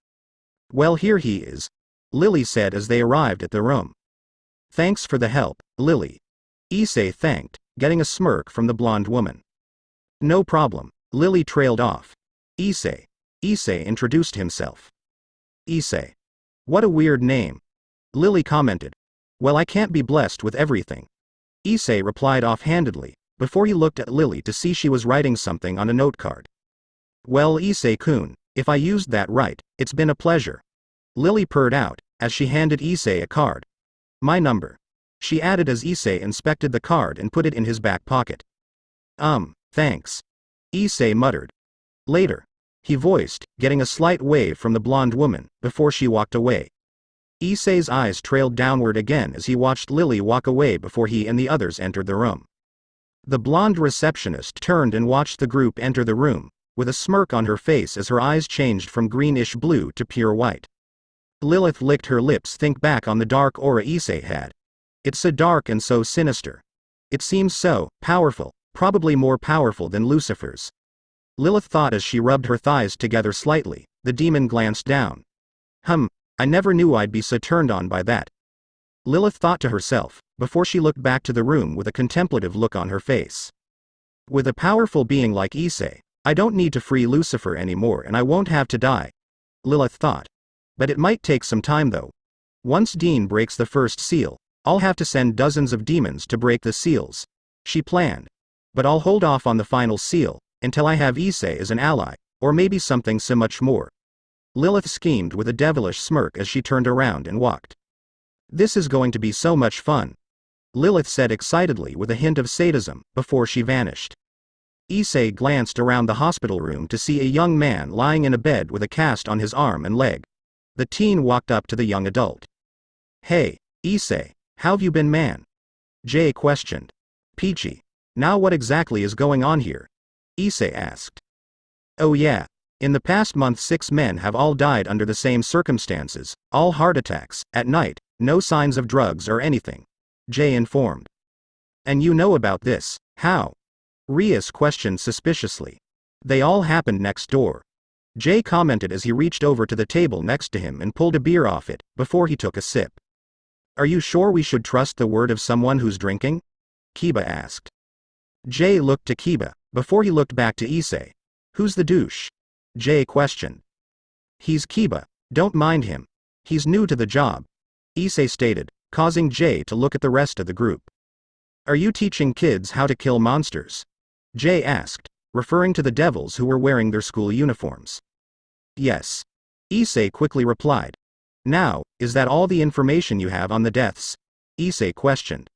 Well, here he is, Lily said as they arrived at the room. Thanks for the help, Lily, Issei thanked, getting a smirk from the blonde woman. No problem, Lily trailed off. Issei introduced himself. Issei. What a weird name, Lily commented. Well, I can't be blessed with everything, Issei replied offhandedly, before he looked at Lily to see she was writing something on a note card. Well, Issei-kun, if I used that right, it's been a pleasure, Lily purred out, as she handed Issei a card. My number, she added as Issei inspected the card and put it in his back pocket. Thanks, Issei muttered. Later, he voiced, getting a slight wave from the blonde woman, before she walked away. Issei's eyes trailed downward again as he watched Lily walk away before he and the others entered the room. The blonde receptionist turned and watched the group enter the room, with a smirk on her face as her eyes changed from greenish blue to pure white. Lilith licked her lips. Think back on the dark aura Issei had. It's so dark and so sinister. It seems so powerful, probably more powerful than Lucifer's. Lilith thought as she rubbed her thighs together slightly. The demon glanced down. I never knew I'd be so turned on by that, Lilith thought to herself, before she looked back to the room with a contemplative look on her face. With a powerful being like Issei, I don't need to free Lucifer anymore and I won't have to die, Lilith thought. But it might take some time though. Once Dean breaks the first seal, I'll have to send dozens of demons to break the seals, she planned. But I'll hold off on the final seal, until I have Issei as an ally, or maybe something so much more. Lilith schemed with a devilish smirk as she turned around and walked. This is going to be so much fun, Lilith said excitedly with a hint of sadism, before she vanished. Issei glanced around the hospital room to see a young man lying in a bed with a cast on his arm and leg. The teen walked up to the young adult. Hey, Issei, how've you been, man? Jay questioned. Peachy. Now what exactly is going on here? Issei asked. Oh yeah. In the past month 6 men have all died under the same circumstances, all heart attacks, at night, no signs of drugs or anything. Jay informed. And you know about this, how? Rias questioned suspiciously. They all happened next door. Jay commented as he reached over to the table next to him and pulled a beer off it, before he took a sip. Are you sure we should trust the word of someone who's drinking? Kiba asked. Jay looked to Kiba, before he looked back to Issei. Who's the douche? Jay questioned. He's Kiba, don't mind him. He's new to the job, Issei stated, causing Jay to look at the rest of the group. Are you teaching kids how to kill monsters? Jay asked, referring to the devils who were wearing their school uniforms. Yes. Issei quickly replied. Now, is that all the information you have on the deaths? Issei questioned.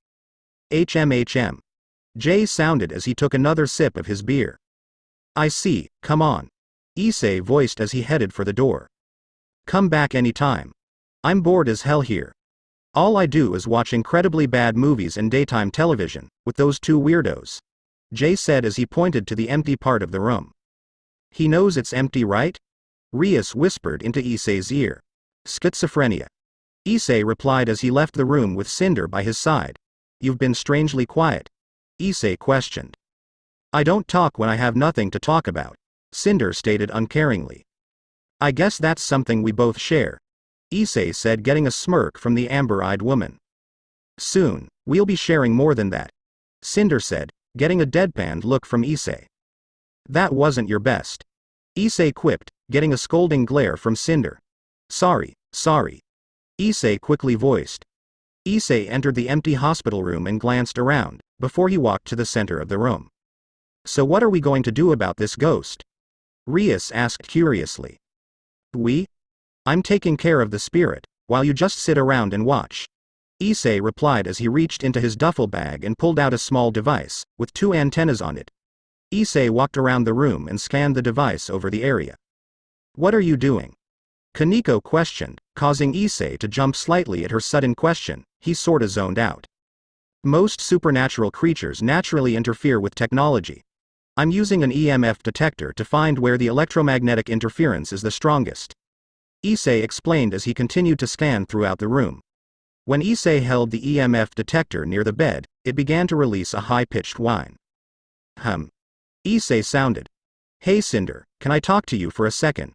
HMHM. Jay sounded as he took another sip of his beer. I see, come on, Issei voiced as he headed for the door. Come back anytime. I'm bored as hell here. All I do is watch incredibly bad movies and daytime television, with those 2 weirdos. Jay said as he pointed to the empty part of the room. He knows it's empty, right? Rias whispered into Issei's ear. Schizophrenia. Issei replied as he left the room with Cinder by his side. You've been strangely quiet, Issei questioned. I don't talk when I have nothing to talk about, Cinder stated uncaringly. I guess that's something we both share, Issei said, getting a smirk from the amber-eyed woman. Soon, we'll be sharing more than that, Cinder said, getting a deadpanned look from Issei. That wasn't your best, Issei quipped, getting a scolding glare from Cinder. Sorry, Issei quickly voiced. Issei entered the empty hospital room and glanced around, before he walked to the center of the room. So what are we going to do about this ghost? Rias asked curiously. I'm taking care of the spirit, while you just sit around and watch, Issei replied as he reached into his duffel bag and pulled out a small device, with 2 antennas on it. Issei walked around the room and scanned the device over the area. What are you doing? Kaneko questioned, causing Issei to jump slightly at her sudden question. He sorta zoned out. Most supernatural creatures naturally interfere with technology. I'm using an EMF detector to find where the electromagnetic interference is the strongest, Issei explained as he continued to scan throughout the room. When Issei held the EMF detector near the bed, it began to release a high-pitched whine. Issei sounded. Hey Cinder, can I talk to you for a second?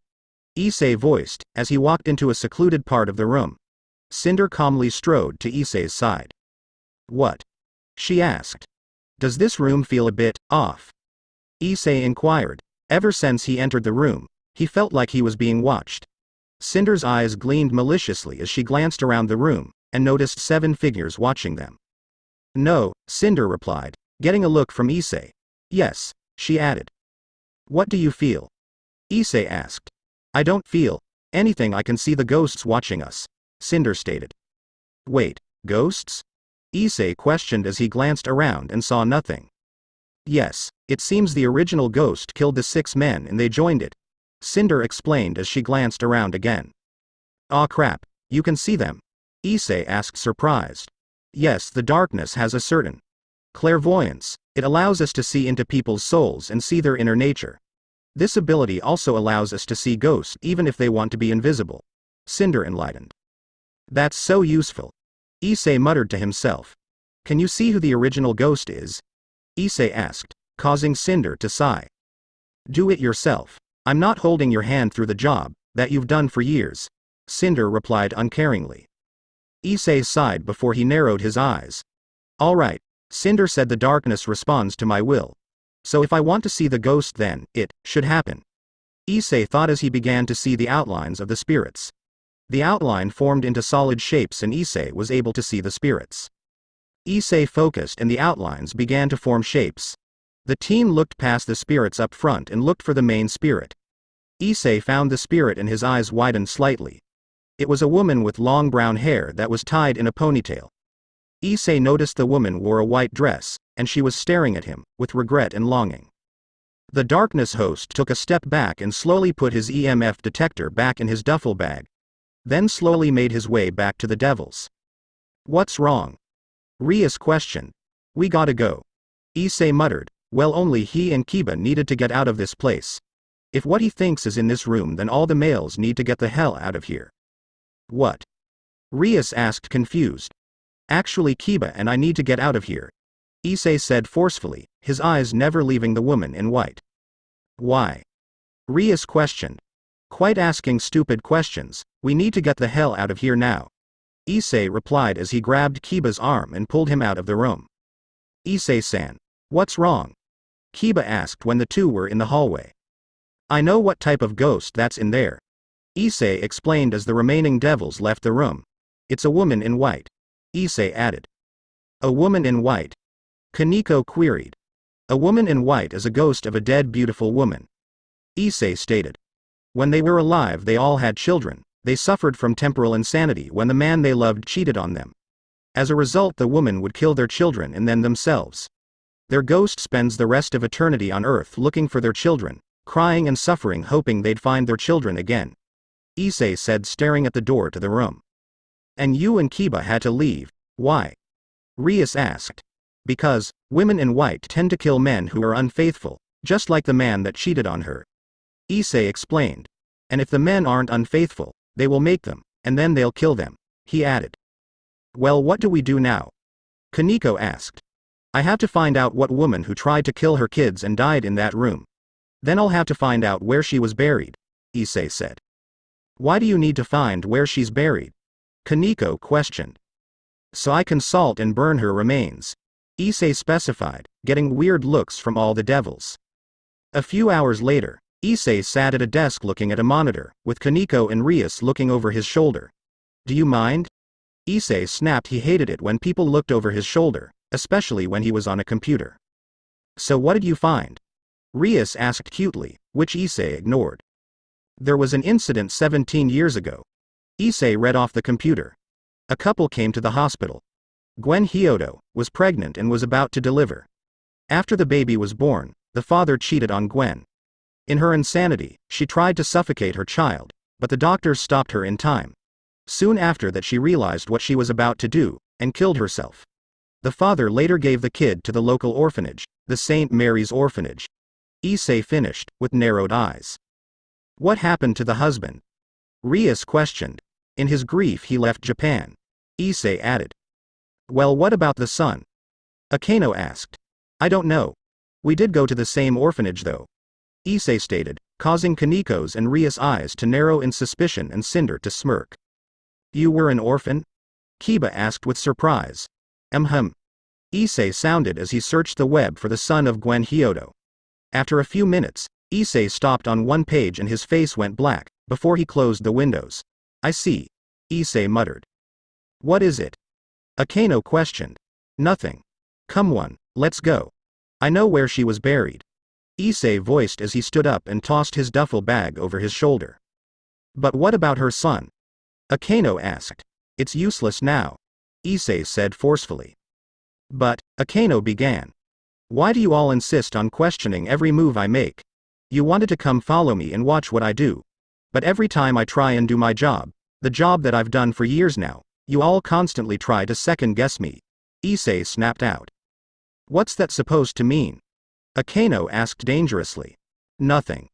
Issei voiced, as he walked into a secluded part of the room. Cinder calmly strode to Issei's side. What? She asked. Does this room feel a bit off? Issei inquired. Ever since he entered the room, he felt like he was being watched. Cinder's eyes gleamed maliciously as she glanced around the room, and noticed 7 figures watching them. No, Cinder replied, getting a look from Issei. Yes, she added. What do you feel? Issei asked. I don't feel anything. I can see the ghosts watching us, Cinder stated. Wait, ghosts? Issei questioned as he glanced around and saw nothing. Yes, it seems the original ghost killed the 6 men and they joined it, Cinder explained as she glanced around again. Aw crap, you can see them? Issei asked surprised. Yes, the darkness has a certain clairvoyance. It allows us to see into people's souls and see their inner nature. This ability also allows us to see ghosts even if they want to be invisible, Cinder enlightened. That's so useful, Issei muttered to himself. Can you see who the original ghost is? Issei asked, causing Cinder to sigh. Do it yourself. I'm not holding your hand through the job that you've done for years, Cinder replied uncaringly. Issei sighed before he narrowed his eyes. All right, Cinder said, the darkness responds to my will. So if I want to see the ghost, then it should happen, Issei thought as he began to see the outlines of the spirits. The outline formed into solid shapes and Issei was able to see the spirits. Issei focused and the outlines began to form shapes. The team looked past the spirits up front and looked for the main spirit. Issei found the spirit and his eyes widened slightly. It was a woman with long brown hair that was tied in a ponytail. Issei noticed the woman wore a white dress, and she was staring at him, with regret and longing. The darkness host took a step back and slowly put his EMF detector back in his duffel bag. Then slowly made his way back to the devils. "What's wrong?" Rias questioned. "We gotta go." Issei muttered. Well, only he and Kiba needed to get out of this place. If what he thinks is in this room, then all the males need to get the hell out of here. What? Rias asked, confused. Actually, Kiba and I need to get out of here, Issei said forcefully, his eyes never leaving the woman in white. Why? Rias questioned. Quite asking stupid questions. We need to get the hell out of here now, Issei replied as he grabbed Kiba's arm and pulled him out of the room. Issei-san. What's wrong? Kiba asked when the two were in the hallway. I know what type of ghost that's in there, Issei explained as the remaining devils left the room. It's a woman in white, Issei added. A woman in white? Kaneko queried. A woman in white is a ghost of a dead beautiful woman, Issei stated. When they were alive they all had children. They suffered from temporal insanity when the man they loved cheated on them. As a result, the woman would kill their children and then themselves. Their ghost spends the rest of eternity on Earth looking for their children, crying and suffering, hoping they'd find their children again, Issei said, staring at the door to the room. And you and Kiba had to leave. Why? Rias asked. Because women in white tend to kill men who are unfaithful, just like the man that cheated on her, Issei explained. And if the men aren't unfaithful, they will make them, and then they'll kill them, he added. Well, what do we do now? Kaneko asked. I have to find out what woman who tried to kill her kids and died in that room. Then I'll have to find out where she was buried, Issei said. Why do you need to find where she's buried? Kaneko questioned. So I can salt and burn her remains, Issei specified, getting weird looks from all the devils. A few hours later, Issei sat at a desk looking at a monitor, with Kaneko and Rias looking over his shoulder. Do you mind? Issei snapped. He hated it when people looked over his shoulder, especially when he was on a computer. So what did you find? Rias asked cutely, which Issei ignored. There was an incident 17 years ago, Issei read off the computer. A couple came to the hospital. Gwen Hyodo was pregnant and was about to deliver. After the baby was born, the father cheated on Gwen. In her insanity, she tried to suffocate her child, but the doctors stopped her in time. Soon after that, she realized what she was about to do, and killed herself. The father later gave the kid to the local orphanage, the St. Mary's Orphanage. Issei finished, with narrowed eyes. What happened to the husband? Rias questioned. In his grief he left Japan, Issei added. Well, what about the son? Akeno asked. I don't know. We did go to the same orphanage though, Issei stated, causing Kaneko's and Rias' eyes to narrow in suspicion and Cinder to smirk. You were an orphan? Kiba asked with surprise. Issei sounded as he searched the web for the son of Gwen Hyodo. After a few minutes, Issei stopped on one page and his face went black, before he closed the windows. I see, Issei muttered. What is it? Akeno questioned. Nothing. Come on, let's go. I know where she was buried, Issei voiced as he stood up and tossed his duffel bag over his shoulder. But what about her son? Akeno asked. It's useless now, Issei said forcefully. But, Akeno began. Why do you all insist on questioning every move I make? You wanted to come follow me and watch what I do. But every time I try and do my job, the job that I've done for years now, you all constantly try to second guess me, Issei snapped out. What's that supposed to mean? Akeno asked dangerously. Nothing,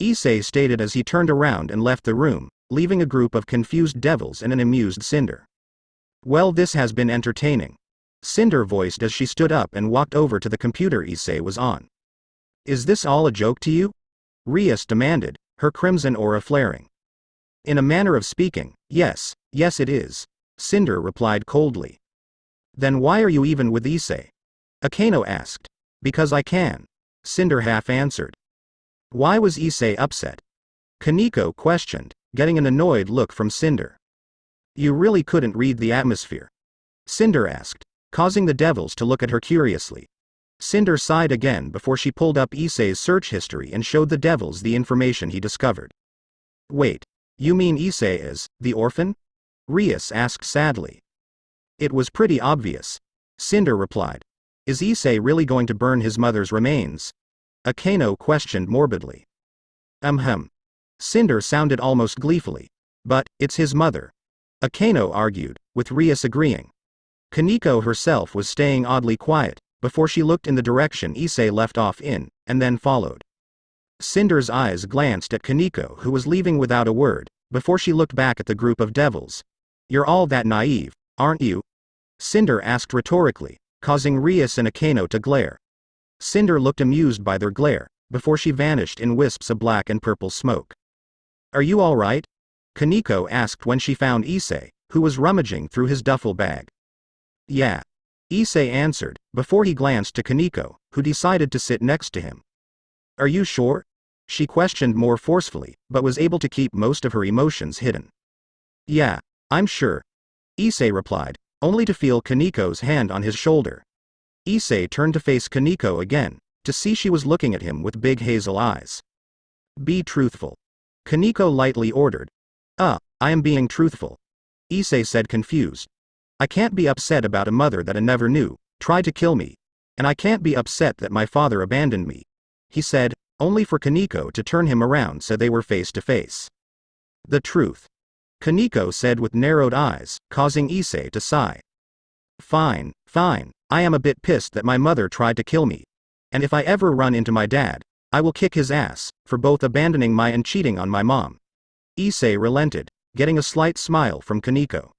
Issei stated as he turned around and left the room, leaving a group of confused devils and an amused Cinder. Well, this has been entertaining, Cinder voiced as she stood up and walked over to the computer Issei was on. Is this all a joke to you? Rias demanded, her crimson aura flaring. In a manner of speaking, yes it is, Cinder replied coldly. Then why are you even with Issei? Akeno asked. Because I can, Cinder half answered. Why was Issei upset? Kaneko questioned, getting an annoyed look from Cinder. You really couldn't read the atmosphere? Cinder asked, causing the devils to look at her curiously. Cinder sighed again before she pulled up Issei's search history and showed the devils the information he discovered. Wait, you mean Issei is the orphan? Rias asked sadly. It was pretty obvious. Cinder replied. Is Issei really going to burn his mother's remains? Akeno questioned morbidly. Cinder sounded almost gleefully. But, it's his mother. Akeno argued, with Rias agreeing. Kaneko herself was staying oddly quiet, before she looked in the direction Issei left off in, and then followed. Cinder's eyes glanced at Kaneko, who was leaving without a word, before she looked back at the group of devils. You're all that naive, aren't you? Cinder asked rhetorically, causing Rias and Akeno to glare. Cinder looked amused by their glare, before she vanished in wisps of black and purple smoke. Are you all right? Kaneko asked when she found Issei, who was rummaging through his duffel bag. Yeah. Issei answered, before he glanced to Kaneko, who decided to sit next to him. Are you sure? She questioned more forcefully, but was able to keep most of her emotions hidden. Yeah, I'm sure. Issei replied, only to feel Kaneko's hand on his shoulder. Issei turned to face Kaneko again, to see she was looking at him with big hazel eyes. Be truthful. Kaneko lightly ordered. I am being truthful. Issei said confused. I can't be upset about a mother that I never knew, tried to kill me. And I can't be upset that my father abandoned me. He said, only for Kaneko to turn him around so they were face to face. The truth. Kaneko said with narrowed eyes, causing Issei to sigh. Fine. I am a bit pissed that my mother tried to kill me. And if I ever run into my dad, I will kick his ass, for both abandoning my and cheating on my mom. Issei relented, getting a slight smile from Kaneko.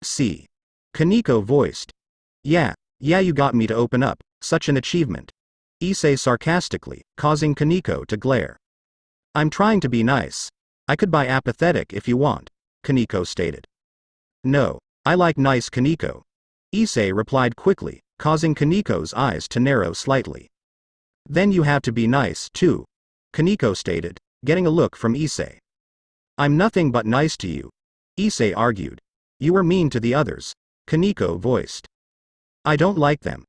See. Kaneko voiced. Yeah, you got me to open up, such an achievement. Issei sarcastically, causing Kaneko to glare. I'm trying to be nice. I could buy apathetic if you want, Kaneko stated. No, I like nice Kaneko. Issei replied quickly, causing Kaneko's eyes to narrow slightly. Then you have to be nice too, Kaneko stated, getting a look from Issei. I'm nothing but nice to you, Issei argued. You were mean to the others, Kaneko voiced. I don't like them,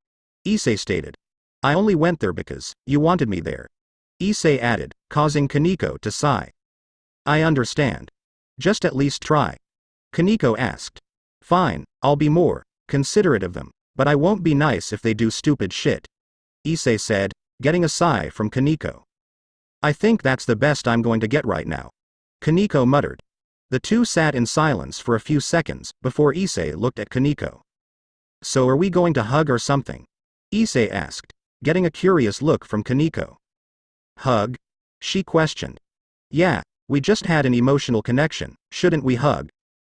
Issei stated. I only went there because you wanted me there, Issei added, causing Kaneko to sigh. I understand. Just at least try. Kaneko asked. Fine, I'll be more considerate of them, but I won't be nice if they do stupid shit, Issei said, getting a sigh from Kaneko. I think that's the best I'm going to get right now, Kaneko muttered. The two sat in silence for a few seconds before Issei looked at Kaneko. So are we going to hug or something? Issei asked, getting a curious look from Kaneko. Hug? She questioned. Yeah, we just had an emotional connection, shouldn't we hug?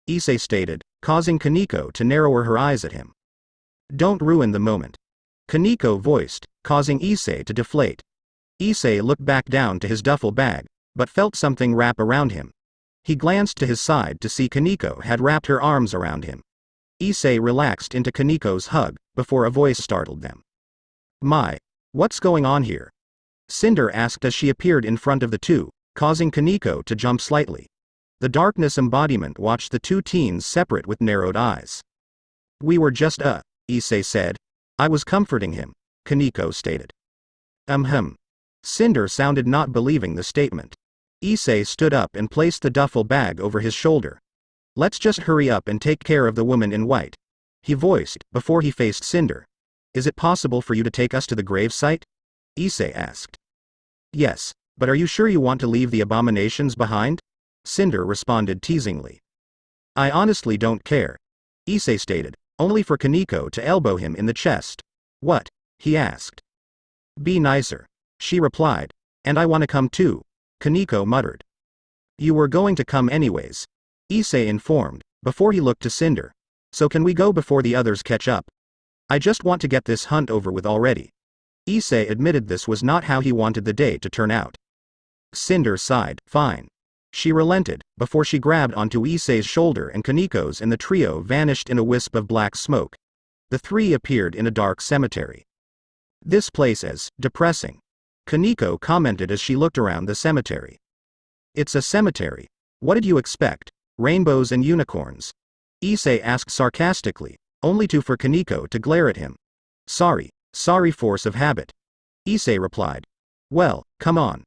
Issei stated, causing Kaneko to narrow her eyes at him. Don't ruin the moment, Kaneko voiced, causing Issei to deflate. Issei looked back down to his duffel bag, but felt something wrap around him. He glanced to his side to see Kaneko had wrapped her arms around him. Issei relaxed into Kaneko's hug, before a voice startled them. My, what's going on here? Cinder asked as she appeared in front of the two, causing Kaneko to jump slightly. The darkness embodiment watched the two teens separate with narrowed eyes. We were just Issei said. I was comforting him, Kaneko stated. Cinder sounded not believing the statement. Issei stood up and placed the duffel bag over his shoulder. Let's just hurry up and take care of the woman in white, he voiced, before he faced Cinder. Is it possible for you to take us to the gravesite? Issei asked. Yes, but are you sure you want to leave the abominations behind? Cinder responded teasingly. I honestly don't care, Issei stated, only for Kaneko to elbow him in the chest. What? He asked. Be nicer, she replied. And I want to come too, Kaneko muttered. You were going to come anyways, Issei informed, before he looked to Cinder. So can we go before the others catch up? I just want to get this hunt over with already. Issei admitted this was not how he wanted the day to turn out. Cinder sighed, fine. She relented, before she grabbed onto Issei's shoulder and Kaneko's and the trio vanished in a wisp of black smoke. The three appeared in a dark cemetery. This place is depressing, Kaneko commented as she looked around the cemetery. It's a cemetery. What did you expect? Rainbows and unicorns? Issei asked sarcastically, only for Kaneko to glare at him. Sorry, Sorry, force of habit. Issei replied. Well, come on.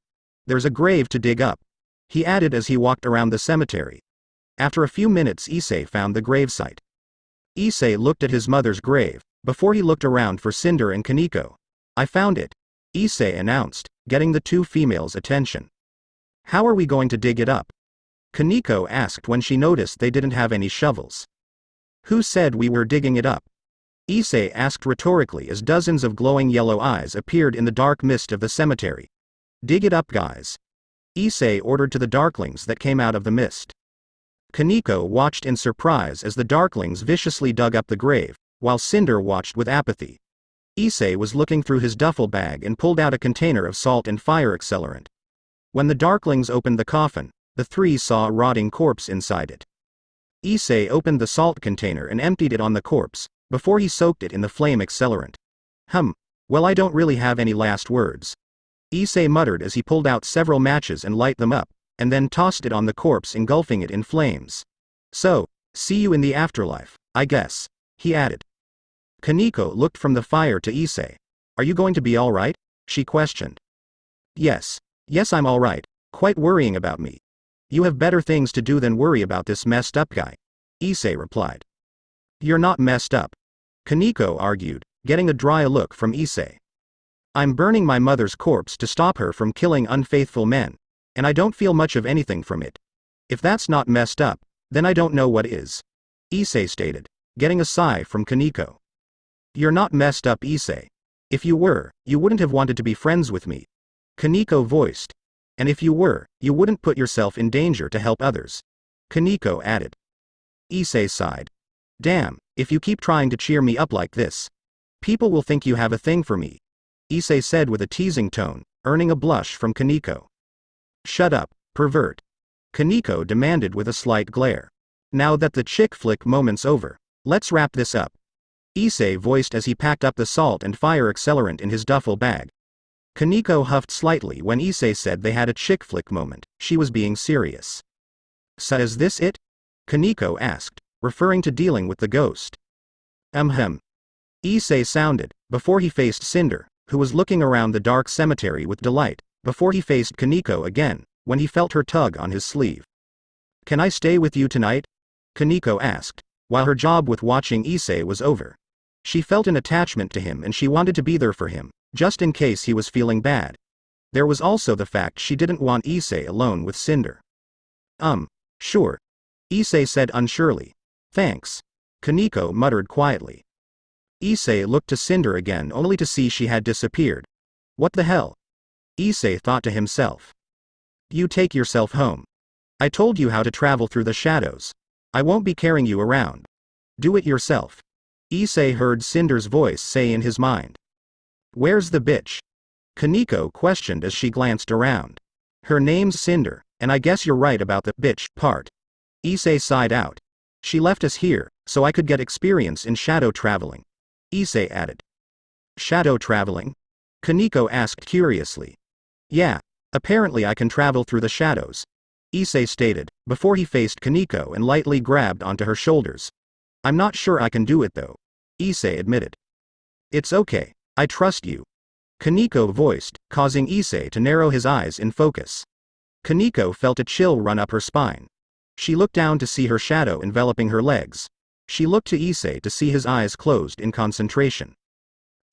There's a grave to dig up, he added as he walked around the cemetery. After a few minutes, Issei found the gravesite. Issei looked at his mother's grave, before he looked around for Cinder and Kaneko. I found it, Issei announced, getting the two females' attention. How are we going to dig it up? Kaneko asked when she noticed they didn't have any shovels. Who said we were digging it up? Issei asked rhetorically as dozens of glowing yellow eyes appeared in the dark mist of the cemetery. Dig it up, guys, Issei ordered to the darklings that came out of the mist. Kaneko watched in surprise as the darklings viciously dug up the grave, while Cinder watched with apathy. Issei was looking through his duffel bag and pulled out a container of salt and fire accelerant. When the darklings opened the coffin, the three saw a rotting corpse inside it. Issei opened the salt container and emptied it on the corpse, before he soaked it in the flame accelerant. Well, I don't really have any last words, Issei muttered as he pulled out several matches and lit them up, and then tossed it on the corpse, engulfing it in flames. So, see you in the afterlife, I guess, he added. Kaneko looked from the fire to Issei. Are you going to be alright? She questioned. Yes, I'm alright, quite worrying about me. You have better things to do than worry about this messed up guy, Issei replied. You're not messed up, Kaneko argued, getting a dry look from Issei. I'm burning my mother's corpse to stop her from killing unfaithful men, and I don't feel much of anything from it. If that's not messed up, then I don't know what is, Issei stated, getting a sigh from Kaneko. You're not messed up, Issei. If you were, you wouldn't have wanted to be friends with me, Kaneko voiced. And if you were, you wouldn't put yourself in danger to help others, Kaneko added. Issei sighed. Damn, if you keep trying to cheer me up like this, people will think you have a thing for me, Issei said with a teasing tone, earning a blush from Kaneko. Shut up, pervert, Kaneko demanded with a slight glare. Now that the chick flick moment's over, let's wrap this up, Issei voiced as he packed up the salt and fire accelerant in his duffel bag. Kaneko huffed slightly when Issei said they had a chick flick moment. She was being serious. So is this it? Kaneko asked, referring to dealing with the ghost. Issei sounded, before he faced Cinder, who was looking around the dark cemetery with delight, before he faced Kaneko again, when he felt her tug on his sleeve. Can I stay with you tonight? Kaneko asked, while her job with watching Issei was over. She felt an attachment to him and she wanted to be there for him, just in case he was feeling bad. There was also the fact she didn't want Issei alone with Cinder. Sure, Issei said unsurely. Thanks, Kaneko muttered quietly. Issei looked to Cinder again only to see she had disappeared. What the hell? Issei thought to himself. You take yourself home. I told you how to travel through the shadows. I won't be carrying you around. Do it yourself, Issei heard Cinder's voice say in his mind. Where's the bitch? Kaneko questioned as she glanced around. Her name's Cinder, and I guess you're right about the bitch part, Issei sighed out. She left us here, so I could get experience in shadow traveling, Issei added. Shadow traveling? Kaneko asked curiously. Yeah, apparently I can travel through the shadows, Issei stated, before he faced Kaneko and lightly grabbed onto her shoulders. I'm not sure I can do it though, Issei admitted. It's okay, I trust you, Kaneko voiced, causing Issei to narrow his eyes in focus. Kaneko felt a chill run up her spine. She looked down to see her shadow enveloping her legs. She looked to Issei to see his eyes closed in concentration.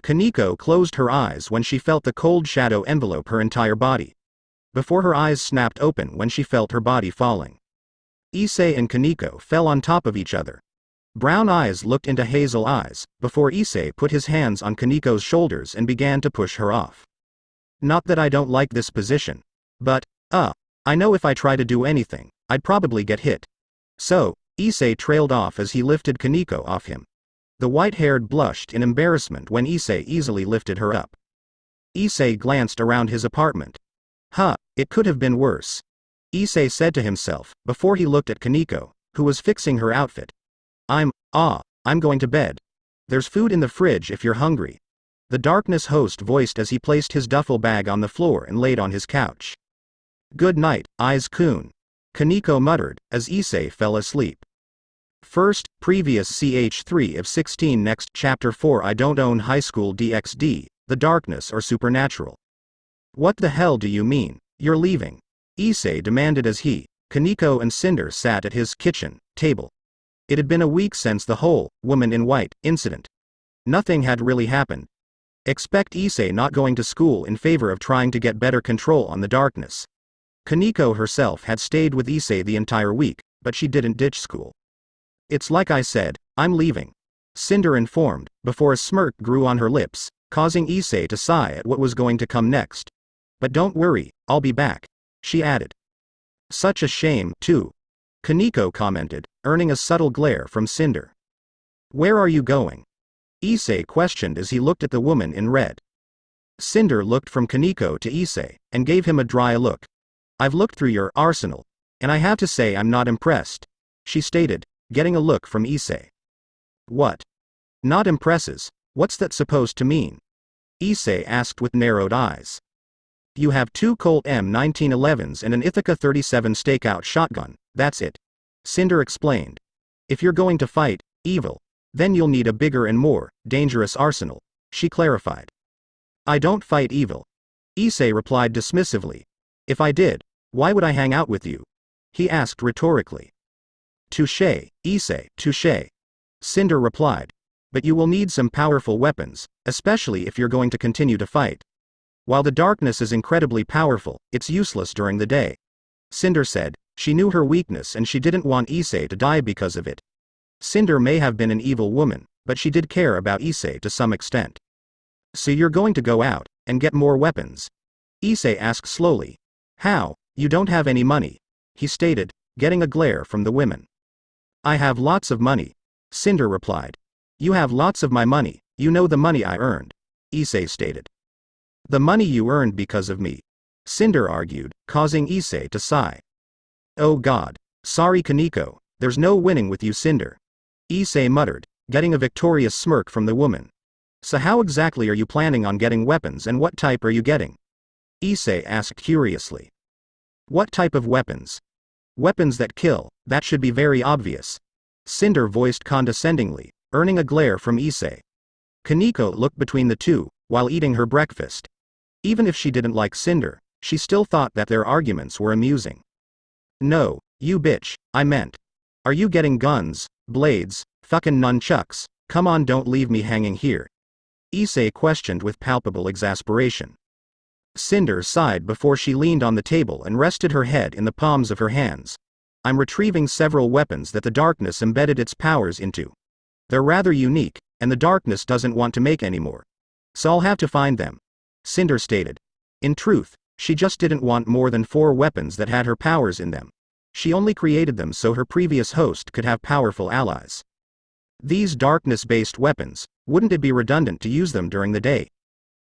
Kaneko closed her eyes when she felt the cold shadow envelope her entire body, before her eyes snapped open when she felt her body falling. Issei and Kaneko fell on top of each other. Brown eyes looked into hazel eyes, before Issei put his hands on Kaneko's shoulders and began to push her off. Not that I don't like this position, but, I know if I try to do anything, I'd probably get hit. So, Issei trailed off as he lifted Kaneko off him. The white-haired blushed in embarrassment when Issei easily lifted her up. Issei glanced around his apartment. It could have been worse, Issei said to himself, before he looked at Kaneko, who was fixing her outfit. I'm going to bed. There's food in the fridge if you're hungry, the darkness host voiced as he placed his duffel bag on the floor and laid on his couch. Good night, Eyes-kun, Kaneko muttered, as Issei fell asleep. First, previous ch3 of 16 next chapter 4 I don't own high school DXD, the darkness or supernatural. What the hell do you mean? You're leaving? Issei demanded as he, Kaneko and Cinder sat at his kitchen table. It had been a week since the whole woman in white incident. Nothing had really happened. Expect Issei not going to school in favor of trying to get better control on the darkness. Kaneko herself had stayed with Issei the entire week, but she didn't ditch school. It's like I said, I'm leaving. Cinder informed, before a smirk grew on her lips, causing Issei to sigh at what was going to come next. But don't worry, I'll be back, she added. Such a shame, too. Kaneko commented, earning a subtle glare from Cinder. Where are you going? Issei questioned as he looked at the woman in red. Cinder looked from Kaneko to Issei, and gave him a dry look. I've looked through your arsenal, and I have to say I'm not impressed, she stated, getting a look from Issei. What? Not impresses? What's that supposed to mean? Issei asked with narrowed eyes. You have 2 Colt M1911s and an Ithaca 37 stakeout shotgun, that's it. Cinder explained. If you're going to fight evil, then you'll need a bigger and more dangerous arsenal, she clarified. I don't fight evil. Issei replied dismissively. If I did, why would I hang out with you? He asked rhetorically. Touché, Issei, touché. Cinder replied. But you will need some powerful weapons, especially if you're going to continue to fight. While the darkness is incredibly powerful, it's useless during the day. Cinder said. She knew her weakness and she didn't want Issei to die because of it. Cinder may have been an evil woman, but she did care about Issei to some extent. So you're going to go out and get more weapons? Issei asked slowly. How? You don't have any money, he stated, getting a glare from the women. I have lots of money, Cinder replied. You have lots of my money, you know the money I earned, Issei stated. The money you earned because of me, Cinder argued, causing Issei to sigh. Oh God. Sorry Kaneko, there's no winning with you Cinder. Issei muttered, getting a victorious smirk from the woman. So how exactly are you planning on getting weapons and what type are you getting? Issei asked curiously. What type of weapons? Weapons that kill, that should be very obvious. Cinder voiced condescendingly, earning a glare from Issei. Kaneko looked between the two, while eating her breakfast. Even if she didn't like Cinder, she still thought that their arguments were amusing. No, you bitch, I meant. Are you getting guns, blades, fucking nunchucks? Come on, don't leave me hanging here. Issei questioned with palpable exasperation. Cinder sighed before she leaned on the table and rested her head in the palms of her hands. I'm retrieving several weapons that the darkness embedded its powers into. They're rather unique, and the darkness doesn't want to make any more. So I'll have to find them, Cinder stated. In truth, she just didn't want more than 4 weapons that had her powers in them. She only created them so her previous host could have powerful allies. These darkness-based weapons, wouldn't it be redundant to use them during the day?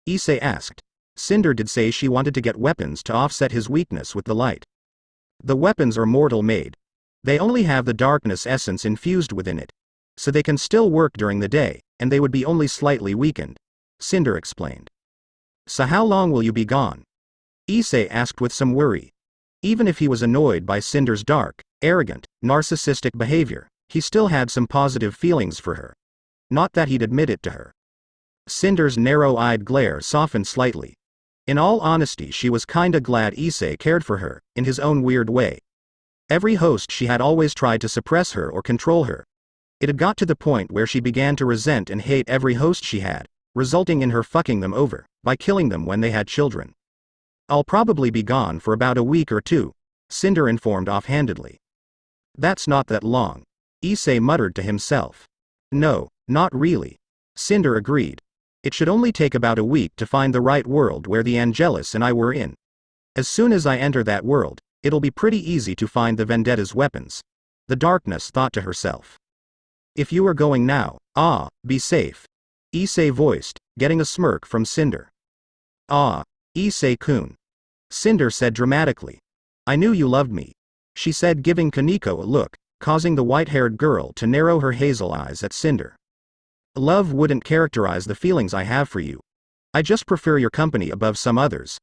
Issei asked. Cinder did say she wanted to get weapons to offset his weakness with the light. The weapons are mortal-made. They only have the darkness essence infused within it. So they can still work during the day, and they would be only slightly weakened, Cinder explained. So how long will you be gone? Issei asked with some worry. Even if he was annoyed by Cinder's dark, arrogant, narcissistic behavior, he still had some positive feelings for her. Not that he'd admit it to her. Cinder's narrow-eyed glare softened slightly. In all honesty, she was kinda glad Issei cared for her, in his own weird way. Every host she had always tried to suppress her or control her. It had got to the point where she began to resent and hate every host she had, resulting in her fucking them over, by killing them when they had children. I'll probably be gone for about a week or 2, Cinder informed offhandedly. That's not that long, Issei muttered to himself. No, not really, Cinder agreed. It should only take about a week to find the right world where the Angelus and I were in. As soon as I enter that world, it'll be pretty easy to find the Vendetta's weapons, the darkness thought to herself. If you are going now, be safe, Issei voiced, getting a smirk from Cinder. Issei-kun, Cinder said dramatically. I knew you loved me, she said, giving Kaneko a look, causing the white-haired girl to narrow her hazel eyes at Cinder. Love wouldn't characterize the feelings I have for you. I just prefer your company above some others,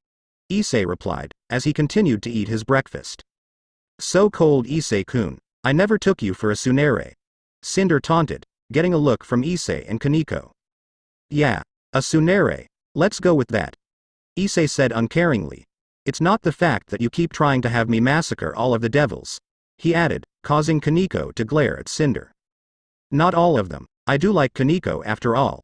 Issei replied, as he continued to eat his breakfast. So cold, Issei-kun. I never took you for a tsundere. Cinder taunted, getting a look from Issei and Kaneko. Yeah, a tsundere. Let's go with that. Issei said uncaringly. It's not the fact that you keep trying to have me massacre all of the devils, he added, causing Kaneko to glare at Cinder. Not all of them. I do like Kaneko after all.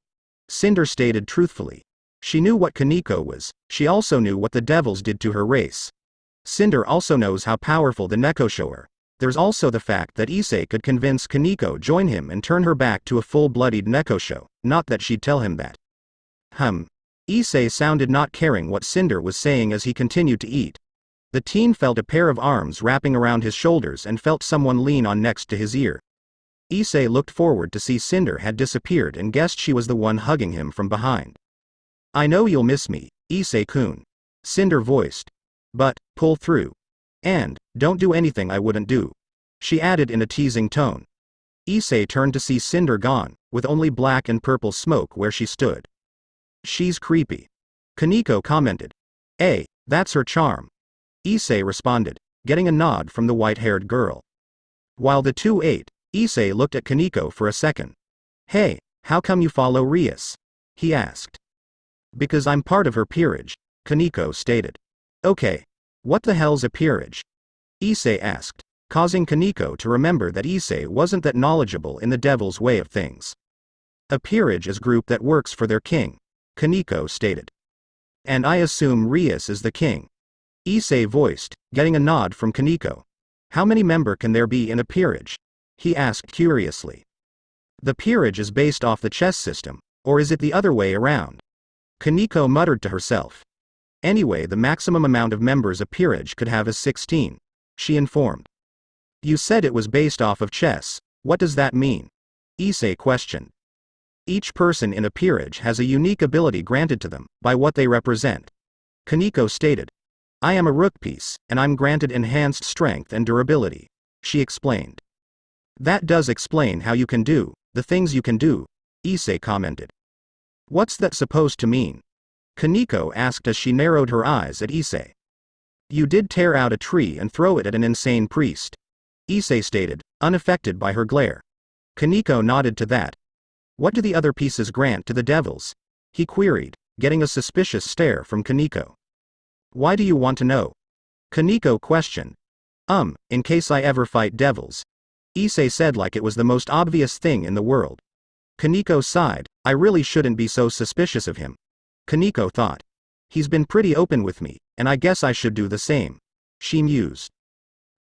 Cinder stated truthfully. She knew what Kaneko was, she also knew what the devils did to her race. Cinder also knows how powerful the Nekosho are. There's also the fact that Issei could convince Kaneko join him and turn her back to a full-blooded Nekosho, not that she'd tell him that. Issei sounded not caring what Cinder was saying as he continued to eat. The teen felt a pair of arms wrapping around his shoulders and felt someone lean on next to his ear. Issei looked forward to see Cinder had disappeared and guessed she was the one hugging him from behind. I know you'll miss me, Issei-kun. Cinder voiced. But, pull through. And, don't do anything I wouldn't do. She added in a teasing tone. Issei turned to see Cinder gone, with only black and purple smoke where she stood. She's creepy. Kaneko commented. That's her charm. Issei responded, getting a nod from the white-haired girl. While the two ate, Issei looked at Kaneko for a second. Hey, how come you follow Rias? He asked. Because I'm part of her peerage, Kaneko stated. Okay. What the hell's a peerage? Issei asked, causing Kaneko to remember that Issei wasn't that knowledgeable in the devil's way of things. A peerage is a group that works for their king, Kaneko stated. And I assume Rias is the king. Issei voiced, getting a nod from Kaneko. How many members can there be in a peerage? He asked curiously. The peerage is based off the chess system, or is it the other way around? Kaneko muttered to herself. Anyway, the maximum amount of members a peerage could have is 16, she informed. You said it was based off of chess, what does that mean? Issei questioned. Each person in a peerage has a unique ability granted to them, by what they represent. Kaneko stated. I am a rook piece, and I'm granted enhanced strength and durability, she explained. That does explain how you can do, the things you can do, Issei commented. What's that supposed to mean? Kaneko asked as she narrowed her eyes at Issei. You did tear out a tree and throw it at an insane priest, Issei stated, unaffected by her glare. Kaneko nodded to that. What do the other pieces grant to the devils? He queried, getting a suspicious stare from Kaneko. Why do you want to know? Kaneko questioned. In case I ever fight devils. Issei said like it was the most obvious thing in the world. Kaneko sighed, I really shouldn't be so suspicious of him. Kaneko thought. He's been pretty open with me, and I guess I should do the same. She mused.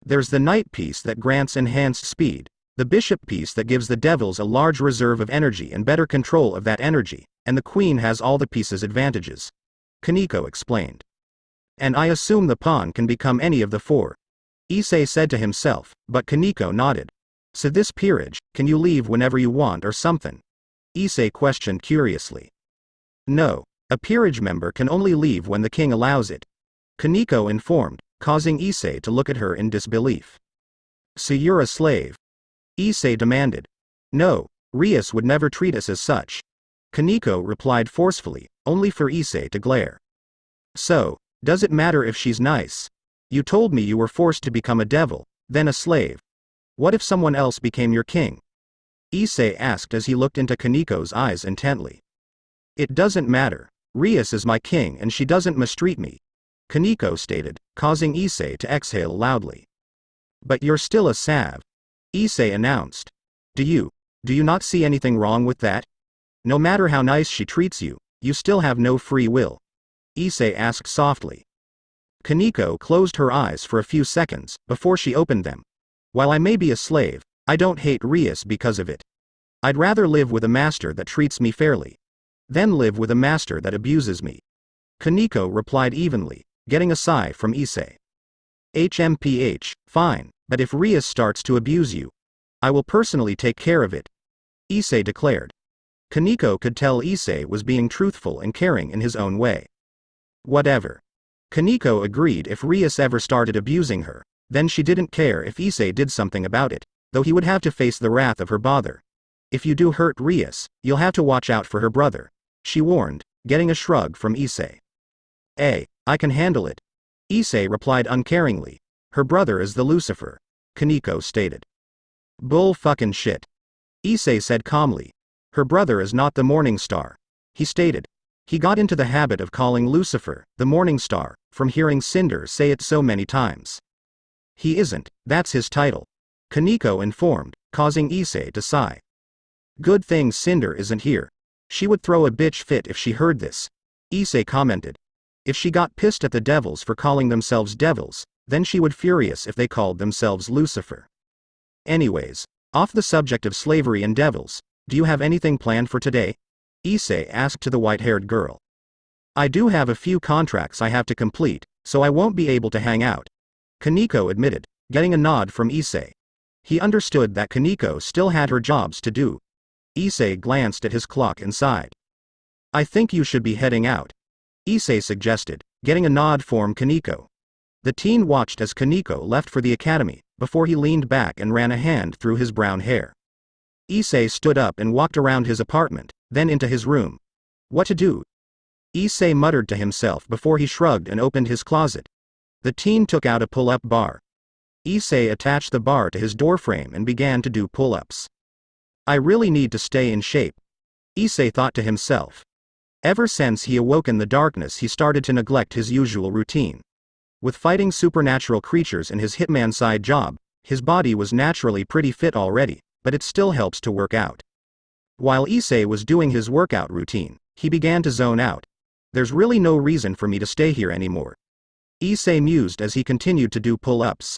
There's the knight piece that grants enhanced speed, the bishop piece that gives the devils a large reserve of energy and better control of that energy, and the queen has all the pieces' advantages. Kaneko explained. And I assume the pawn can become any of the four. Issei said to himself, but Kaneko nodded. So this peerage, can you leave whenever you want or something? Issei questioned curiously. No. A peerage member can only leave when the king allows it. Kaneko informed, causing Issei to look at her in disbelief. So you're a slave? Issei demanded. No, Rias would never treat us as such. Kaneko replied forcefully, only for Issei to glare. So, does it matter if she's nice? You told me you were forced to become a devil, then a slave. What if someone else became your king? Issei asked as he looked into Kaneko's eyes intently. It doesn't matter. Rias is my king and she doesn't mistreat me, Kaneko stated, causing Issei to exhale loudly. But you're still a sav, Issei announced. Do you not see anything wrong with that? No matter how nice she treats you, you still have no free will, Issei asked softly. Kaneko closed her eyes for a few seconds, before she opened them. While I may be a slave, I don't hate Rias because of it. I'd rather live with a master that treats me fairly. Then live with a master that abuses me. Kaneko replied evenly, getting a sigh from Issei. Fine, but if Rias starts to abuse you, I will personally take care of it, Issei declared. Kaneko could tell Issei was being truthful and caring in his own way. Whatever. Kaneko agreed if Rias ever started abusing her, then she didn't care if Issei did something about it, though he would have to face the wrath of her bother. If you do hurt Rias, you'll have to watch out for her brother, she warned, getting a shrug from Issei. I can handle it, Issei replied uncaringly. Her brother is the Lucifer, Kaneko stated. Bull fucking shit. Issei said calmly. Her brother is not the morning star. He stated. He got into the habit of calling Lucifer, the morning star, from hearing Cinder say it so many times. He isn't, that's his title. Kaneko informed, causing Issei to sigh. Good thing Cinder isn't here. She would throw a bitch fit if she heard this. Issei commented. If she got pissed at the devils for calling themselves devils, then she would furious if they called themselves Lucifer. Anyways, off the subject of slavery and devils, do you have anything planned for today? Issei asked to the white-haired girl. I do have a few contracts I have to complete, so I won't be able to hang out. Kaneko admitted, getting a nod from Issei. He understood that Kaneko still had her jobs to do. Issei glanced at his clock and sighed. I think you should be heading out. Issei suggested, getting a nod from Kaneko. The teen watched as Kaneko left for the academy, before he leaned back and ran a hand through his brown hair. Issei stood up and walked around his apartment, then into his room. What to do? Issei muttered to himself before he shrugged and opened his closet. The teen took out a pull-up bar. Issei attached the bar to his doorframe and began to do pull-ups. I really need to stay in shape. Issei thought to himself. Ever since he awoke in the darkness, he started to neglect his usual routine. With fighting supernatural creatures and his hitman side job, his body was naturally pretty fit already, but it still helps to work out. While Issei was doing his workout routine, he began to zone out. There's really no reason for me to stay here anymore. Issei mused as he continued to do pull-ups.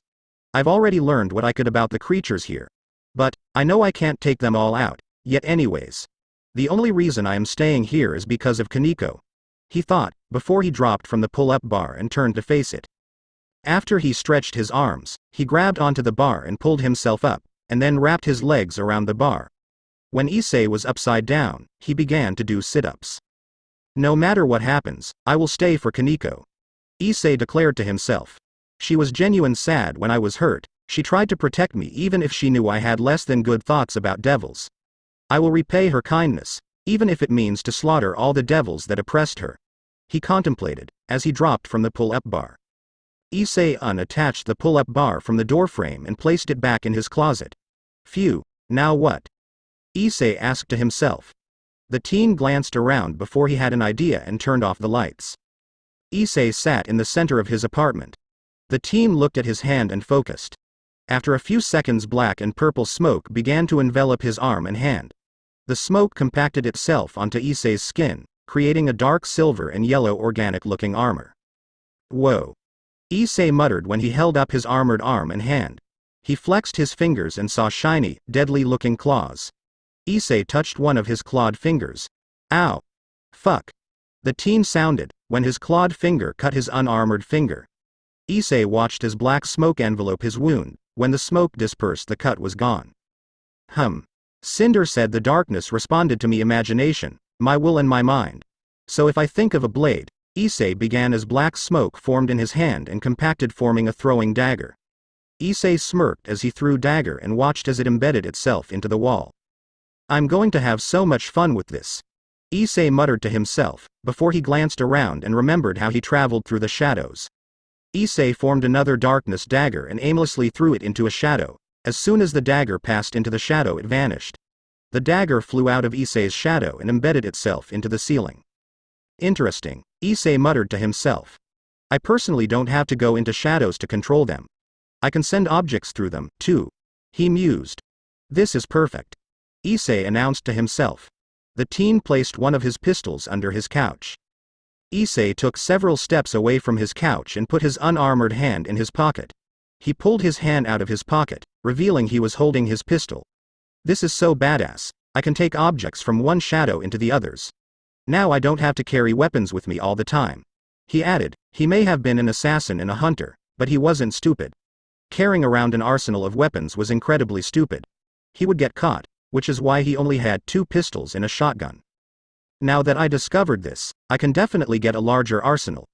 I've already learned what I could about the creatures here. But, I know I can't take them all out, yet anyways. The only reason I am staying here is because of Kaneko. He thought, before he dropped from the pull-up bar and turned to face it. After he stretched his arms, he grabbed onto the bar and pulled himself up, and then wrapped his legs around the bar. When Issei was upside down, he began to do sit-ups. No matter what happens, I will stay for Kaneko. Issei declared to himself. She was genuine sad when I was hurt. She tried to protect me even if she knew I had less than good thoughts about devils. I will repay her kindness, even if it means to slaughter all the devils that oppressed her. He contemplated, as he dropped from the pull-up bar. Issei unattached the pull-up bar from the doorframe and placed it back in his closet. Phew, now what? Issei asked to himself. The teen glanced around before he had an idea and turned off the lights. Issei sat in the center of his apartment. The teen looked at his hand and focused. After a few seconds, black and purple smoke began to envelop his arm and hand. The smoke compacted itself onto Issei's skin, creating a dark silver and yellow organic-looking armor. Whoa! Issei muttered when he held up his armored arm and hand. He flexed his fingers and saw shiny, deadly-looking claws. Issei touched one of his clawed fingers. Ow! Fuck! The teen sounded, when his clawed finger cut his unarmored finger. Issei watched as black smoke envelop his wound. When the smoke dispersed, the cut was gone. Cinder said the darkness responded to me imagination, my will and my mind. So if I think of a blade, Issei began as black smoke formed in his hand and compacted, forming a throwing dagger. Issei smirked as he threw dagger and watched as it embedded itself into the wall. I'm going to have so much fun with this. Issei muttered to himself, before he glanced around and remembered how he traveled through the shadows. Issei formed another darkness dagger and aimlessly threw it into a shadow. As soon as the dagger passed into the shadow, it vanished. The dagger flew out of Issei's shadow and embedded itself into the ceiling. Interesting, Issei muttered to himself. I personally don't have to go into shadows to control them. I can send objects through them, too. He mused. This is perfect. Issei announced to himself. The teen placed one of his pistols under his couch. Issei took several steps away from his couch and put his unarmored hand in his pocket. He pulled his hand out of his pocket, revealing he was holding his pistol. This is so badass, I can take objects from one shadow into the others. Now I don't have to carry weapons with me all the time. He added, he may have been an assassin and a hunter, but he wasn't stupid. Carrying around an arsenal of weapons was incredibly stupid. He would get caught, which is why he only had 2 pistols and a shotgun. Now that I discovered this, I can definitely get a larger arsenal.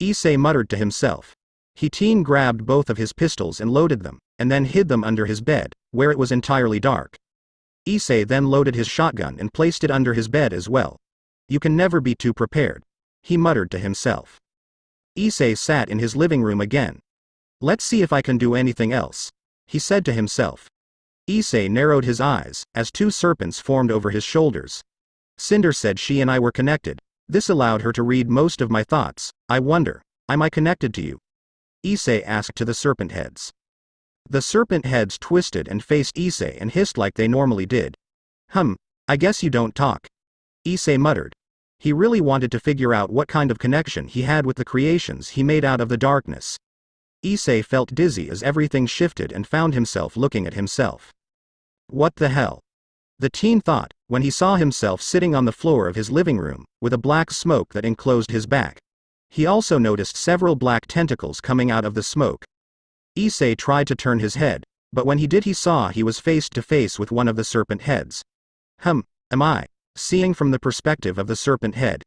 Issei muttered to himself. He grabbed both of his pistols and loaded them, and then hid them under his bed, where it was entirely dark. Issei then loaded his shotgun and placed it under his bed as well. You can never be too prepared. He muttered to himself. Issei sat in his living room again. Let's see if I can do anything else. He said to himself. Issei narrowed his eyes, as two serpents formed over his shoulders. Cinder said she and I were connected. This allowed her to read most of my thoughts. I wonder, am I connected to you? Issei asked to the serpent heads. The serpent heads twisted and faced Issei and hissed like they normally did. I guess you don't talk. Issei muttered. He really wanted to figure out what kind of connection he had with the creations he made out of the darkness. Issei felt dizzy as everything shifted and found himself looking at himself. What the hell? The teen thought, when he saw himself sitting on the floor of his living room, with a black smoke that enclosed his back. He also noticed several black tentacles coming out of the smoke. Issei tried to turn his head, but when he did he saw he was face to face with one of the serpent heads. Am I seeing from the perspective of the serpent head?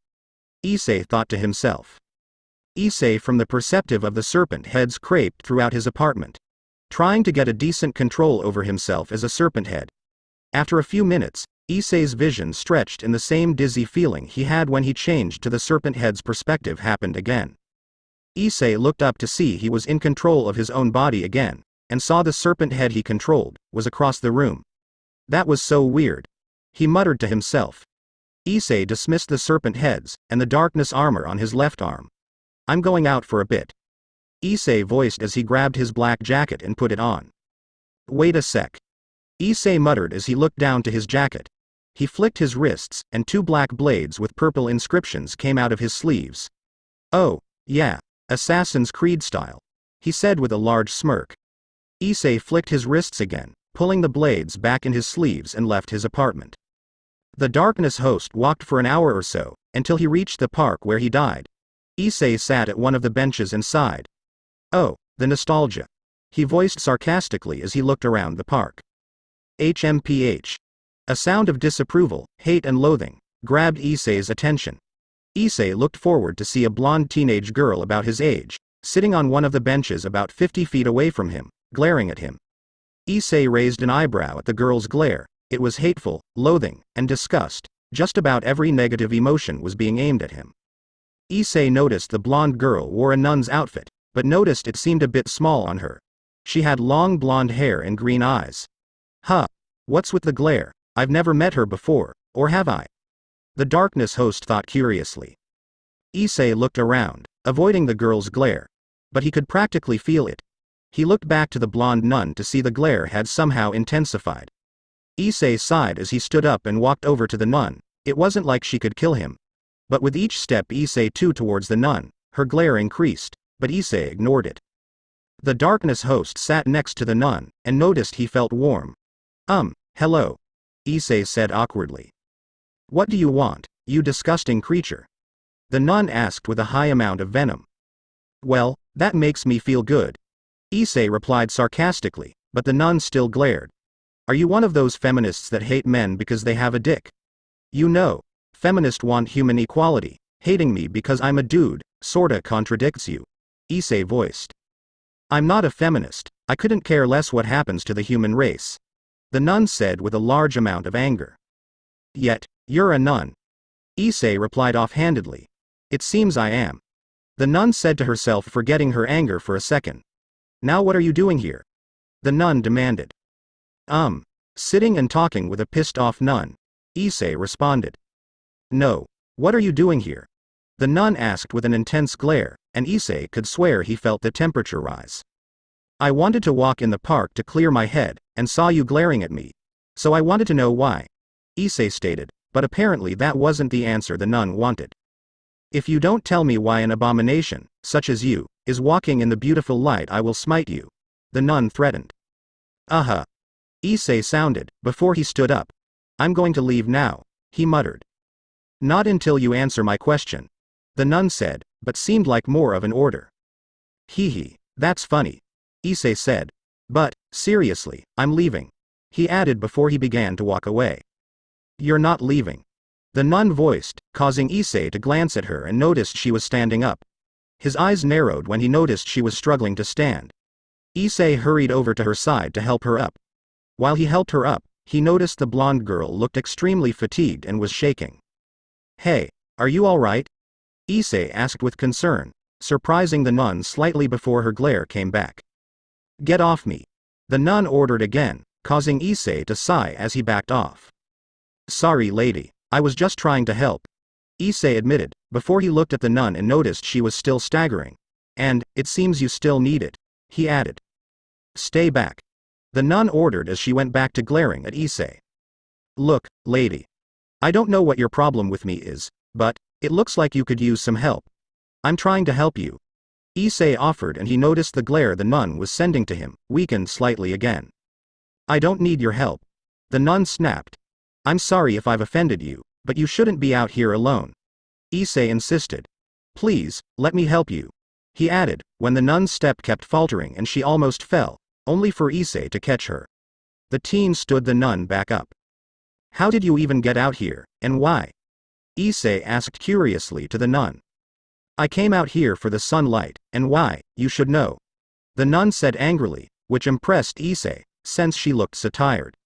Issei thought to himself. Issei from the perspective of the serpent heads crept throughout his apartment, trying to get a decent control over himself as a serpent head. After a few minutes, Issei's vision stretched and the same dizzy feeling he had when he changed to the serpent head's perspective happened again. Issei looked up to see he was in control of his own body again, and saw the serpent head he controlled was across the room. That was so weird. He muttered to himself. Issei dismissed the serpent heads, and the darkness armor on his left arm. I'm going out for a bit. Issei voiced as he grabbed his black jacket and put it on. Wait a sec. Issei muttered as he looked down to his jacket. He flicked his wrists, and two black blades with purple inscriptions came out of his sleeves. Oh, yeah, Assassin's Creed style, he said with a large smirk. Issei flicked his wrists again, pulling the blades back in his sleeves and left his apartment. The darkness host walked for an hour or so, until he reached the park where he died. Issei sat at one of the benches and sighed. Oh, the nostalgia, he voiced sarcastically as he looked around the park. HMPH. A sound of disapproval, hate and loathing, grabbed Issei's attention. Issei looked forward to see a blonde teenage girl about his age, sitting on one of the benches about 50 feet away from him, glaring at him. Issei raised an eyebrow at the girl's glare. It was hateful, loathing, and disgust. Just about every negative emotion was being aimed at him. Issei noticed the blonde girl wore a nun's outfit, but noticed it seemed a bit small on her. She had long blonde hair and green eyes. What's with the glare? I've never met her before, or have I? The darkness host thought curiously. Issei looked around, avoiding the girl's glare. But he could practically feel it. He looked back to the blonde nun to see the glare had somehow intensified. Issei sighed as he stood up and walked over to the nun. It wasn't like she could kill him. But with each step Issei took towards the nun, her glare increased, but Issei ignored it. The darkness host sat next to the nun, and noticed he felt warm. Hello. Issei said awkwardly. What do you want, you disgusting creature? The nun asked with a high amount of venom. Well, that makes me feel good. Issei replied sarcastically, but the nun still glared. Are you one of those feminists that hate men because they have a dick? You know, feminists want human equality. Hating me because I'm a dude, sorta contradicts you. Issei voiced. I'm not a feminist. I couldn't care less what happens to the human race. The nun said with a large amount of anger. Yet, you're a nun. Issei replied offhandedly. It seems I am. The nun said to herself, forgetting her anger for a second. Now what are you doing here? The nun demanded. Sitting and talking with a pissed off nun. Issei responded. No. What are you doing here? The nun asked with an intense glare, and Issei could swear he felt the temperature rise. I wanted to walk in the park to clear my head, and saw you glaring at me. So I wanted to know why. Issei stated, but apparently that wasn't the answer the nun wanted. If you don't tell me why an abomination, such as you, is walking in the beautiful light, I will smite you. The nun threatened. Issei sounded, before he stood up. I'm going to leave now, he muttered. Not until you answer my question. The nun said, but seemed like more of an order. That's funny. Issei said. But, seriously, I'm leaving. He added before he began to walk away. You're not leaving. The nun voiced, causing Issei to glance at her and noticed she was standing up. His eyes narrowed when he noticed she was struggling to stand. Issei hurried over to her side to help her up. While he helped her up, he noticed the blonde girl looked extremely fatigued and was shaking. Hey, are you all right? Issei asked with concern, surprising the nun slightly before her glare came back. Get off me. The nun ordered again, causing Issei to sigh as he backed off. "Sorry, lady. I was just trying to help," Issei admitted, before he looked at the nun and noticed she was still staggering. "And, it seems you still need it," he added. "Stay back," the nun ordered as she went back to glaring at Issei. "Look, lady. I don't know what your problem with me is, but it looks like you could use some help. I'm trying to help you," Issei offered, and he noticed the glare the nun was sending to him weakened slightly again. "I don't need your help," the nun snapped. "I'm sorry if I've offended you, but you shouldn't be out here alone," Issei insisted. "Please, let me help you," he added, when the nun's step kept faltering and she almost fell, only for Issei to catch her. The teen stood the nun back up. "How did you even get out here, and why?" Issei asked curiously to the nun. "I came out here for the sunlight, and why, you should know," the nun said angrily, which impressed Issei, since she looked so tired.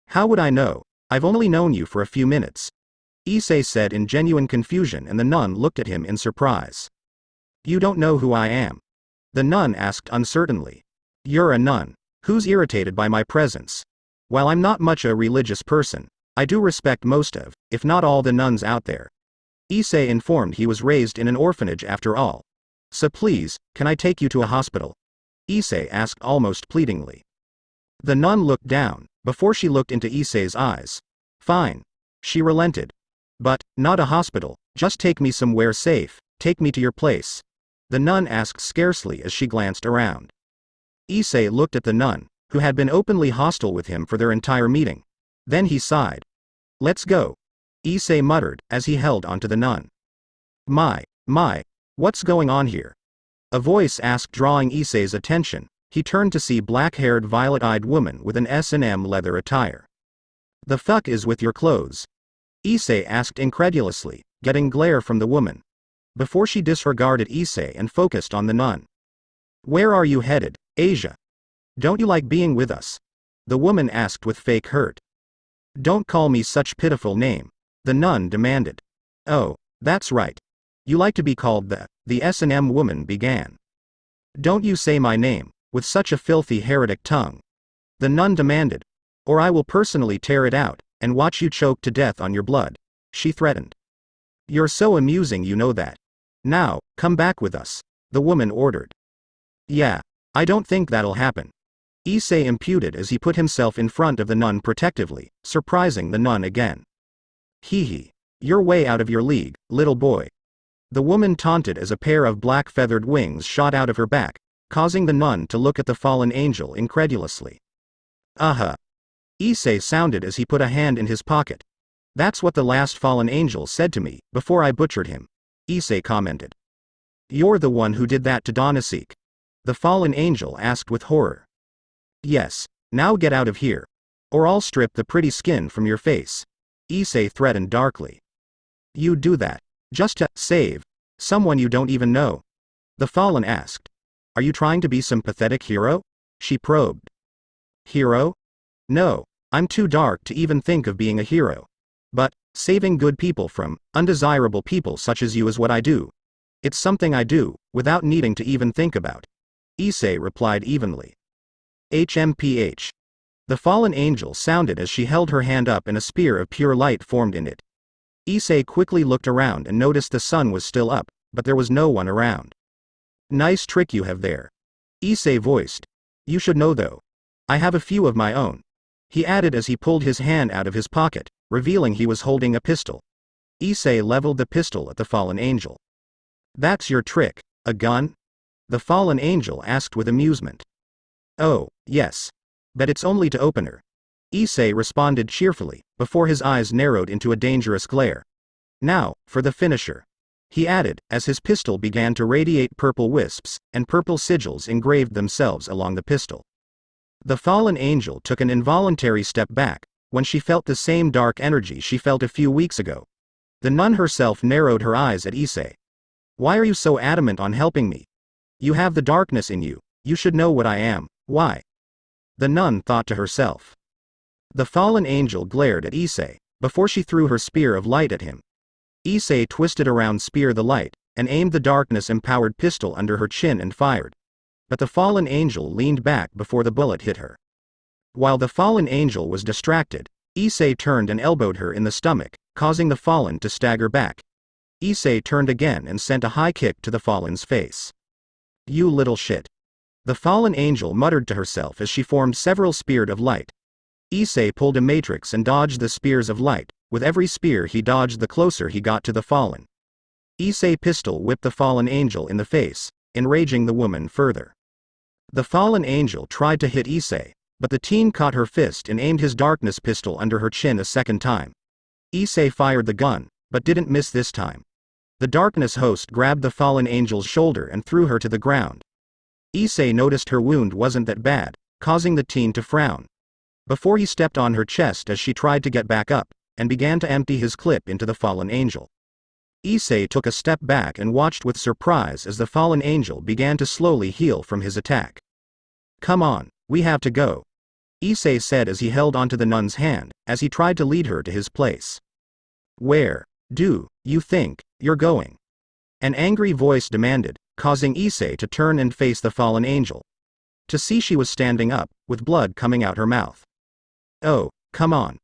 "How would I know? I've only known you for a few minutes," Issei said in genuine confusion, and the nun looked at him in surprise. "You don't know who I am?" the nun asked uncertainly. "You're a nun. Who's irritated by my presence? While I'm not much a religious person, I do respect most of, if not all, the nuns out there." Issei informed he was raised in an orphanage after all. "So please, can I take you to a hospital?" Issei asked almost pleadingly. The nun looked down, before she looked into Issei's eyes. "Fine," she relented. "But, not a hospital, just take me somewhere safe, take me to your place," the nun asked scarcely as she glanced around. Issei looked at the nun, who had been openly hostile with him for their entire meeting. Then he sighed. "Let's go," Issei muttered as he held onto the nun. My, what's going on here?" a voice asked, drawing Issei's attention. He turned to see black-haired, violet-eyed woman with an S&M leather attire. "The fuck is with your clothes?" Issei asked incredulously, getting glare from the woman, before she disregarded Issei and focused on the nun. "Where are you headed, Asia? Don't you like being with us?" the woman asked with fake hurt. "Don't call me such pitiful name," the nun demanded. "Oh, that's right. You like to be called the S&M woman began. "Don't you say my name, with such a filthy heretic tongue," the nun demanded, "or I will personally tear it out, and watch you choke to death on your blood," she threatened. "You're so amusing, you know that. Now, come back with us," the woman ordered. "Yeah, I don't think that'll happen," Issei imputed as he put himself in front of the nun protectively, surprising the nun again. "Hee, you're way out of your league, little boy," the woman taunted as a pair of black feathered wings shot out of her back, causing the nun to look at the fallen angel incredulously. Issei sounded as he put a hand in his pocket. "That's what the last fallen angel said to me, before I butchered him," Issei commented. "You're the one who did that to Donasik?" the fallen angel asked with horror. "Yes, now get out of here, or I'll strip the pretty skin from your face," Issei threatened darkly. "You'd do that, just to save someone you don't even know?" the fallen asked. "Are you trying to be some pathetic hero?" she probed. "Hero? No, I'm too dark to even think of being a hero. But, saving good people from undesirable people such as you is what I do. It's something I do, without needing to even think about," Issei replied evenly. "HMPH. The fallen angel sounded as she held her hand up and a spear of pure light formed in it. Issei quickly looked around and noticed the sun was still up, but there was no one around. "Nice trick you have there," Issei voiced. "You should know though. I have a few of my own," he added as he pulled his hand out of his pocket, revealing he was holding a pistol. Issei leveled the pistol at the fallen angel. "That's your trick, a gun?" the fallen angel asked with amusement. "Oh, yes. But it's only to open her," Issei responded cheerfully, before his eyes narrowed into a dangerous glare. "Now, for the finisher," he added, as his pistol began to radiate purple wisps, and purple sigils engraved themselves along the pistol. The fallen angel took an involuntary step back, when she felt the same dark energy she felt a few weeks ago. The nun herself narrowed her eyes at Issei. "Why are you so adamant on helping me? You have the darkness in you, you should know what I am, why?" the nun thought to herself. The fallen angel glared at Issei, before she threw her spear of light at him. Issei twisted around spear the light, and aimed the darkness-empowered pistol under her chin and fired. But the fallen angel leaned back before the bullet hit her. While the fallen angel was distracted, Issei turned and elbowed her in the stomach, causing the fallen to stagger back. Issei turned again and sent a high kick to the fallen's face. "You little shit." The fallen angel muttered to herself as she formed several spears of light. Issei pulled a matrix and dodged the spears of light. With every spear he dodged, the closer he got to the fallen. Issei pistol whipped the fallen angel in the face, enraging the woman further. The fallen angel tried to hit Issei, but the teen caught her fist and aimed his darkness pistol under her chin a second time. Issei fired the gun, but didn't miss this time. The darkness host grabbed the fallen angel's shoulder and threw her to the ground. Issei noticed her wound wasn't that bad, causing the teen to frown. Before he stepped on her chest as she tried to get back up, and began to empty his clip into the fallen angel. Issei took a step back and watched with surprise as the fallen angel began to slowly heal from his attack. "Come on, we have to go," Issei said as he held onto the nun's hand, as he tried to lead her to his place. "Where do you think you're going?" An angry voice demanded, causing Issei to turn and face the fallen angel. To see she was standing up, with blood coming out her mouth. "Oh, come on,"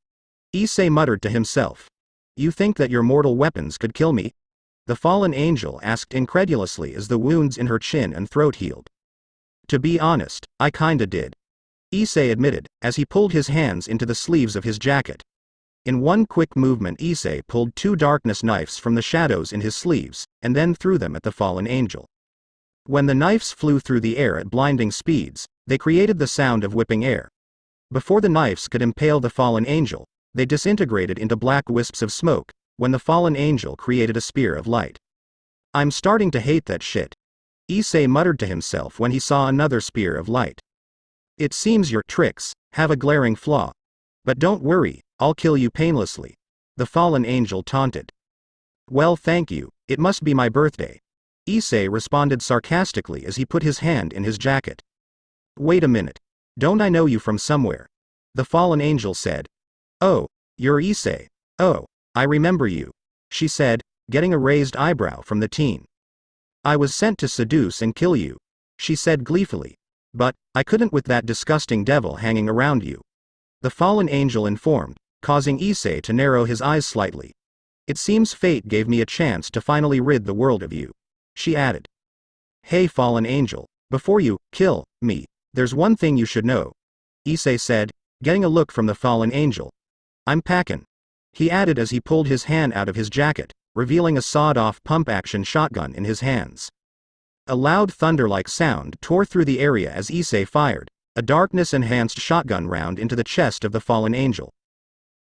Issei muttered to himself. "You think that your mortal weapons could kill me?" The fallen angel asked incredulously as the wounds in her chin and throat healed. "To be honest, I kinda did," Issei admitted, as he pulled his hands into the sleeves of his jacket. In one quick movement, Issei pulled 2 darkness knives from the shadows in his sleeves, and then threw them at the fallen angel. When the knives flew through the air at blinding speeds, they created the sound of whipping air. Before the knives could impale the fallen angel, they disintegrated into black wisps of smoke, when the fallen angel created a spear of light. "I'm starting to hate that shit," Issei muttered to himself when he saw another spear of light. "It seems your tricks have a glaring flaw. But don't worry, I'll kill you painlessly," the fallen angel taunted. "Well, thank you, it must be my birthday," Issei responded sarcastically as he put his hand in his jacket. "Wait a minute. Don't I know you from somewhere?" the fallen angel said. "Oh, you're Issei. Oh, I remember you," she said, getting a raised eyebrow from the teen. "I was sent to seduce and kill you," she said gleefully. "But I couldn't with that disgusting devil hanging around you," the fallen angel informed, causing Issei to narrow his eyes slightly. "It seems fate gave me a chance to finally rid the world of you," she added. "Hey fallen angel, before you kill me, there's one thing you should know," Issei said, getting a look from the fallen angel. "I'm packin'," he added as he pulled his hand out of his jacket, revealing a sawed-off pump-action shotgun in his hands. A loud thunder-like sound tore through the area as Issei fired a darkness-enhanced shotgun round into the chest of the fallen angel.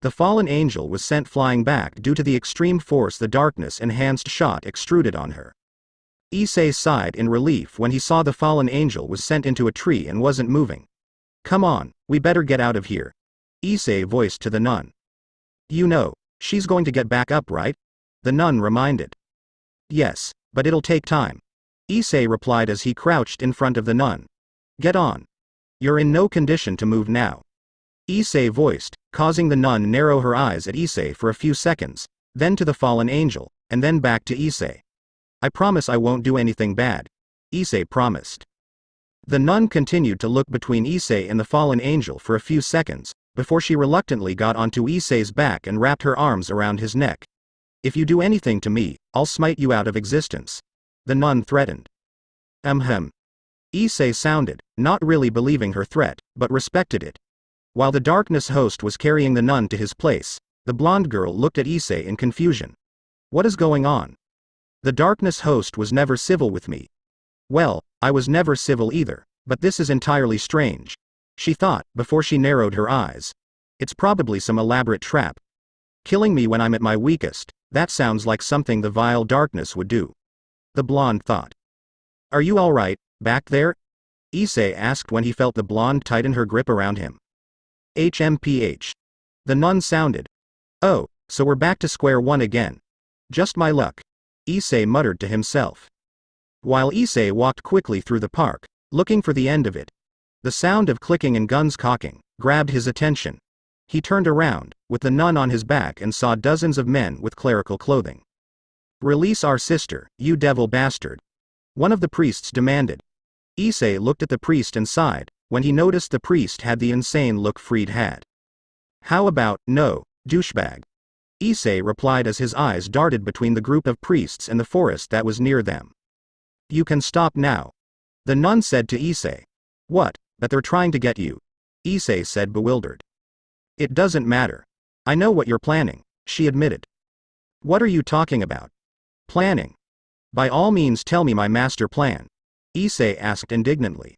The fallen angel was sent flying back due to the extreme force the darkness-enhanced shot extruded on her. Issei sighed in relief when he saw the fallen angel was sent into a tree and wasn't moving. "Come on, we better get out of here," Issei voiced to the nun. "You know, she's going to get back up, right?" the nun reminded. "Yes, but it'll take time," Issei replied as he crouched in front of the nun. "Get on. You're in no condition to move now," Issei voiced, causing the nun narrow her eyes at Issei for a few seconds, then to the fallen angel, and then back to Issei. "I promise I won't do anything bad," Issei promised. The nun continued to look between Issei and the fallen angel for a few seconds, before she reluctantly got onto Issei's back and wrapped her arms around his neck. "If you do anything to me, I'll smite you out of existence," the nun threatened. Issei sounded, not really believing her threat, but respected it. While the darkness host was carrying the nun to his place, the blonde girl looked at Issei in confusion. "What is going on? The darkness host was never civil with me." "Well, I was never civil either, but this is entirely strange," she thought, before she narrowed her eyes. "It's probably some elaborate trap. Killing me when I'm at my weakest, that sounds like something the vile darkness would do," the blonde thought. "Are you alright, back there?" Issei asked when he felt the blonde tighten her grip around him. "HMPH. The nun sounded. "Oh, so we're back to square one again. Just my luck," Issei muttered to himself. While Issei walked quickly through the park, looking for the end of it, the sound of clicking and guns cocking grabbed his attention. He turned around, with the nun on his back, and saw dozens of men with clerical clothing. "Release our sister, you devil bastard," one of the priests demanded. Issei looked at the priest and sighed, when he noticed the priest had the insane look Fried had. How about, no, douchebag? Issei replied as his eyes darted between the group of priests and the forest that was near them. You can stop now. The nun said to Issei. What, but they're trying to get you? Issei said bewildered. It doesn't matter. I know what you're planning, she admitted. What are you talking about? Planning? By all means tell me my master plan, Issei asked indignantly.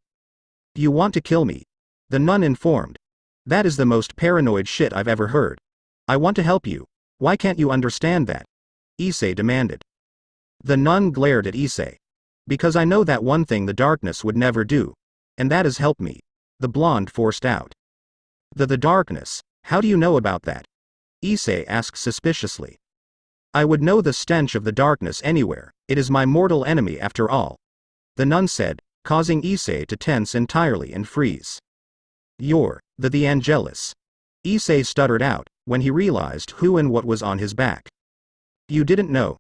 You want to kill me? The nun informed. That is the most paranoid shit I've ever heard. I want to help you. Why can't you understand that? Issei demanded. The nun glared at Issei. Because I know that one thing the darkness would never do. And that is help me. The blonde forced out. The darkness, how do you know about that? Issei asked suspiciously. I would know the stench of the darkness anywhere, it is my mortal enemy after all. The nun said, causing Issei to tense entirely and freeze. You're, the Angelus. Issei stuttered out, when he realized who and what was on his back. You didn't know?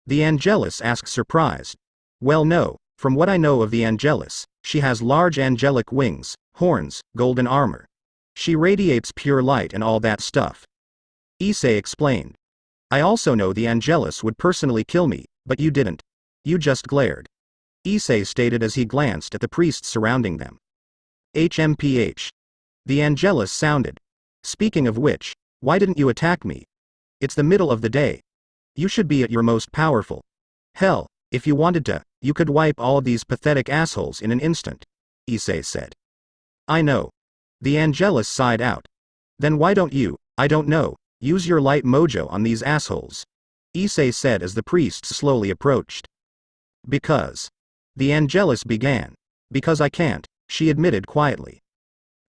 The Angelus asked surprised. Well no, from what I know of the Angelus, she has large angelic wings, horns, golden armor. She radiates pure light and all that stuff. Issei explained. I also know the Angelus would personally kill me, but you didn't. You just glared. Issei stated as he glanced at the priests surrounding them. HMPH. The Angelus sounded. Speaking of which, why didn't you attack me? It's the middle of the day. You should be at your most powerful. Hell, if you wanted to, you could wipe all of these pathetic assholes in an instant, Issei said. I know. The Angelus sighed out. Then why don't you, I don't know, use your light mojo on these assholes? Issei said as the priests slowly approached. Because. The Angelus began. Because I can't, she admitted quietly.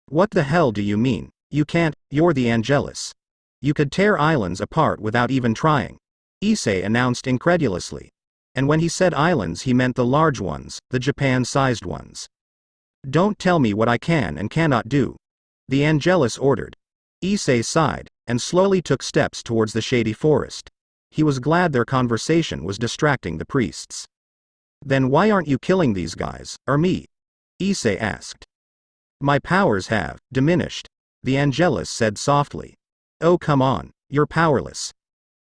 What the hell do you mean? You can't, you're the Angelus. You could tear islands apart without even trying, Issei announced incredulously. And when he said islands he meant the large ones, the Japan-sized ones. Don't tell me what I can and cannot do, the Angelus ordered. Issei sighed, and slowly took steps towards the shady forest. He was glad their conversation was distracting the priests. Then why aren't you killing these guys, or me? Issei asked. My powers have diminished, the Angelus said softly. Oh come on, you're powerless,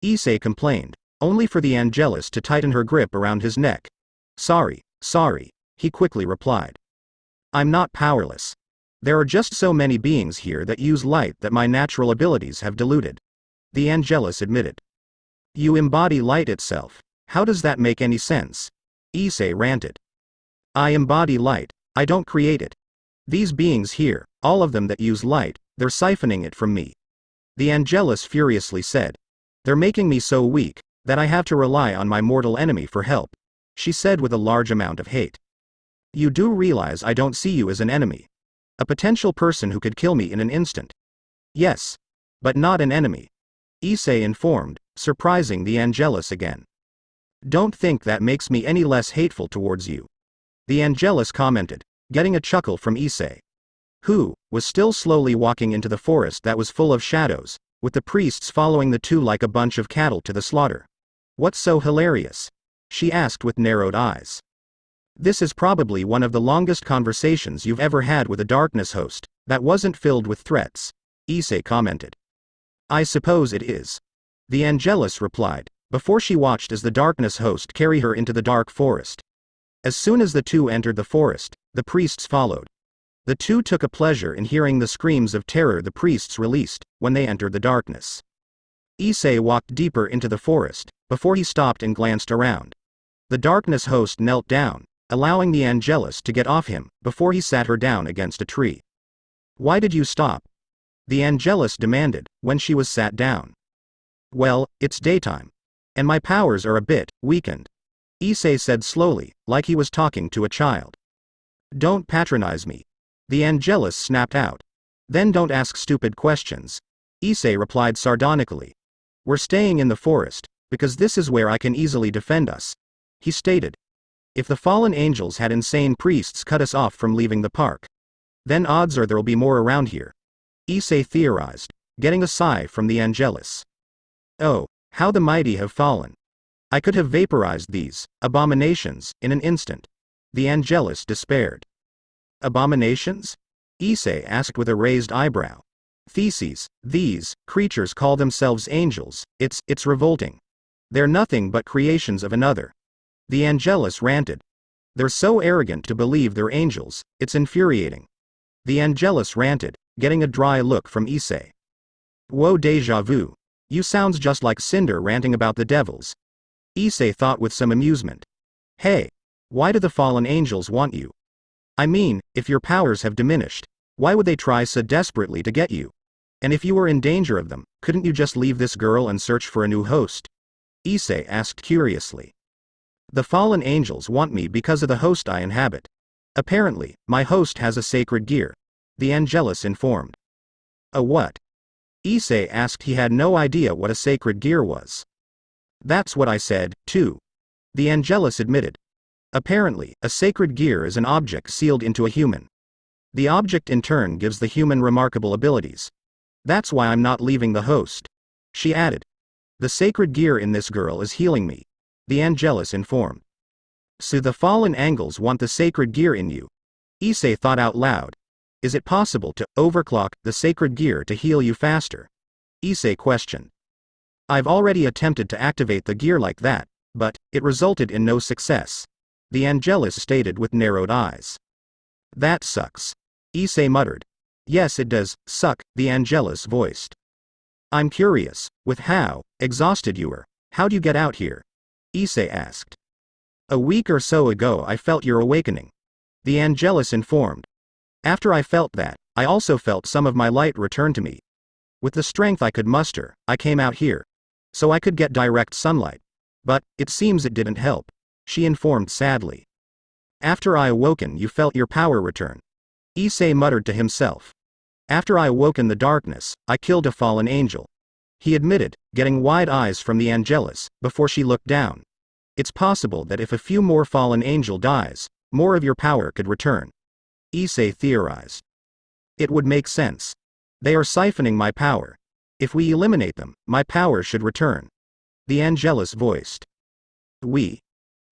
Issei complained, only for the Angelus to tighten her grip around his neck. Sorry, he quickly replied. I'm not powerless. There are just so many beings here that use light that my natural abilities have diluted, the Angelus admitted. You embody light itself. How does that make any sense? Issei ranted. I embody light, I don't create it. These beings here, all of them that use light, they're siphoning it from me, the Angelus furiously said. They're making me so weak, that I have to rely on my mortal enemy for help, she said with a large amount of hate. You do realize I don't see you as an enemy. A potential person who could kill me in an instant. Yes. But not an enemy, Issei informed, surprising the Angelus again. Don't think that makes me any less hateful towards you, the Angelus commented, getting a chuckle from Issei, who was still slowly walking into the forest that was full of shadows, with the priests following the two like a bunch of cattle to the slaughter. What's so hilarious? She asked with narrowed eyes. This is probably one of the longest conversations you've ever had with a darkness host, that wasn't filled with threats, Issei commented. I suppose it is, the Angelus replied, before she watched as the darkness host carry her into the dark forest. As soon as the two entered the forest, the priests followed. The two took a pleasure in hearing the screams of terror the priests released when they entered the darkness. Issei walked deeper into the forest, before he stopped and glanced around. The darkness host knelt down, allowing the Angelus to get off him, before he sat her down against a tree. Why did you stop? The Angelus demanded, when she was sat down. Well, it's daytime. And my powers are a bit weakened, Issei said slowly, like he was talking to a child. Don't patronize me, the Angelus snapped out. Then don't ask stupid questions, Issei replied sardonically. We're staying in the forest, because this is where I can easily defend us, he stated. If the fallen angels had insane priests cut us off from leaving the park, then odds are there'll be more around here, Issei theorized, getting a sigh from the Angelus. Oh, how the mighty have fallen. I could have vaporized these abominations in an instant, the Angelus despaired. Abominations? Issei asked with a raised eyebrow. Theses, these creatures call themselves angels, it's revolting. They're nothing but creations of another. The Angelus ranted. They're so arrogant to believe they're angels, it's infuriating. The Angelus ranted, getting a dry look from Issei. Whoa, déjà vu. You sounds just like Cinder ranting about the devils. Issei thought with some amusement. Hey, why do the fallen angels want you? I mean, if your powers have diminished, why would they try so desperately to get you? And if you were in danger of them, couldn't you just leave this girl and search for a new host? Issei asked curiously. The fallen angels want me because of the host I inhabit. Apparently, my host has a sacred gear. The Angelus informed. A what? Issei asked. He had no idea what a sacred gear was. That's what I said, too. The Angelus admitted. Apparently, a sacred gear is an object sealed into a human. The object in turn gives the human remarkable abilities. That's why I'm not leaving the host. She added. The sacred gear in this girl is healing me. The Angelus informed. So the fallen angels want the sacred gear in you. Issei thought out loud. Is it possible to overclock the sacred gear to heal you faster? Issei questioned. I've already attempted to activate the gear like that, but it resulted in no success. The Angelus stated with narrowed eyes. That sucks. Issei muttered. Yes, it does suck, the Angelus voiced. I'm curious, with how exhausted you were, how'd you get out here? Issei asked. A week or so ago I felt your awakening. The Angelus informed. After I felt that, I also felt some of my light return to me. With the strength I could muster, I came out here. So I could get direct sunlight. But, it seems it didn't help. She informed sadly. After I awoken you felt your power return. Issei muttered to himself. After I awoke in the darkness, I killed a fallen angel. He admitted, getting wide eyes from the Angelus, before she looked down. It's possible that if a few more fallen angel dies, more of your power could return. Issei theorized. It would make sense. They are siphoning my power. If we eliminate them, my power should return. The Angelus voiced. We?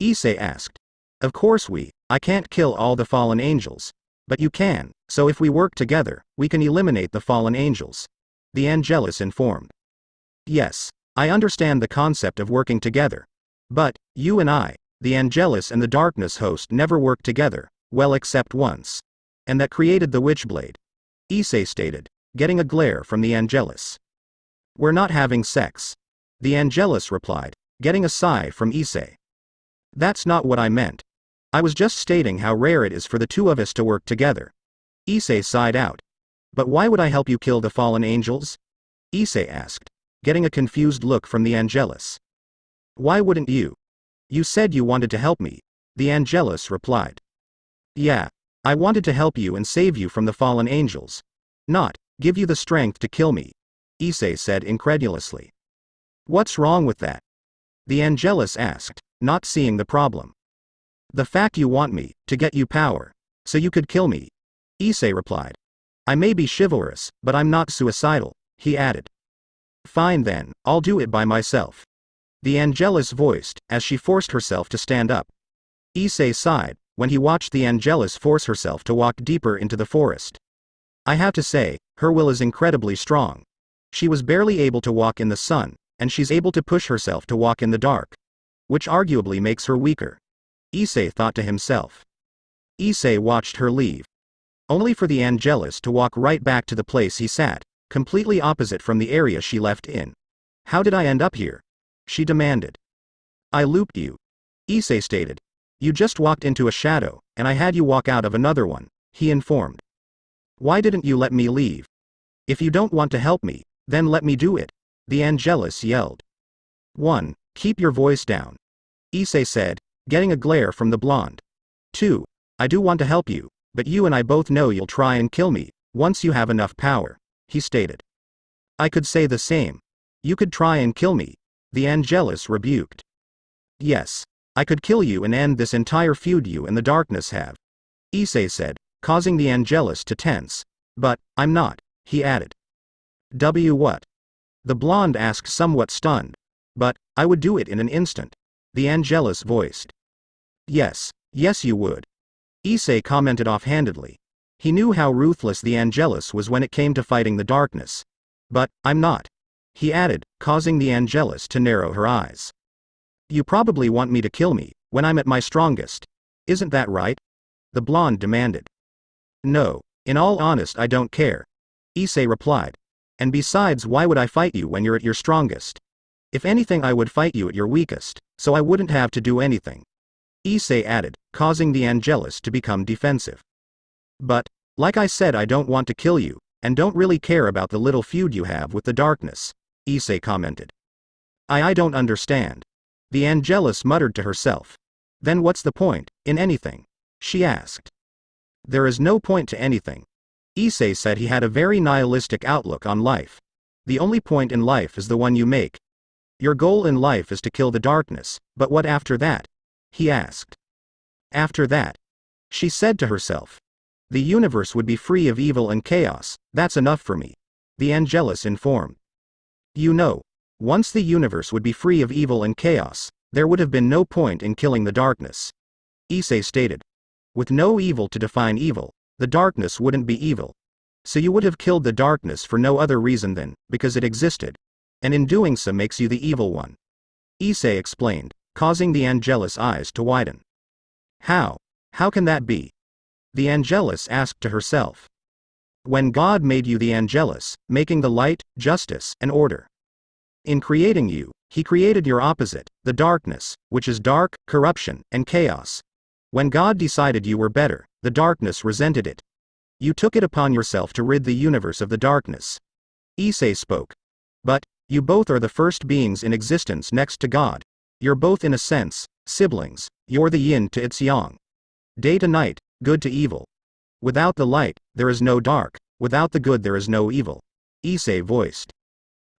Issei asked. Of course I can't kill all the fallen angels. But you can, so if we work together, we can eliminate the fallen angels. The Angelus informed. Yes, I understand the concept of working together. But, you and I, the Angelus and the Darkness host never worked together, well except once. And that created the Witchblade. Issei stated, getting a glare from the Angelus. We're not having sex. The Angelus replied, getting a sigh from Issei. That's not what I meant. I was just stating how rare it is for the two of us to work together. Issei sighed out. But why would I help you kill the fallen angels? Issei asked, getting a confused look from the Angelus. Why wouldn't you? You said you wanted to help me. The Angelus replied. Yeah, I wanted to help you and save you from the fallen angels. Not, give you the strength to kill me. Issei said incredulously. What's wrong with that? The Angelus asked, not seeing the problem. The fact you want me, to get you power. So you could kill me. Issei replied. I may be chivalrous, but I'm not suicidal, he added. Fine then, I'll do it by myself. The Angelus voiced, as she forced herself to stand up. Issei sighed, when he watched the Angelus force herself to walk deeper into the forest. I have to say, her will is incredibly strong. She was barely able to walk in the sun, and she's able to push herself to walk in the dark. Which arguably makes her weaker. Issei thought to himself. Issei watched her leave. Only for the Angelus to walk right back to the place he sat, completely opposite from the area she left in. How did I end up here? She demanded. I looped you. Issei stated. You just walked into a shadow, and I had you walk out of another one, he informed. Why didn't you let me leave? If you don't want to help me, then let me do it, the Angelus yelled. 1. Keep your voice down. Issei said, getting a glare from the blonde. 2. I do want to help you, but you and I both know you'll try and kill me, once you have enough power, he stated. I could say the same. You could try and kill me, the Angelus rebuked. Yes. I could kill you and end this entire feud you and the Darkness have. Issei said, causing the Angelus to tense. But, I'm not, he added. What? The blonde asked somewhat stunned. But, I would do it in an instant. The Angelus voiced. Yes you would. Issei commented offhandedly. He knew how ruthless the Angelus was when it came to fighting the darkness. But, I'm not. He added, causing the Angelus to narrow her eyes. You probably want me to kill me, when I'm at my strongest. Isn't that right? The blonde demanded. No, in all honest I don't care. Issei replied. And besides, why would I fight you when you're at your strongest? If anything, I would fight you at your weakest, so I wouldn't have to do anything. Issei added, causing the Angelus to become defensive. But, like I said, I don't want to kill you, and don't really care about the little feud you have with the darkness, Issei commented. I don't understand. The Angelus muttered to herself. Then what's the point, in anything? She asked. There is no point to anything. Issei said he had a very nihilistic outlook on life. The only point in life is the one you make. Your goal in life is to kill the darkness, but what after that? He asked. After that? She said to herself. The universe would be free of evil and chaos, that's enough for me. The Angelus informed. You know, once the universe would be free of evil and chaos, there would have been no point in killing the darkness. Issei stated. With no evil to define evil, the darkness wouldn't be evil. So you would have killed the darkness for no other reason than, because it existed. And in doing so makes you the evil one. Issei explained, causing the Angelus' eyes to widen. How? How can that be? The Angelus asked to herself. When God made you the Angelus, making the light, justice, and order. In creating you, he created your opposite, the darkness, which is dark, corruption, and chaos. When God decided you were better, the darkness resented it. You took it upon yourself to rid the universe of the darkness. Issei spoke. But, you both are the first beings in existence next to God. You're both in a sense, siblings, you're the yin to its yang. Day to night, good to evil. Without the light, there is no dark, without the good there is no evil. Issei voiced.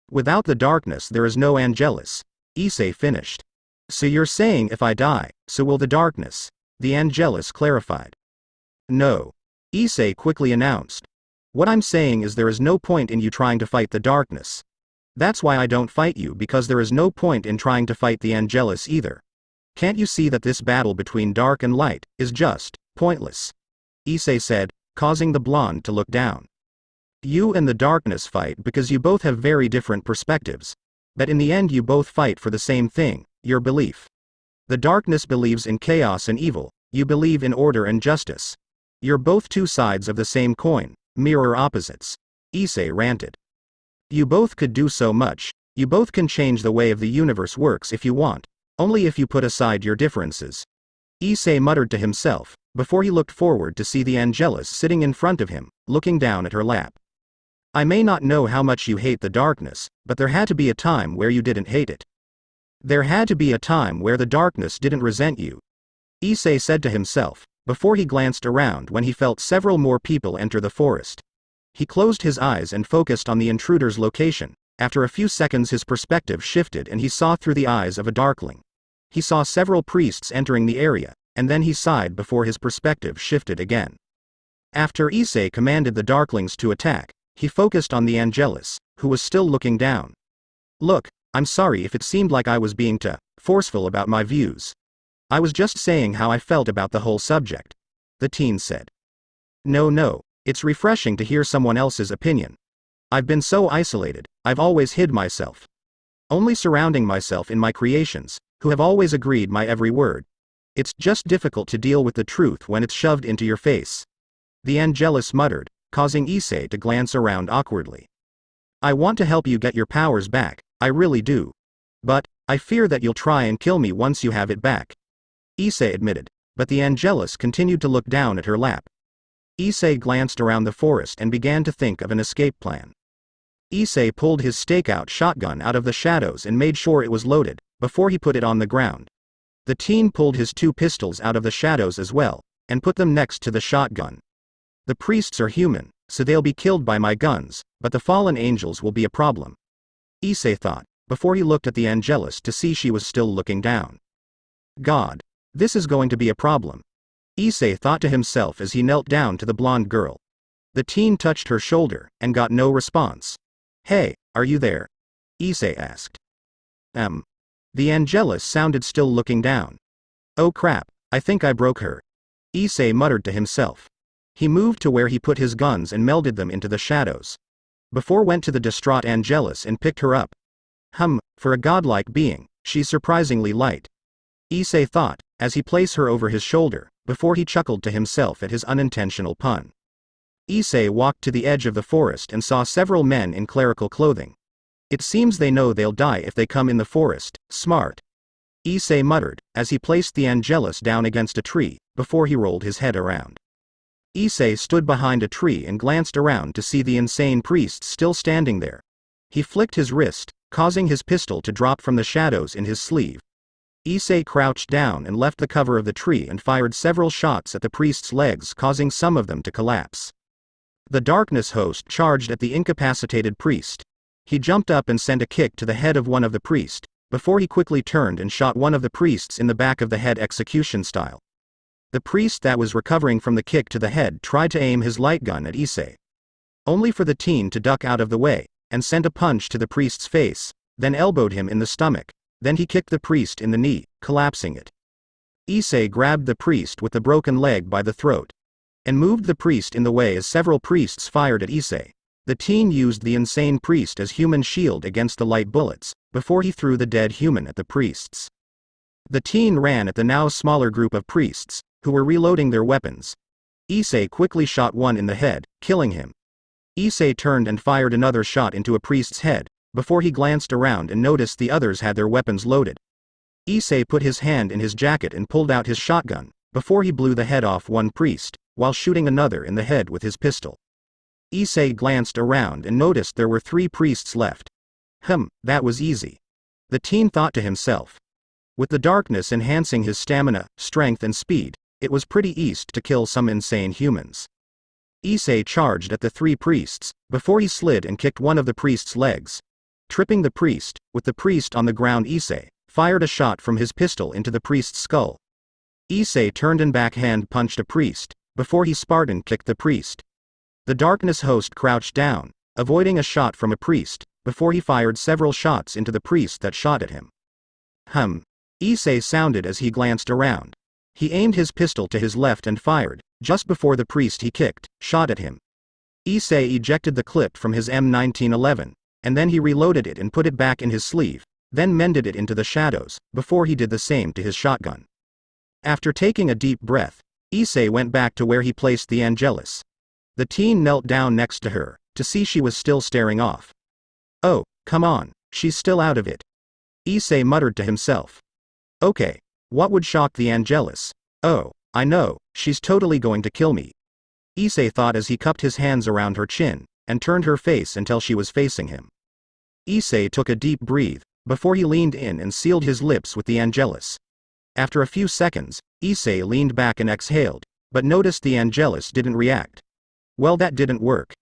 Without the darkness there is no Angelus. Issei finished. So you're saying if I die, so will the darkness? The Angelus clarified. No. Issei quickly announced. What I'm saying is there is no point in you trying to fight the darkness. That's why I don't fight you, because there is no point in trying to fight the Angelus either. Can't you see that this battle between dark and light is just pointless? Issei said, causing the blonde to look down. You and the darkness fight because you both have very different perspectives. But in the end you both fight for the same thing, your belief. The darkness believes in chaos and evil, you believe in order and justice. You're both two sides of the same coin, mirror opposites. Issei ranted. You both could do so much, you both can change the way of the universe works if you want, only if you put aside your differences. Issei muttered to himself, before he looked forward to see the Angelus sitting in front of him, looking down at her lap. I may not know how much you hate the darkness, but there had to be a time where you didn't hate it. There had to be a time where the darkness didn't resent you. Issei said to himself, before he glanced around when he felt several more people enter the forest. He closed his eyes and focused on the intruder's location. After a few seconds his perspective shifted and he saw through the eyes of a darkling. He saw several priests entering the area, and then he sighed before his perspective shifted again. After Issei commanded the darklings to attack, he focused on the Angelus, who was still looking down. Look, I'm sorry if it seemed like I was being too forceful about my views. I was just saying how I felt about the whole subject. The teen said. No, it's refreshing to hear someone else's opinion. I've been so isolated, I've always hid myself. Only surrounding myself in my creations, who have always agreed my every word. It's just difficult to deal with the truth when it's shoved into your face. The Angelus muttered, causing Issei to glance around awkwardly. I want to help you get your powers back, I really do. But, I fear that you'll try and kill me once you have it back. Issei admitted, but the Angelus continued to look down at her lap. Issei glanced around the forest and began to think of an escape plan. Issei pulled his stakeout shotgun out of the shadows and made sure it was loaded, before he put it on the ground. The teen pulled his two pistols out of the shadows as well, and put them next to the shotgun. The priests are human, so they'll be killed by my guns, but the fallen angels will be a problem. Issei thought, before he looked at the Angelus to see she was still looking down. God. This is going to be a problem. Issei thought to himself as he knelt down to the blonde girl. The teen touched her shoulder, and got no response. Hey, are you there? Issei asked. The Angelus sounded still looking down. Oh crap, I think I broke her. Issei muttered to himself. He moved to where he put his guns and melded them into the shadows. Before went to the distraught Angelus and picked her up. For a godlike being, she's surprisingly light. Issei thought, as he placed her over his shoulder, before he chuckled to himself at his unintentional pun. Issei walked to the edge of the forest and saw several men in clerical clothing. It seems they know they'll die if they come in the forest, smart. Issei muttered, as he placed the Angelus down against a tree, before he rolled his head around. Issei stood behind a tree and glanced around to see the insane priest still standing there. He flicked his wrist, causing his pistol to drop from the shadows in his sleeve. Issei crouched down and left the cover of the tree and fired several shots at the priest's legs, causing some of them to collapse. The darkness host charged at the incapacitated priest. He jumped up and sent a kick to the head of one of the priests, before he quickly turned and shot one of the priests in the back of the head execution style. The priest that was recovering from the kick to the head tried to aim his light gun at Issei, only for the teen to duck out of the way, and sent a punch to the priest's face, then elbowed him in the stomach. Then he kicked the priest in the knee, collapsing it. Issei grabbed the priest with the broken leg by the throat, and moved the priest in the way as several priests fired at Issei. The teen used the insane priest as human shield against the light bullets, before he threw the dead human at the priests. The teen ran at the now smaller group of priests, who were reloading their weapons. Issei quickly shot one in the head, killing him. Issei turned and fired another shot into a priest's head, before he glanced around and noticed the others had their weapons loaded. Issei put his hand in his jacket and pulled out his shotgun, before he blew the head off one priest, while shooting another in the head with his pistol. Issei glanced around and noticed there were 3 priests left. That was easy. The teen thought to himself. With the darkness enhancing his stamina, strength and speed, it was pretty easy to kill some insane humans. Issei charged at the 3 priests, before he slid and kicked one of the priest's legs. Tripping the priest, with the priest on the ground, Issei fired a shot from his pistol into the priest's skull. Issei turned and backhand punched a priest, before he Spartan kicked the priest. The darkness host crouched down, avoiding a shot from a priest, before he fired several shots into the priest that shot at him. Issei sounded as he glanced around. He aimed his pistol to his left and fired, just before the priest he kicked shot at him. Issei ejected the clip from his M1911, and then he reloaded it and put it back in his sleeve, then mended it into the shadows, before he did the same to his shotgun. After taking a deep breath, Issei went back to where he placed the Angelus. The teen knelt down next to her, to see she was still staring off. Oh, come on, she's still out of it. Issei muttered to himself. Okay, what would shock the Angelus? Oh, I know, she's totally going to kill me. Issei thought as he cupped his hands around her chin, and turned her face until she was facing him. Issei took a deep breath, before he leaned in and sealed his lips with the Angelus. After a few seconds, Issei leaned back and exhaled, but noticed the Angelus didn't react. Well, that didn't work.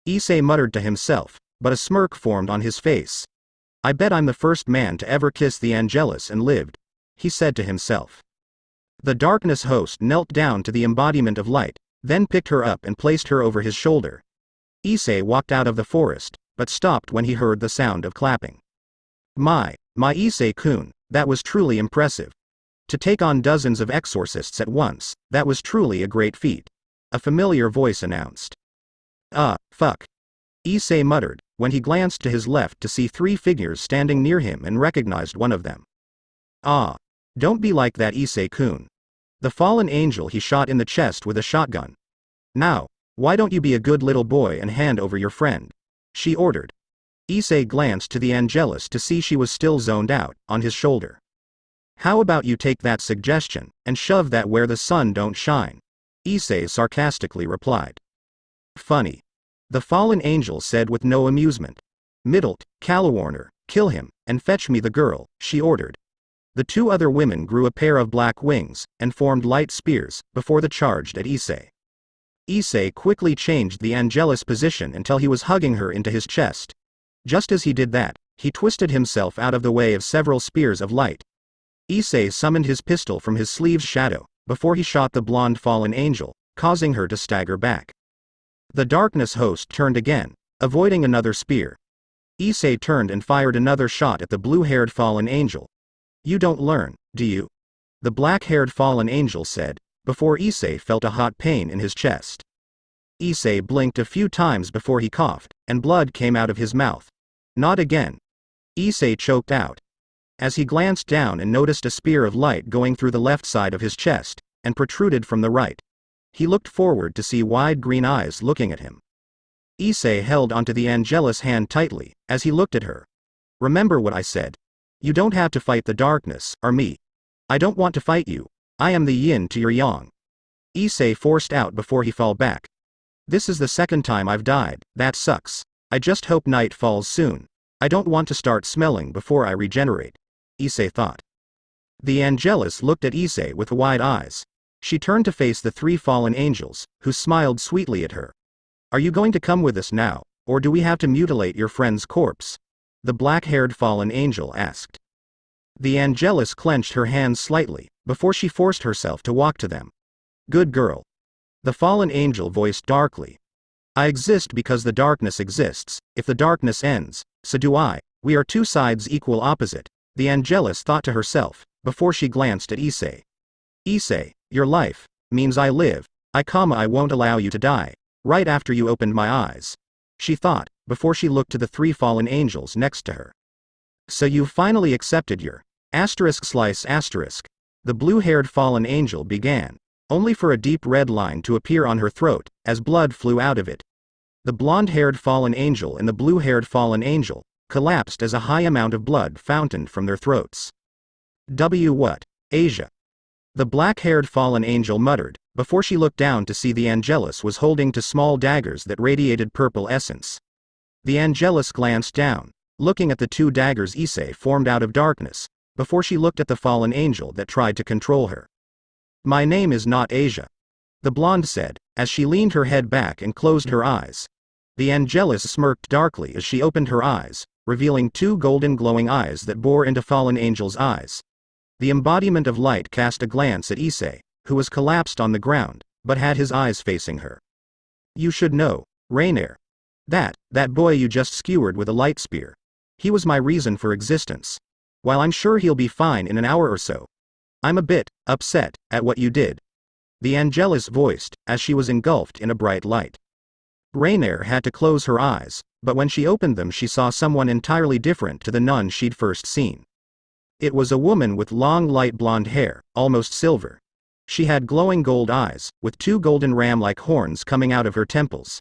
Issei muttered to himself, but a smirk formed on his face. I bet I'm the first man to ever kiss the Angelus and lived, he said to himself. The darkness host knelt down to the embodiment of light, then picked her up and placed her over his shoulder. Issei walked out of the forest, but stopped when he heard the sound of clapping. My Issei-kun, that was truly impressive. To take on dozens of exorcists at once, that was truly a great feat. A familiar voice announced. Fuck. Issei muttered, when he glanced to his left to see 3 figures standing near him and recognized one of them. Don't be like that, Issei-kun. The fallen angel he shot in the chest with a shotgun. Now, why don't you be a good little boy and hand over your friend? She ordered. Issei glanced to the Angelus to see she was still zoned out, on his shoulder. How about you take that suggestion, and shove that where the sun don't shine? Issei sarcastically replied. Funny. The fallen angel said with no amusement. Middlet, Calawarner, kill him, and fetch me the girl, she ordered. The 2 other women grew a pair of black wings, and formed light spears, before the charged at Issei. Issei quickly changed the Angelus position until he was hugging her into his chest. Just as he did that, he twisted himself out of the way of several spears of light. Issei summoned his pistol from his sleeve's shadow, before he shot the blonde fallen angel, causing her to stagger back. The darkness host turned again, avoiding another spear. Issei turned and fired another shot at the blue-haired fallen angel. You don't learn, do you? The black-haired fallen angel said, before Issei felt a hot pain in his chest. Issei blinked a few times before he coughed, and blood came out of his mouth. Not again. Issei choked out. As he glanced down and noticed a spear of light going through the left side of his chest, and protruded from the right. He looked forward to see wide green eyes looking at him. Issei held onto the Angelus hand tightly, as he looked at her. Remember what I said. You don't have to fight the darkness, or me. I don't want to fight you. I am the yin to your yang. Issei forced out before he fell back. This is the second time I've died, that sucks. I just hope night falls soon. I don't want to start smelling before I regenerate. Issei thought. The Angelus looked at Issei with wide eyes. She turned to face the three fallen angels, who smiled sweetly at her. Are you going to come with us now, or do we have to mutilate your friend's corpse? The black-haired fallen angel asked. The Angelus clenched her hands slightly, before she forced herself to walk to them. Good girl. The fallen angel voiced darkly. I exist because the darkness exists. If the darkness ends, so do I. We are two sides equal opposite, the Angelus thought to herself, before she glanced at Issei. Issei, your life means I live. I won't allow you to die. Right after you opened my eyes. She thought, before she looked to the three fallen angels next to her. So you finally accepted your ***. The blue-haired fallen angel began, only for a deep red line to appear on her throat, as blood flew out of it. The blonde-haired fallen angel and the blue-haired fallen angel collapsed as a high amount of blood fountained from their throats. What? Asia. The black-haired fallen angel muttered, before she looked down to see the Angelus was holding two small daggers that radiated purple essence. The Angelus glanced down, looking at the two daggers Issei formed out of darkness, before she looked at the fallen angel that tried to control her. My name is not Asia. The blonde said, as she leaned her head back and closed her eyes. The Angelus smirked darkly as she opened her eyes, revealing two golden glowing eyes that bore into fallen angel's eyes. The embodiment of light cast a glance at Issei, who was collapsed on the ground, but had his eyes facing her. You should know, Rainier. That boy you just skewered with a light spear. He was my reason for existence. While I'm sure he'll be fine in an hour or so, I'm a bit upset at what you did. The Angelus voiced, as she was engulfed in a bright light. Rainier had to close her eyes, but when she opened them she saw someone entirely different to the nun she'd first seen. It was a woman with long light blonde hair, almost silver. She had glowing gold eyes, with two golden ram-like horns coming out of her temples.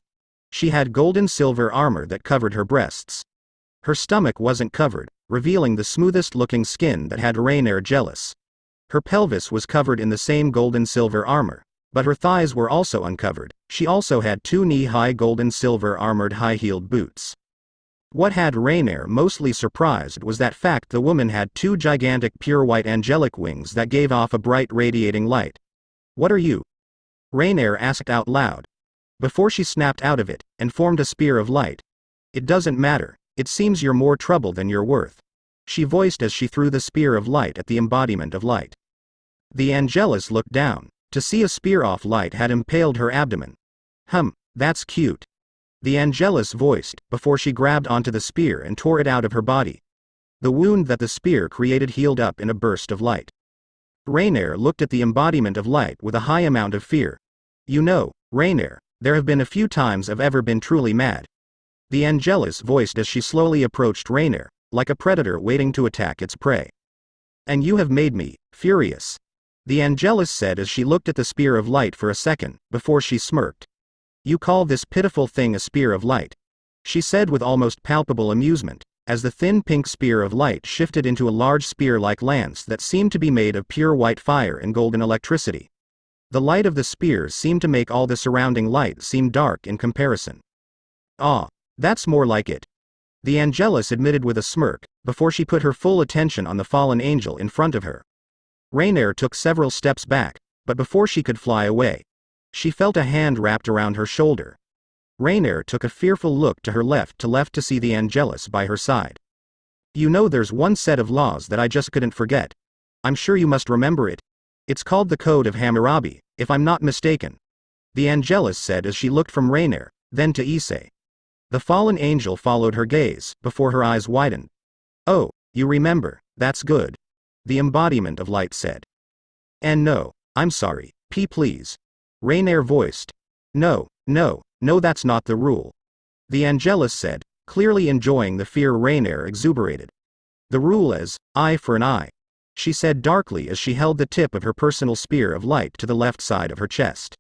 She had golden-silver armor that covered her breasts. Her stomach wasn't covered, revealing the smoothest-looking skin that had Rainier jealous. Her pelvis was covered in the same golden-silver armor, but her thighs were also uncovered. She also had two knee-high golden-silver armored high-heeled boots. What had Rainier mostly surprised was that fact the woman had two gigantic pure white angelic wings that gave off a bright radiating light. What are you? Rainier asked out loud. Before she snapped out of it, and formed a spear of light. It doesn't matter, it seems you're more trouble than you're worth. She voiced as she threw the spear of light at the embodiment of light. The Angelus looked down, to see a spear of light had impaled her abdomen. That's cute. The Angelus voiced, before she grabbed onto the spear and tore it out of her body. The wound that the spear created healed up in a burst of light. Rainier looked at the embodiment of light with a high amount of fear. You know, Rainier, there have been a few times I've ever been truly mad. The Angelus voiced as she slowly approached Rainier, like a predator waiting to attack its prey. And you have made me furious. The Angelus said as she looked at the spear of light for a second, before she smirked. You call this pitiful thing a spear of light? She said with almost palpable amusement, as the thin pink spear of light shifted into a large spear-like lance that seemed to be made of pure white fire and golden electricity. The light of the spears seemed to make all the surrounding light seem dark in comparison. That's more like it. The Angelus admitted with a smirk, before she put her full attention on the fallen angel in front of her. Rainier took several steps back, but before she could fly away, she felt a hand wrapped around her shoulder. Rainier took a fearful look to her left to see the Angelus by her side. You know there's one set of laws that I just couldn't forget. I'm sure you must remember it. It's called the Code of Hammurabi, if I'm not mistaken. The Angelus said as she looked from Rainier, then to Issei. The fallen angel followed her gaze, before her eyes widened. Oh, you remember, that's good. The embodiment of light said. And no, I'm sorry, please. Rainier voiced. No, no, no, that's not the rule. The Angelus said, clearly enjoying the fear Rainier exuberated. The rule is, eye for an eye, she said darkly as she held the tip of her personal spear of light to the left side of her chest.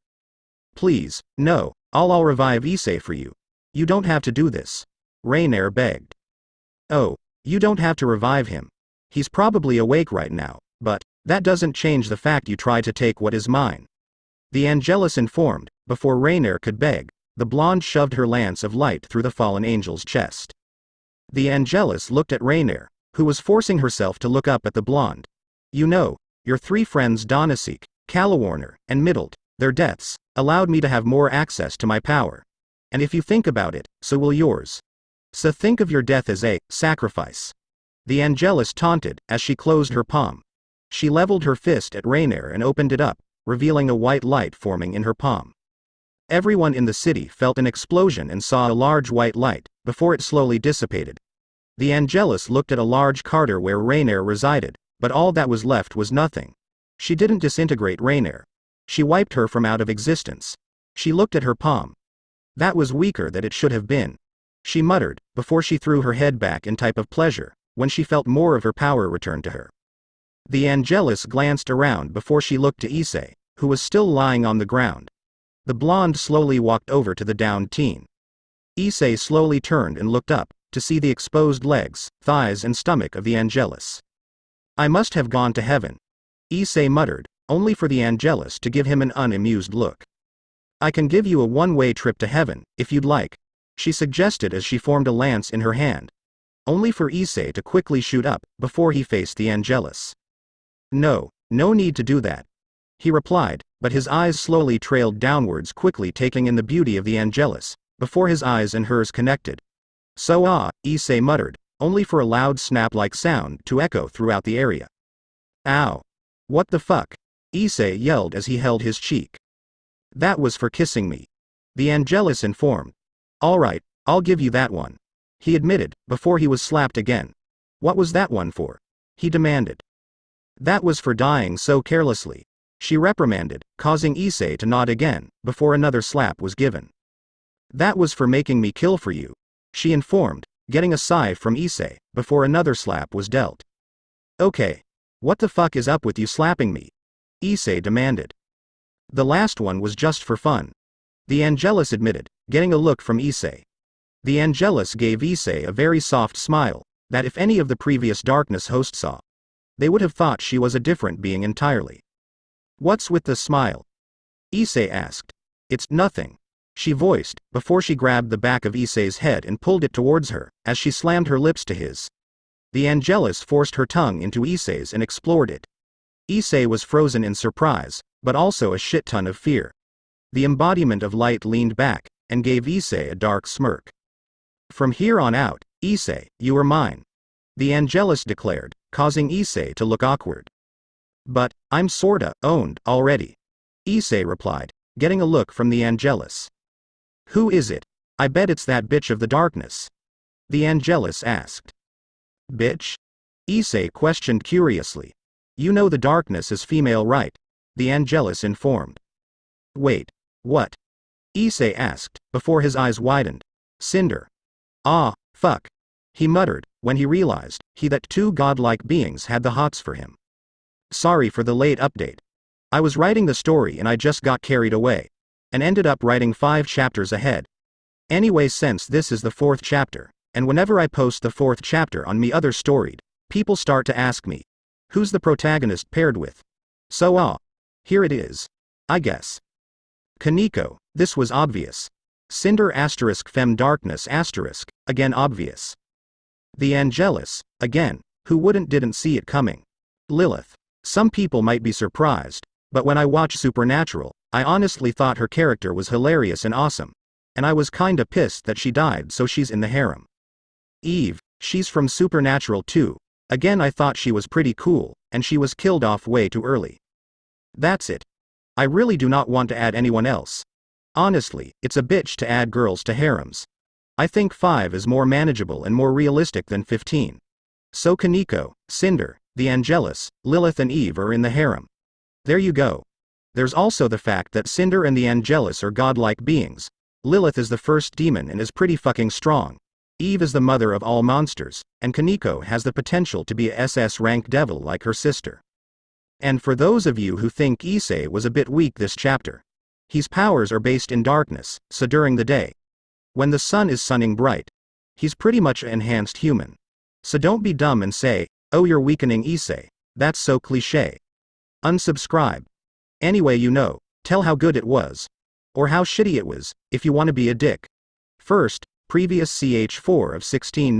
Please, no, I'll revive Issei for you. You don't have to do this. Rainier begged. Oh, you don't have to revive him. He's probably awake right now, but that doesn't change the fact you tried to take what is mine. The Angelus informed. Before Rainier could beg, the blonde shoved her lance of light through the fallen angel's chest. The Angelus looked at Rainier, who was forcing herself to look up at the blonde. You know, your three friends Donasek, Calawarner, and Middled, their deaths, allowed me to have more access to my power. And if you think about it, so will yours. So think of your death as a sacrifice. The Angelus taunted as she closed her palm. She leveled her fist at Rainier and opened it up, revealing a white light forming in her palm. Everyone in the city felt an explosion and saw a large white light, before it slowly dissipated. The Angelus looked at a large crater where Rainier resided, but all that was left was nothing. She didn't disintegrate Rainier. She wiped her from out of existence. She looked at her palm. That was weaker than it should have been. She muttered, before she threw her head back in type of pleasure, when she felt more of her power return to her. The Angelus glanced around before she looked to Issei, who was still lying on the ground. The blonde slowly walked over to the downed teen. Issei slowly turned and looked up, to see the exposed legs, thighs and stomach of the Angelus. I must have gone to heaven. Issei muttered, only for the Angelus to give him an unamused look. I can give you a one-way trip to heaven, if you'd like, she suggested as she formed a lance in her hand. Only for Issei to quickly shoot up, before he faced the Angelus. No, no need to do that, he replied, but his eyes slowly trailed downwards, quickly taking in the beauty of the Angelus, before his eyes and hers connected. So Issei muttered, only for a loud snap-like sound to echo throughout the area. Ow. What the fuck? Issei yelled as he held his cheek. That was for kissing me. The Angelus informed. Alright, I'll give you that one, he admitted, before he was slapped again. What was that one for? He demanded. That was for dying so carelessly, she reprimanded, causing Issei to nod again, before another slap was given. That was for making me kill for you, she informed, getting a sigh from Issei, before another slap was dealt. Okay. What the fuck is up with you slapping me? Issei demanded. The last one was just for fun, the Angelus admitted, getting a look from Issei. The Angelus gave Issei a very soft smile, that if any of the previous Darkness hosts saw, they would have thought she was a different being entirely. What's with the smile? Issei asked. It's nothing, she voiced, before she grabbed the back of Issei's head and pulled it towards her, as she slammed her lips to his. The Angelus forced her tongue into Issei's and explored it. Issei was frozen in surprise, but also a shit ton of fear. The embodiment of light leaned back, and gave Issei a dark smirk. From here on out, Issei, you are mine, the Angelus declared, causing Issei to look awkward. But, I'm sorta owned already, Issei replied, getting a look from the Angelus. Who is it? I bet it's that bitch of the Darkness, the Angelus asked. Bitch? Issei questioned curiously. You know the Darkness is female, right? The Angelus informed. Wait, what? Issei asked, before his eyes widened. Cinder. Ah, fuck, he muttered, when he realized that two godlike beings had the hots for him. Sorry for the late update. I was writing the story and I just got carried away, and ended up writing 5 chapters ahead. Anyway, since this is the 4th chapter, and whenever I post the 4th chapter on Me Other Storied, people start to ask me, who's the protagonist paired with? So here it is, I guess. Kaneko, this was obvious. Cinder * Fem Darkness *, again obvious. The Angelus, again, who didn't see it coming. Lilith. Some people might be surprised, but when I watch Supernatural, I honestly thought her character was hilarious and awesome. And I was kinda pissed that she died, so she's in the harem. Eve, she's from Supernatural too. Again, I thought she was pretty cool, and she was killed off way too early. That's it. I really do not want to add anyone else. Honestly, it's a bitch to add girls to harems. I think 5 is more manageable and more realistic than 15. So Kaneko, Cinder, the Angelus, Lilith and Eve are in the harem. There you go. There's also the fact that Cinder and the Angelus are godlike beings. Lilith is the first demon and is pretty fucking strong. Eve is the mother of all monsters, and Kaneko has the potential to be a SS rank devil like her sister. And for those of you who think Issei was a bit weak this chapter, his powers are based in darkness, so during the day, when the sun is sunning bright, he's pretty much an enhanced human. So don't be dumb and say, oh you're weakening Issei, that's so cliché. Unsubscribe. Anyway, you know, tell how good it was. Or how shitty it was, if you want to be a dick. First, previous ch4 of 16.